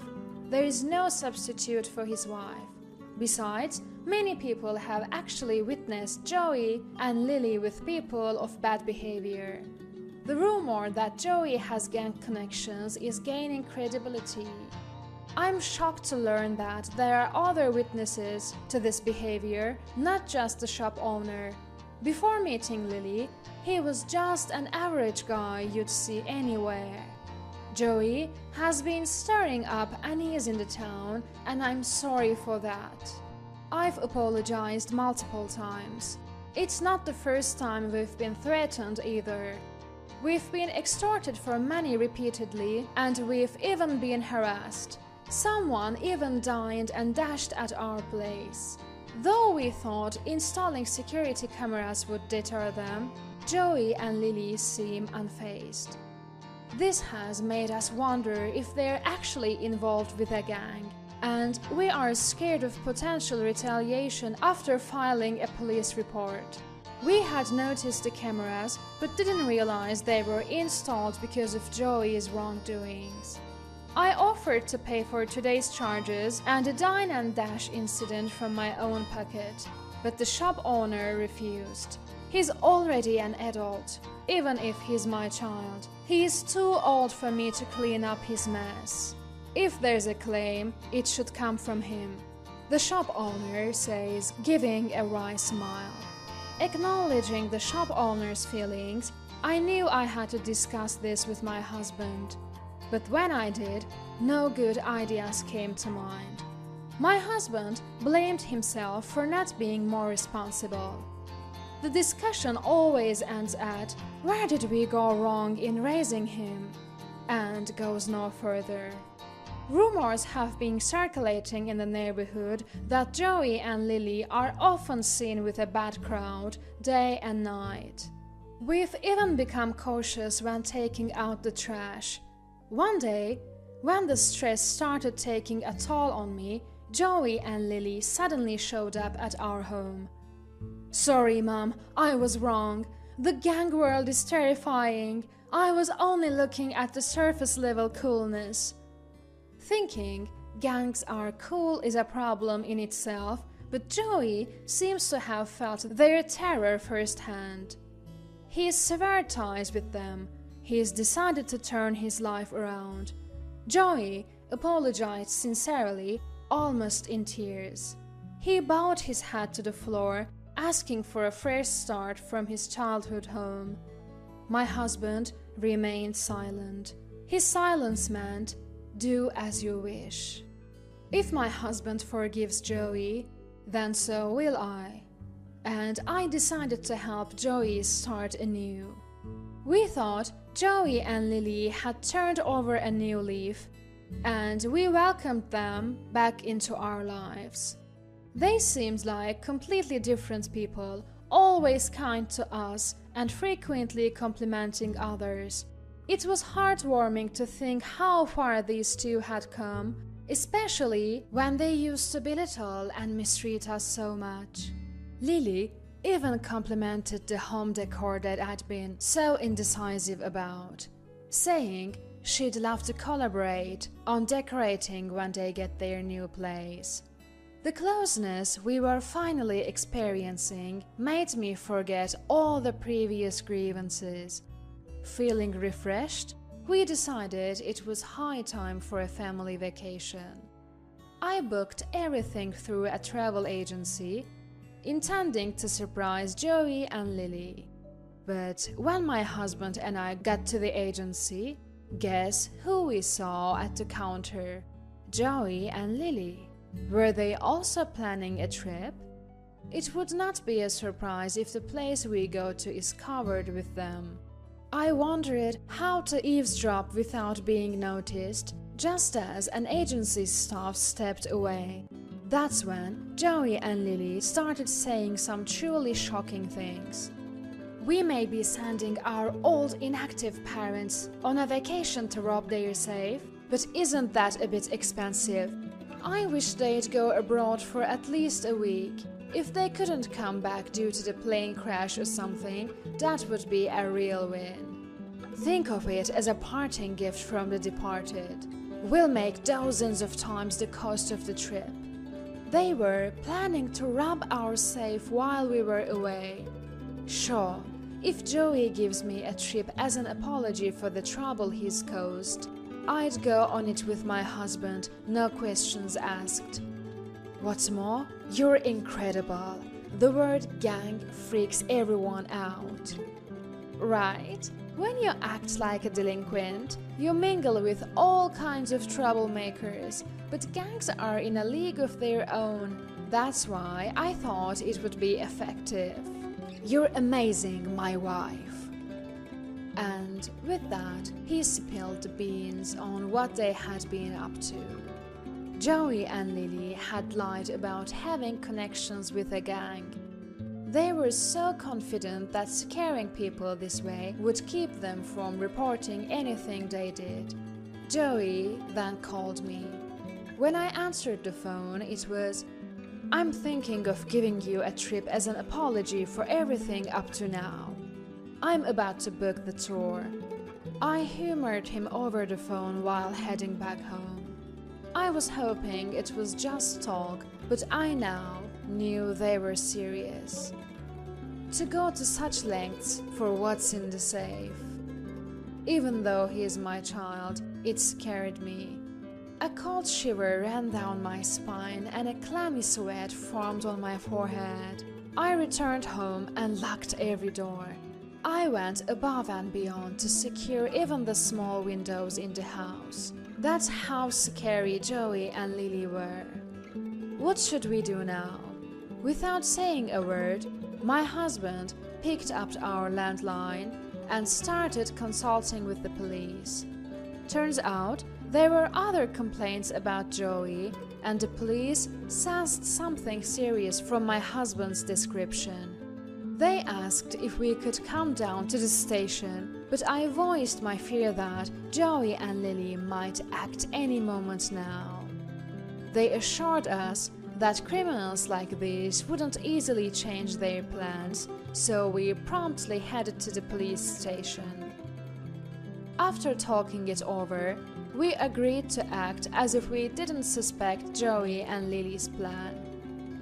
There is no substitute for his wife. Besides, many people have actually witnessed Joey and Lily with people of bad behavior. The rumor that Joey has gang connections is gaining credibility. I'm shocked to learn that there are other witnesses to this behavior, not just the shop owner. Before meeting Lily, he was just an average guy you'd see anywhere. Joey has been stirring up unease in the town, and I'm sorry for that. I've apologized multiple times. It's not the first time we've been threatened either. We've been extorted for money repeatedly, and we've even been harassed. Someone even dined and dashed at our place. Though we thought installing security cameras would deter them, Joey and Lily seem unfazed. This has made us wonder if they're actually involved with a gang, and we are scared of potential retaliation after filing a police report. We had noticed the cameras, but didn't realize they were installed because of Joey's wrongdoings. I offered to pay for today's charges and the dine and dash incident from my own pocket, but the shop owner refused. He's already an adult, even if he's my child. He is too old for me to clean up his mess. If there's a claim, it should come from him, the shop owner says, giving a wry smile. Acknowledging the shop owner's feelings, I knew I had to discuss this with my husband. But when I did, no good ideas came to mind. My husband blamed himself for not being more responsible. The discussion always ends at, "Where did we go wrong in raising him?" and goes no further. Rumors have been circulating in the neighborhood that Joey and Lily are often seen with a bad crowd, day and night. We've even become cautious when taking out the trash. One day, when the stress started taking a toll on me, Joey and Lily suddenly showed up at our home. "Sorry, Mom, I was wrong. The gang world is terrifying. I was only looking at the surface level coolness." Thinking gangs are cool is a problem in itself, but Joey seems to have felt their terror firsthand. He's severed ties with them. He's decided to turn his life around. Joey apologized sincerely, almost in tears. He bowed his head to the floor, asking for a fresh start from his childhood home. My husband remained silent. His silence meant, "Do as you wish." If my husband forgives Joey, then so will I. And I decided to help Joey start anew. We thought Joey and Lily had turned over a new leaf, and we welcomed them back into our lives. They seemed like completely different people, always kind to us and frequently complimenting others. It was heartwarming to think how far these two had come, especially when they used to belittle and mistreat us so much. Lily even complimented the home decor that I'd been so indecisive about, saying she'd love to collaborate on decorating when they get their new place. The closeness we were finally experiencing made me forget all the previous grievances. Feeling refreshed, we decided it was high time for a family vacation. I booked everything through a travel agency, intending to surprise Joey and Lily. But when my husband and I got to the agency, guess who we saw at the counter? Joey and Lily. Were they also planning a trip? It would not be a surprise if the place we go to is covered with them. I wondered how to eavesdrop without being noticed, just as an agency's staff stepped away. That's when Joey and Lily started saying some truly shocking things. "We may be sending our old inactive parents on a vacation to rob their safe, but isn't that a bit expensive? I wish they'd go abroad for at least a week. If they couldn't come back due to the plane crash or something, that would be a real win. Think of it as a parting gift from the departed. We'll make dozens of times the cost of the trip." They were planning to rob our safe while we were away. Sure, if Joey gives me a trip as an apology for the trouble he's caused, I'd go on it with my husband, no questions asked. What's more, you're incredible. The word gang freaks everyone out. Right? When you act like a delinquent, you mingle with all kinds of troublemakers, but gangs are in a league of their own. That's why I thought it would be effective. You're amazing, my wife. And with that, he spilled the beans on what they had been up to. Joey and Lily had lied about having connections with a gang. They were so confident that scaring people this way would keep them from reporting anything they did. Joey then called me. When I answered the phone, it was, "I'm thinking of giving you a trip as an apology for everything up to now. I'm about to book the tour." I humored him over the phone while heading back home. I was hoping it was just talk, but I now knew they were serious. To go to such lengths for what's in the safe. Even though he is my child, it scared me. A cold shiver ran down my spine and a clammy sweat formed on my forehead. I returned home and locked every door. I went above and beyond to secure even the small windows in the house. That's how scary Joey and Lily were. What should we do now? Without saying a word, my husband picked up our landline and started consulting with the police. Turns out there were other complaints about Joey, and the police sensed something serious from my husband's description. They asked if we could come down to the station, but I voiced my fear that Joey and Lily might act any moment now. They assured us that criminals like these wouldn't easily change their plans, so we promptly headed to the police station. After talking it over, we agreed to act as if we didn't suspect Joey and Lily's plan.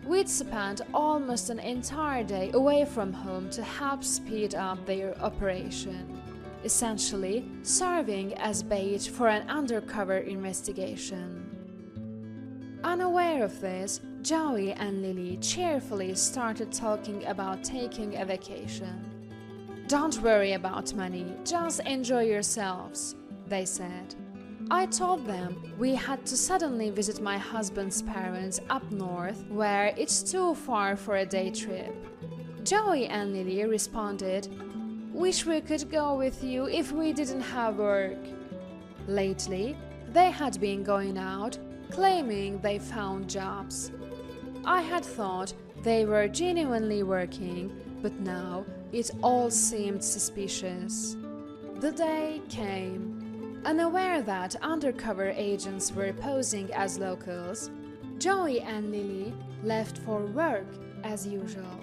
We'd spent almost an entire day away from home to help speed up their operation, essentially serving as bait for an undercover investigation. Unaware of this, Joey and Lily cheerfully started talking about taking a vacation. "Don't worry about money, just enjoy yourselves," they said. I told them we had to suddenly visit my husband's parents up north, where it's too far for a day trip. Joey and Lily responded, "Wish we could go with you if we didn't have work." Lately, they had been going out, claiming they found jobs. I had thought they were genuinely working, but now it all seemed suspicious. The day came. Unaware that undercover agents were posing as locals, Joey and Lily left for work as usual.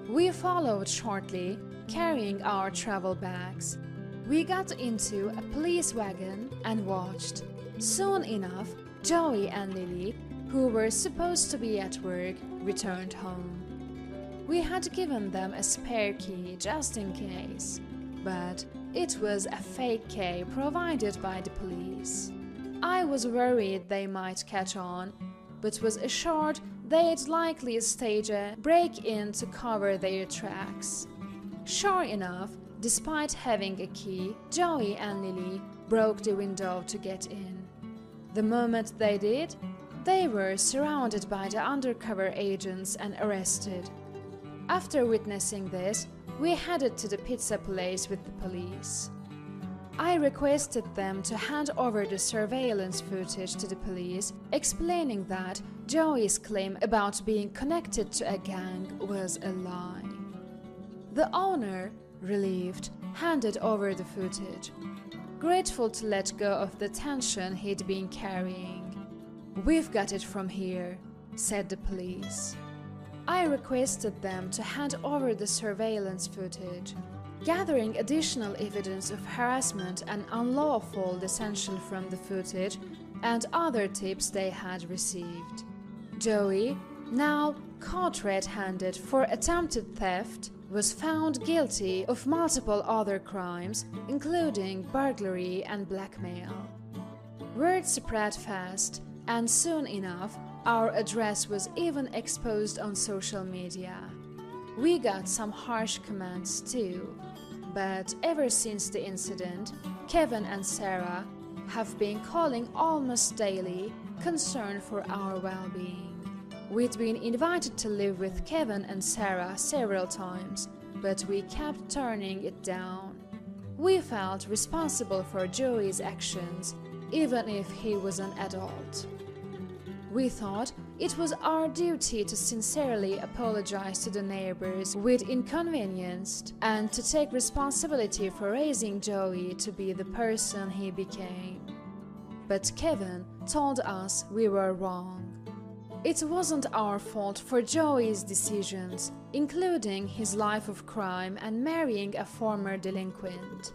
We followed shortly, carrying our travel bags. We got into a police wagon and watched. Soon enough, Joey and Lily, who were supposed to be at work, returned home. We had given them a spare key just in case, but it was a fake key provided by the police. I was worried they might catch on, but was assured they'd likely stage a break-in to cover their tracks. Sure enough, despite having a key, Joey and Lily broke the window to get in. The moment they did, they were surrounded by the undercover agents and arrested. After witnessing this, we headed to the pizza place with the police. I requested them to hand over the surveillance footage to the police, explaining that Joey's claim about being connected to a gang was a lie. The owner, relieved, handed over the footage, grateful to let go of the tension he'd been carrying. "We've got it from here," said the police. I requested them to hand over the surveillance footage, gathering additional evidence of harassment and unlawful detention from the footage and other tips they had received. Joey, now caught red-handed for attempted theft, was found guilty of multiple other crimes, including burglary and blackmail. Word spread fast, and soon enough, our address was even exposed on social media. We got some harsh comments too, but ever since the incident, Kevin and Sarah have been calling almost daily, concerned for our well-being. We'd been invited to live with Kevin and Sarah several times, but we kept turning it down. we felt responsible for Joey's actions, even if he was an adult. We thought it was our duty to sincerely apologize to the neighbors we'd inconvenienced and to take responsibility for raising Joey to be the person he became. But Kevin told us we were wrong. It wasn't our fault for Joey's decisions, including his life of crime and marrying a former delinquent.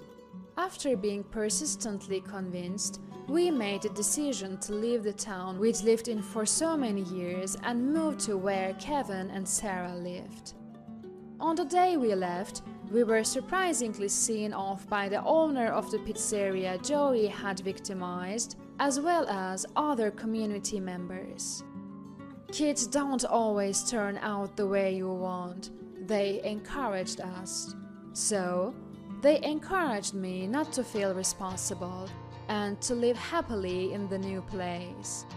After being persistently convinced, we made the decision to leave the town we'd lived in for so many years and move to where Kevin and Sarah lived. On the day we left, we were surprisingly seen off by the owner of the pizzeria Joey had victimized, as well as other community members. Kids don't always turn out the way you want. They encouraged us. So, they encouraged me not to feel responsible and to live happily in the new place.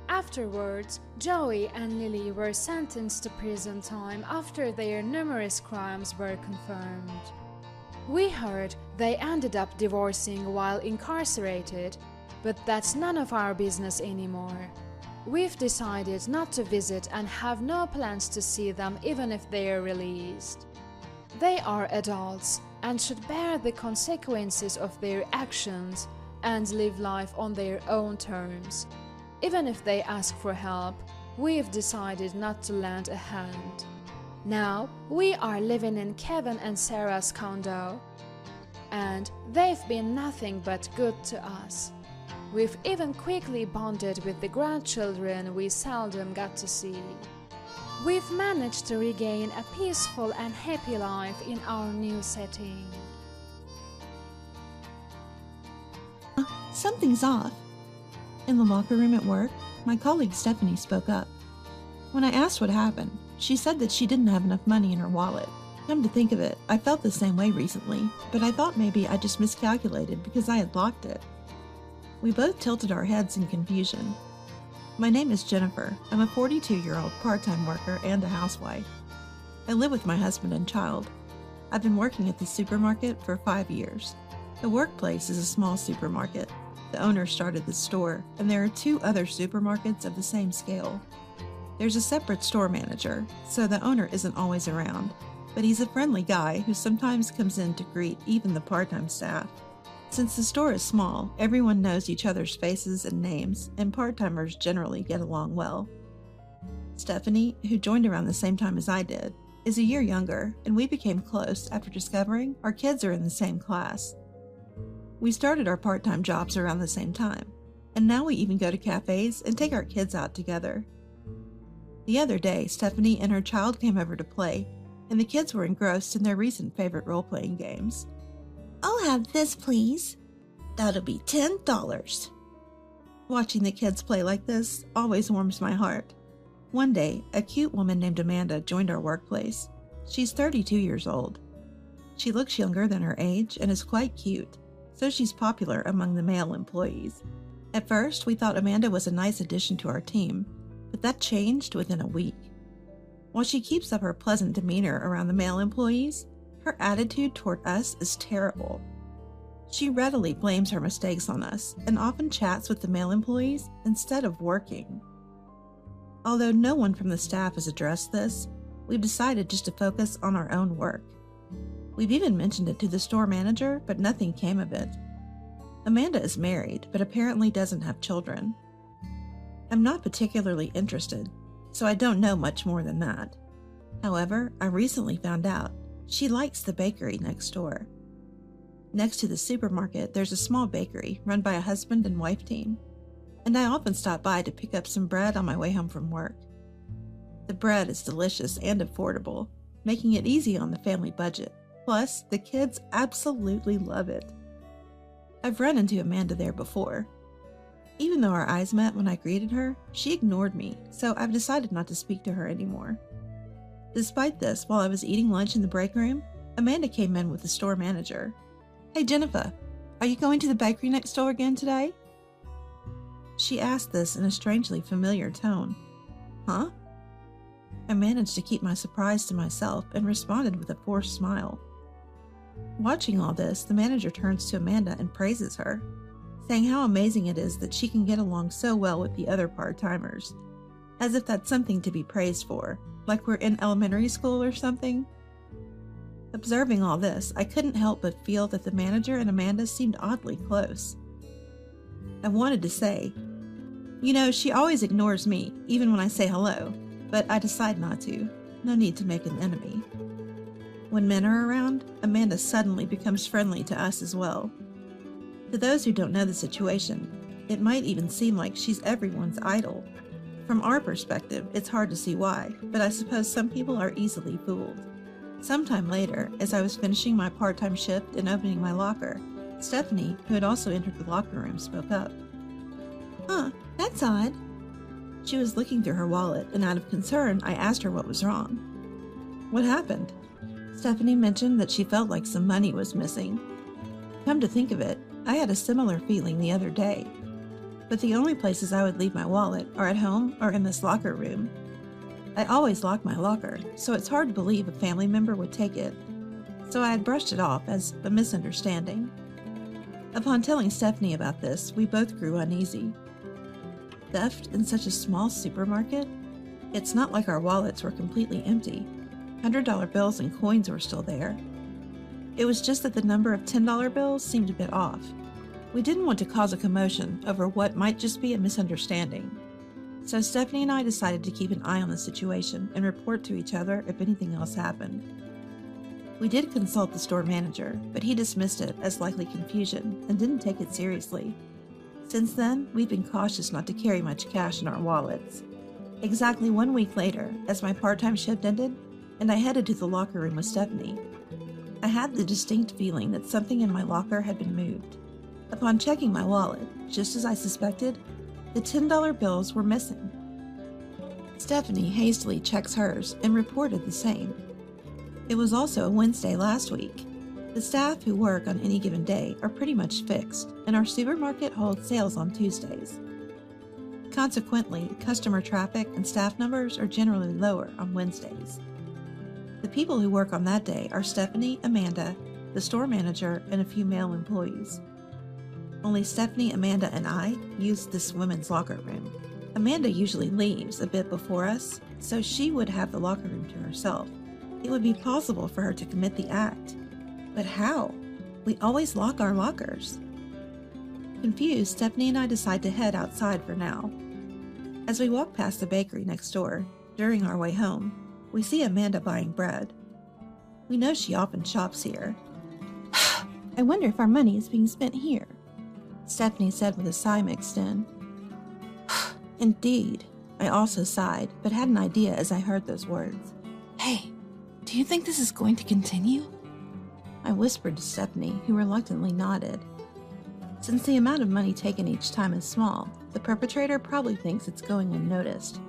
Afterwards, Joey and Lily were sentenced to prison time after their numerous crimes were confirmed. We heard they ended up divorcing while incarcerated, but that's none of our business anymore. We've decided not to visit and have no plans to see them even if they are released. They are adults and should bear the consequences of their actions and live life on their own terms. Even if they ask for help, we've decided not to lend a hand. Now, we are living in Kevin and Sarah's condo, and they've been nothing but good to us. We've even quickly bonded with the grandchildren we seldom got to see. We've managed to regain a peaceful and happy life in our new setting. Something's off. In the locker room at work, my colleague Stephanie spoke up. When I asked what happened, she said that she didn't have enough money in her wallet. Come to think of it, I felt the same way recently, but I thought maybe I just miscalculated because I had locked it. We both tilted our heads in confusion. My name is Jennifer. I'm a 42-year-old part-time worker and a housewife. I live with my husband and child. I've been working at the supermarket for 5 years. The workplace is a small supermarket. The owner started the store, and there are 2 other supermarkets of the same scale. There's a separate store manager, so the owner isn't always around, but he's a friendly guy who sometimes comes in to greet even the part-time staff. Since the store is small, everyone knows each other's faces and names, and part-timers generally get along well. Stephanie, who joined around the same time as I did, is a year younger, and we became close after discovering our kids are in the same class. We started our part-time jobs around the same time, and now we even go to cafes and take our kids out together. The other day, Stephanie and her child came over to play, and the kids were engrossed in their recent favorite role-playing games. "I'll have this, please. That'll be $10. Watching the kids play like this always warms my heart. One day, a cute woman named Amanda joined our workplace. She's 32 years old. She looks younger than her age and is quite cute, so she's popular among the male employees. At first, we thought Amanda was a nice addition to our team, but that changed within a week. While she keeps up her pleasant demeanor around the male employees, her attitude toward us is terrible. She readily blames her mistakes on us and often chats with the male employees instead of working. Although no one from the staff has addressed this, we've decided just to focus on our own work. We've even mentioned it to the store manager, but nothing came of it. Amanda is married, but apparently doesn't have children. I'm not particularly interested, so I don't know much more than that. However, I recently found out she likes the bakery next door. Next to the supermarket, there's a small bakery run by a husband and wife team, and I often stop by to pick up some bread on my way home from work. The bread is delicious and affordable, making it easy on the family budget. Plus, the kids absolutely love it. I've run into Amanda there before. Even though our eyes met when I greeted her, she ignored me, so I've decided not to speak to her anymore. Despite this, while I was eating lunch in the break room, Amanda came in with the store manager. "Hey Jennifer, are you going to the bakery next door again today?" She asked this in a strangely familiar tone. "Huh?" I managed to keep my surprise to myself and responded with a forced smile. Watching all this, the manager turns to Amanda and praises her, saying how amazing it is that she can get along so well with the other part-timers, as if that's something to be praised for, like we're in elementary school or something. Observing all this, I couldn't help but feel that the manager and Amanda seemed oddly close. I wanted to say, you know, she always ignores me, even when I say hello, but I decide not to. No need to make an enemy. When men are around, Amanda suddenly becomes friendly to us as well. To those who don't know the situation, it might even seem like she's everyone's idol. From our perspective, it's hard to see why, but I suppose some people are easily fooled. Sometime later, as I was finishing my part-time shift and opening my locker, Stephanie, who had also entered the locker room, spoke up. "Huh, that's odd." She was looking through her wallet, and out of concern, I asked her what was wrong. "What happened?" Stephanie mentioned that she felt like some money was missing. Come to think of it, I had a similar feeling the other day. But the only places I would leave my wallet are at home or in this locker room. I always lock my locker, so it's hard to believe a family member would take it. So I had brushed it off as a misunderstanding. Upon telling Stephanie about this, we both grew uneasy. Theft in such a small supermarket? It's not like our wallets were completely empty. $100 bills and coins were still there. It was just that the number of $10 bills seemed a bit off. We didn't want to cause a commotion over what might just be a misunderstanding. So Stephanie and I decided to keep an eye on the situation and report to each other if anything else happened. We did consult the store manager, but he dismissed it as likely confusion and didn't take it seriously. Since then, we've been cautious not to carry much cash in our wallets. Exactly 1 week later, as my part-time shift ended, and I headed to the locker room with Stephanie, I had the distinct feeling that something in my locker had been moved. Upon checking my wallet, just as I suspected, the $10 bills were missing. Stephanie hastily checks hers and reported the same. It was also a Wednesday last week. The staff who work on any given day are pretty much fixed, and our supermarket holds sales on Tuesdays. Consequently, customer traffic and staff numbers are generally lower on Wednesdays. The people who work on that day are Stephanie, Amanda, the store manager, and a few male employees. Only Stephanie, Amanda, and I use this women's locker room. Amanda usually leaves a bit before us, so she would have the locker room to herself. It would be possible for her to commit the act. But how? We always lock our lockers. Confused, Stephanie and I decide to head outside for now. As we walk past the bakery next door, during our way home, we see Amanda buying bread. We know she often shops here. I wonder if our money is being spent here, Stephanie said with a sigh mixed in. Indeed, I also sighed, but had an idea as I heard those words. Hey, do you think this is going to continue? I whispered to Stephanie, who reluctantly nodded. Since the amount of money taken each time is small, the perpetrator probably thinks it's going unnoticed.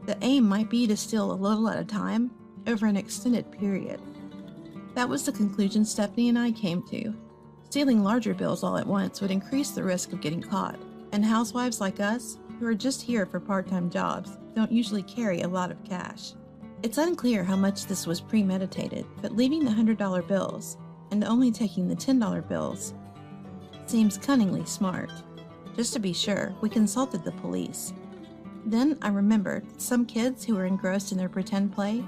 The aim might be to steal a little at a time, over an extended period. That was the conclusion Stephanie and I came to. Stealing larger bills all at once would increase the risk of getting caught, and housewives like us, who are just here for part-time jobs, don't usually carry a lot of cash. It's unclear how much this was premeditated, but leaving the $100 bills, and only taking the $10 bills, seems cunningly smart. Just to be sure, we consulted the police. Then I remembered that some kids who were engrossed in their pretend play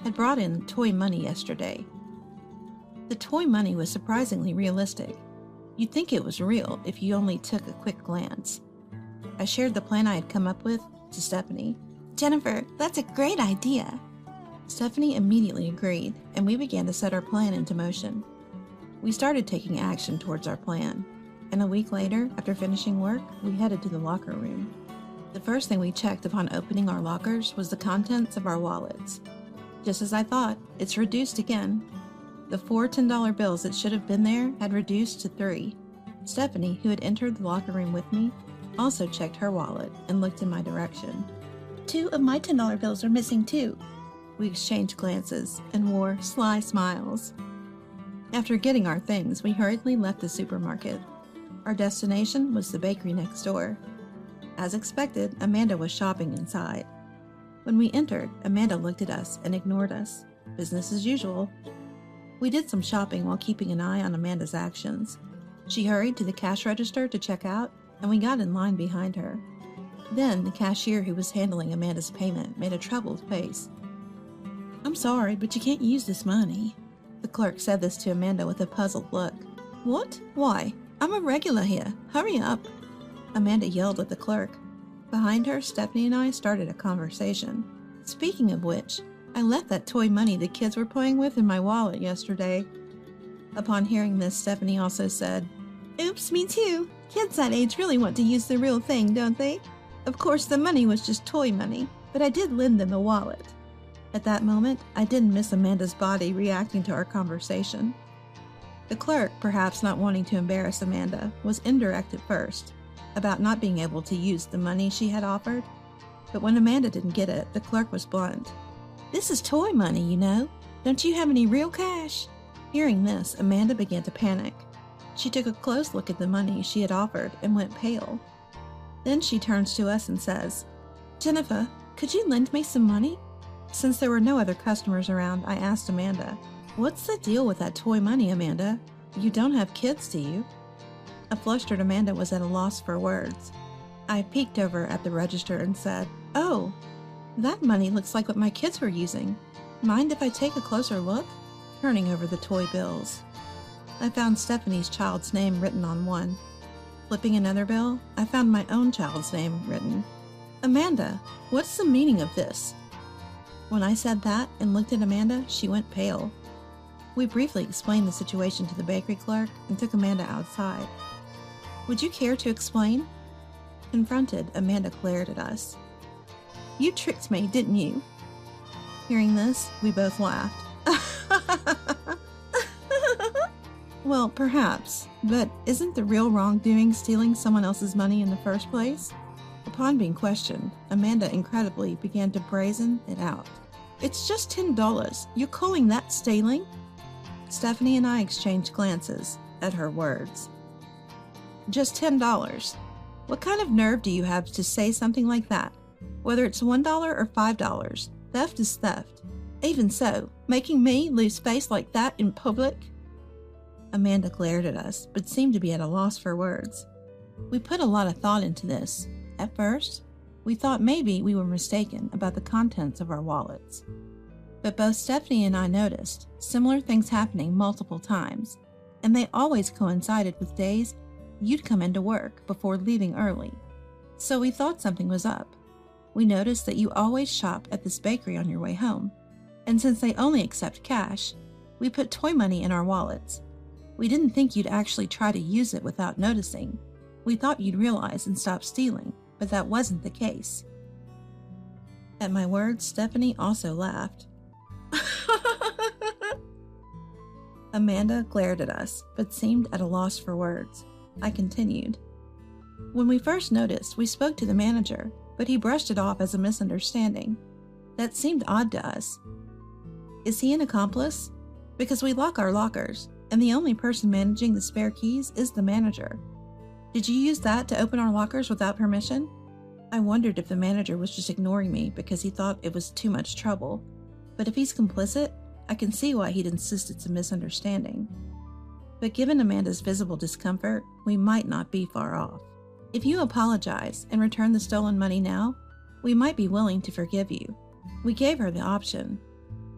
had brought in toy money yesterday. The toy money was surprisingly realistic. You'd think it was real if you only took a quick glance. I shared the plan I had come up with to Stephanie. Jennifer, that's a great idea. Stephanie immediately agreed, and we began to set our plan into motion. We started taking action towards our plan, and a week later, after finishing work, we headed to the locker room. The first thing we checked upon opening our lockers was the contents of our wallets. Just as I thought, it's reduced again. The 4 $10 bills that should have been there had reduced to 3. Stephanie, who had entered the locker room with me, also checked her wallet and looked in my direction. 2 of my $10 bills are missing too. We exchanged glances and wore sly smiles. After getting our things, we hurriedly left the supermarket. Our destination was the bakery next door. As expected, Amanda was shopping inside. When we entered, Amanda looked at us and ignored us. Business as usual. We did some shopping while keeping an eye on Amanda's actions. She hurried to the cash register to check out, and we got in line behind her. Then the cashier who was handling Amanda's payment made a troubled face. "I'm sorry, but you can't use this money." The clerk said this to Amanda with a puzzled look. "What? Why? I'm a regular here. Hurry up." Amanda yelled at the clerk. Behind her, Stephanie and I started a conversation. "Speaking of which, I left that toy money the kids were playing with in my wallet yesterday." Upon hearing this, Stephanie also said, "Oops, me too. Kids that age really want to use the real thing, don't they? Of course, the money was just toy money, but I did lend them the wallet." At that moment, I didn't miss Amanda's body reacting to our conversation. The clerk, perhaps not wanting to embarrass Amanda, was indirect at first, about not being able to use the money she had offered. But when Amanda didn't get it, the clerk was blunt. "This is toy money, you know. Don't you have any real cash?" Hearing this, Amanda began to panic. She took a close look at the money she had offered and went pale. Then she turns to us and says, "Jennifer, could you lend me some money?" Since there were no other customers around, I asked Amanda, "What's the deal with that toy money, Amanda? You don't have kids, do you?" A flustered Amanda was at a loss for words. I peeked over at the register and said, "Oh, that money looks like what my kids were using. Mind if I take a closer look?" Turning over the toy bills. I found Stephanie's child's name written on one. Flipping another bill, I found my own child's name written. "Amanda, what's the meaning of this?" When I said that and looked at Amanda, she went pale. We briefly explained the situation to the bakery clerk and took Amanda outside. "Would you care to explain?" Confronted, Amanda glared at us. "You tricked me, didn't you?" Hearing this, we both laughed. "Well, perhaps, but isn't the real wrongdoing stealing someone else's money in the first place?" Upon being questioned, Amanda incredibly began to brazen it out. "It's just $10. You're calling that stealing?" Stephanie and I exchanged glances at her words. "Just $10. What kind of nerve do you have to say something like that? Whether it's $1 or $5, theft is theft. Even so, making me lose face like that in public?" Amanda glared at us, but seemed to be at a loss for words. We put a lot of thought into this. At first, we thought maybe we were mistaken about the contents of our wallets. But both Stephanie and I noticed similar things happening multiple times, and they always coincided with days you'd come into work before leaving early. So we thought something was up. We noticed that you always shop at this bakery on your way home, and since they only accept cash, we put toy money in our wallets. We didn't think you'd actually try to use it without noticing. We thought you'd realize and stop stealing, but that wasn't the case. At my words, Stephanie also laughed. Amanda glared at us, but seemed at a loss for words. I continued. "When we first noticed, we spoke to the manager, but he brushed it off as a misunderstanding. That seemed odd to us. Is he an accomplice? Because we lock our lockers, and the only person managing the spare keys is the manager. Did you use that to open our lockers without permission?" I wondered if the manager was just ignoring me because he thought it was too much trouble. But if he's complicit, I can see why he'd insist it's a misunderstanding. But given Amanda's visible discomfort, we might not be far off. If you apologize and return the stolen money now, we might be willing to forgive you. We gave her the option,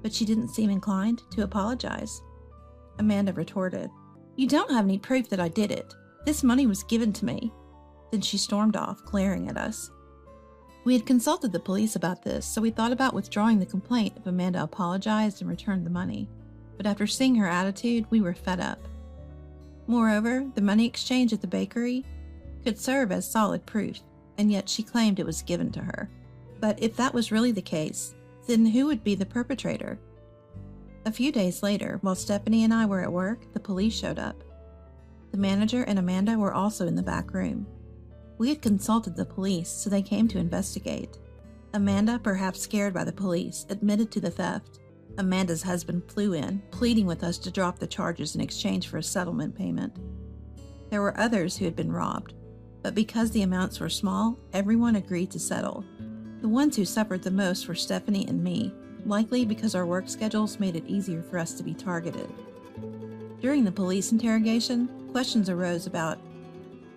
but she didn't seem inclined to apologize. Amanda retorted, "You don't have any proof that I did it. This money was given to me." Then she stormed off, glaring at us. We had consulted the police about this, so we thought about withdrawing the complaint if Amanda apologized and returned the money. But after seeing her attitude, we were fed up. Moreover, the money exchange at the bakery could serve as solid proof, and yet she claimed it was given to her. But if that was really the case, then who would be the perpetrator? A few days later, while Stephanie and I were at work, the police showed up. The manager and Amanda were also in the back room. We had consulted the police, so they came to investigate. Amanda, perhaps scared by the police, admitted to the theft. Amanda's husband flew in, pleading with us to drop the charges in exchange for a settlement payment. There were others who had been robbed, but because the amounts were small, everyone agreed to settle. The ones who suffered the most were Stephanie and me, likely because our work schedules made it easier for us to be targeted. During the police interrogation, questions arose about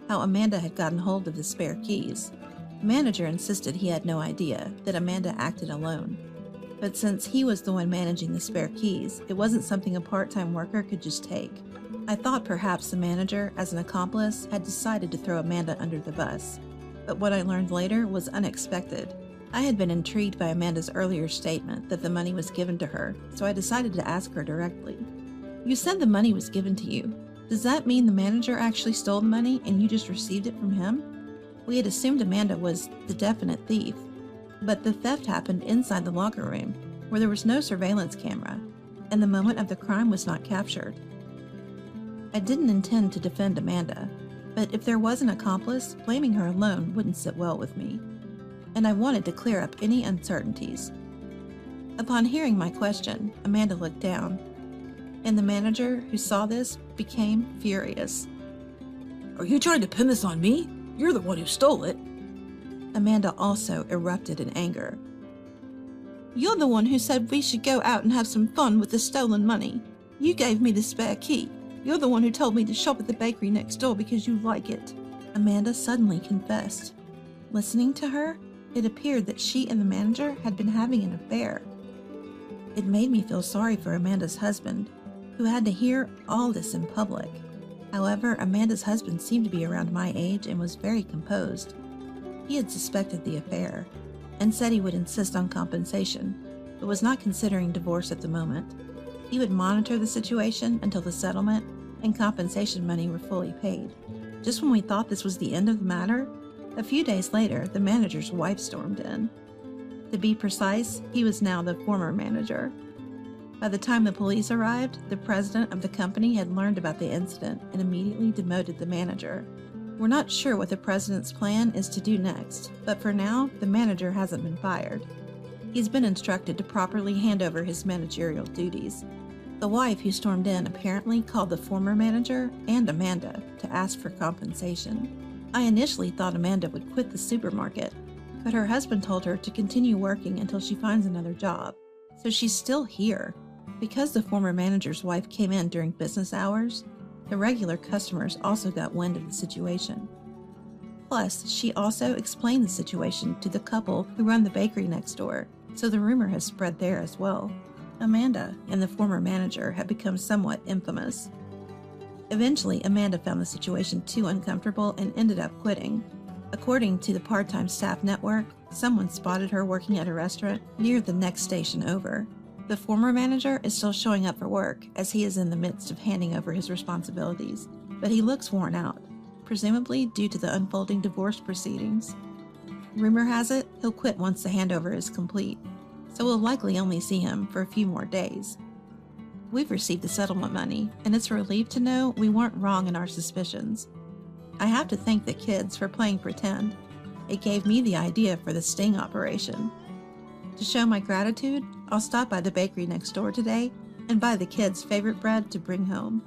how Amanda had gotten hold of the spare keys. The manager insisted he had no idea, that Amanda acted alone. But since he was the one managing the spare keys, it wasn't something a part-time worker could just take. I thought perhaps the manager, as an accomplice, had decided to throw Amanda under the bus. But what I learned later was unexpected. I had been intrigued by Amanda's earlier statement that the money was given to her, so I decided to ask her directly. You said the money was given to you. Does that mean the manager actually stole the money and you just received it from him? We had assumed Amanda was the definite thief, but the theft happened inside the locker room, where there was no surveillance camera, and the moment of the crime was not captured. I didn't intend to defend Amanda, but if there was an accomplice, blaming her alone wouldn't sit well with me, and I wanted to clear up any uncertainties. Upon hearing my question, Amanda looked down, and the manager, who saw this, became furious. Are you trying to pin this on me? You're the one who stole it. Amanda also erupted in anger. You're the one who said we should go out and have some fun with the stolen money. You gave me the spare key. You're the one who told me to shop at the bakery next door because you like it. Amanda suddenly confessed. Listening to her, it appeared that she and the manager had been having an affair. It made me feel sorry for Amanda's husband, who had to hear all this in public. However, Amanda's husband seemed to be around my age and was very composed. He had suspected the affair and said he would insist on compensation, but was not considering divorce at the moment. He would monitor the situation until the settlement and compensation money were fully paid. Just when we thought this was the end of the matter, a few days later, the manager's wife stormed in. To be precise, he was now the former manager. By the time the police arrived, the president of the company had learned about the incident and immediately demoted the manager. We're not sure what the president's plan is to do next, but for now, the manager hasn't been fired. He's been instructed to properly hand over his managerial duties. The wife who stormed in apparently called the former manager and Amanda to ask for compensation. I initially thought Amanda would quit the supermarket, but her husband told her to continue working until she finds another job, so she's still here. Because the former manager's wife came in during business hours, the regular customers also got wind of the situation. Plus, she also explained the situation to the couple who run the bakery next door, so the rumor has spread there as well. Amanda and the former manager have become somewhat infamous. Eventually, Amanda found the situation too uncomfortable and ended up quitting. According to the part-time staff network, someone spotted her working at a restaurant near the next station over. The former manager is still showing up for work, as he is in the midst of handing over his responsibilities, but he looks worn out, presumably due to the unfolding divorce proceedings. Rumor has it he'll quit once the handover is complete, so we'll likely only see him for a few more days. We've received the settlement money, and it's a relief to know we weren't wrong in our suspicions. I have to thank the kids for playing pretend. It gave me the idea for the sting operation. To show my gratitude, I'll stop by the bakery next door today and buy the kids' favorite bread to bring home.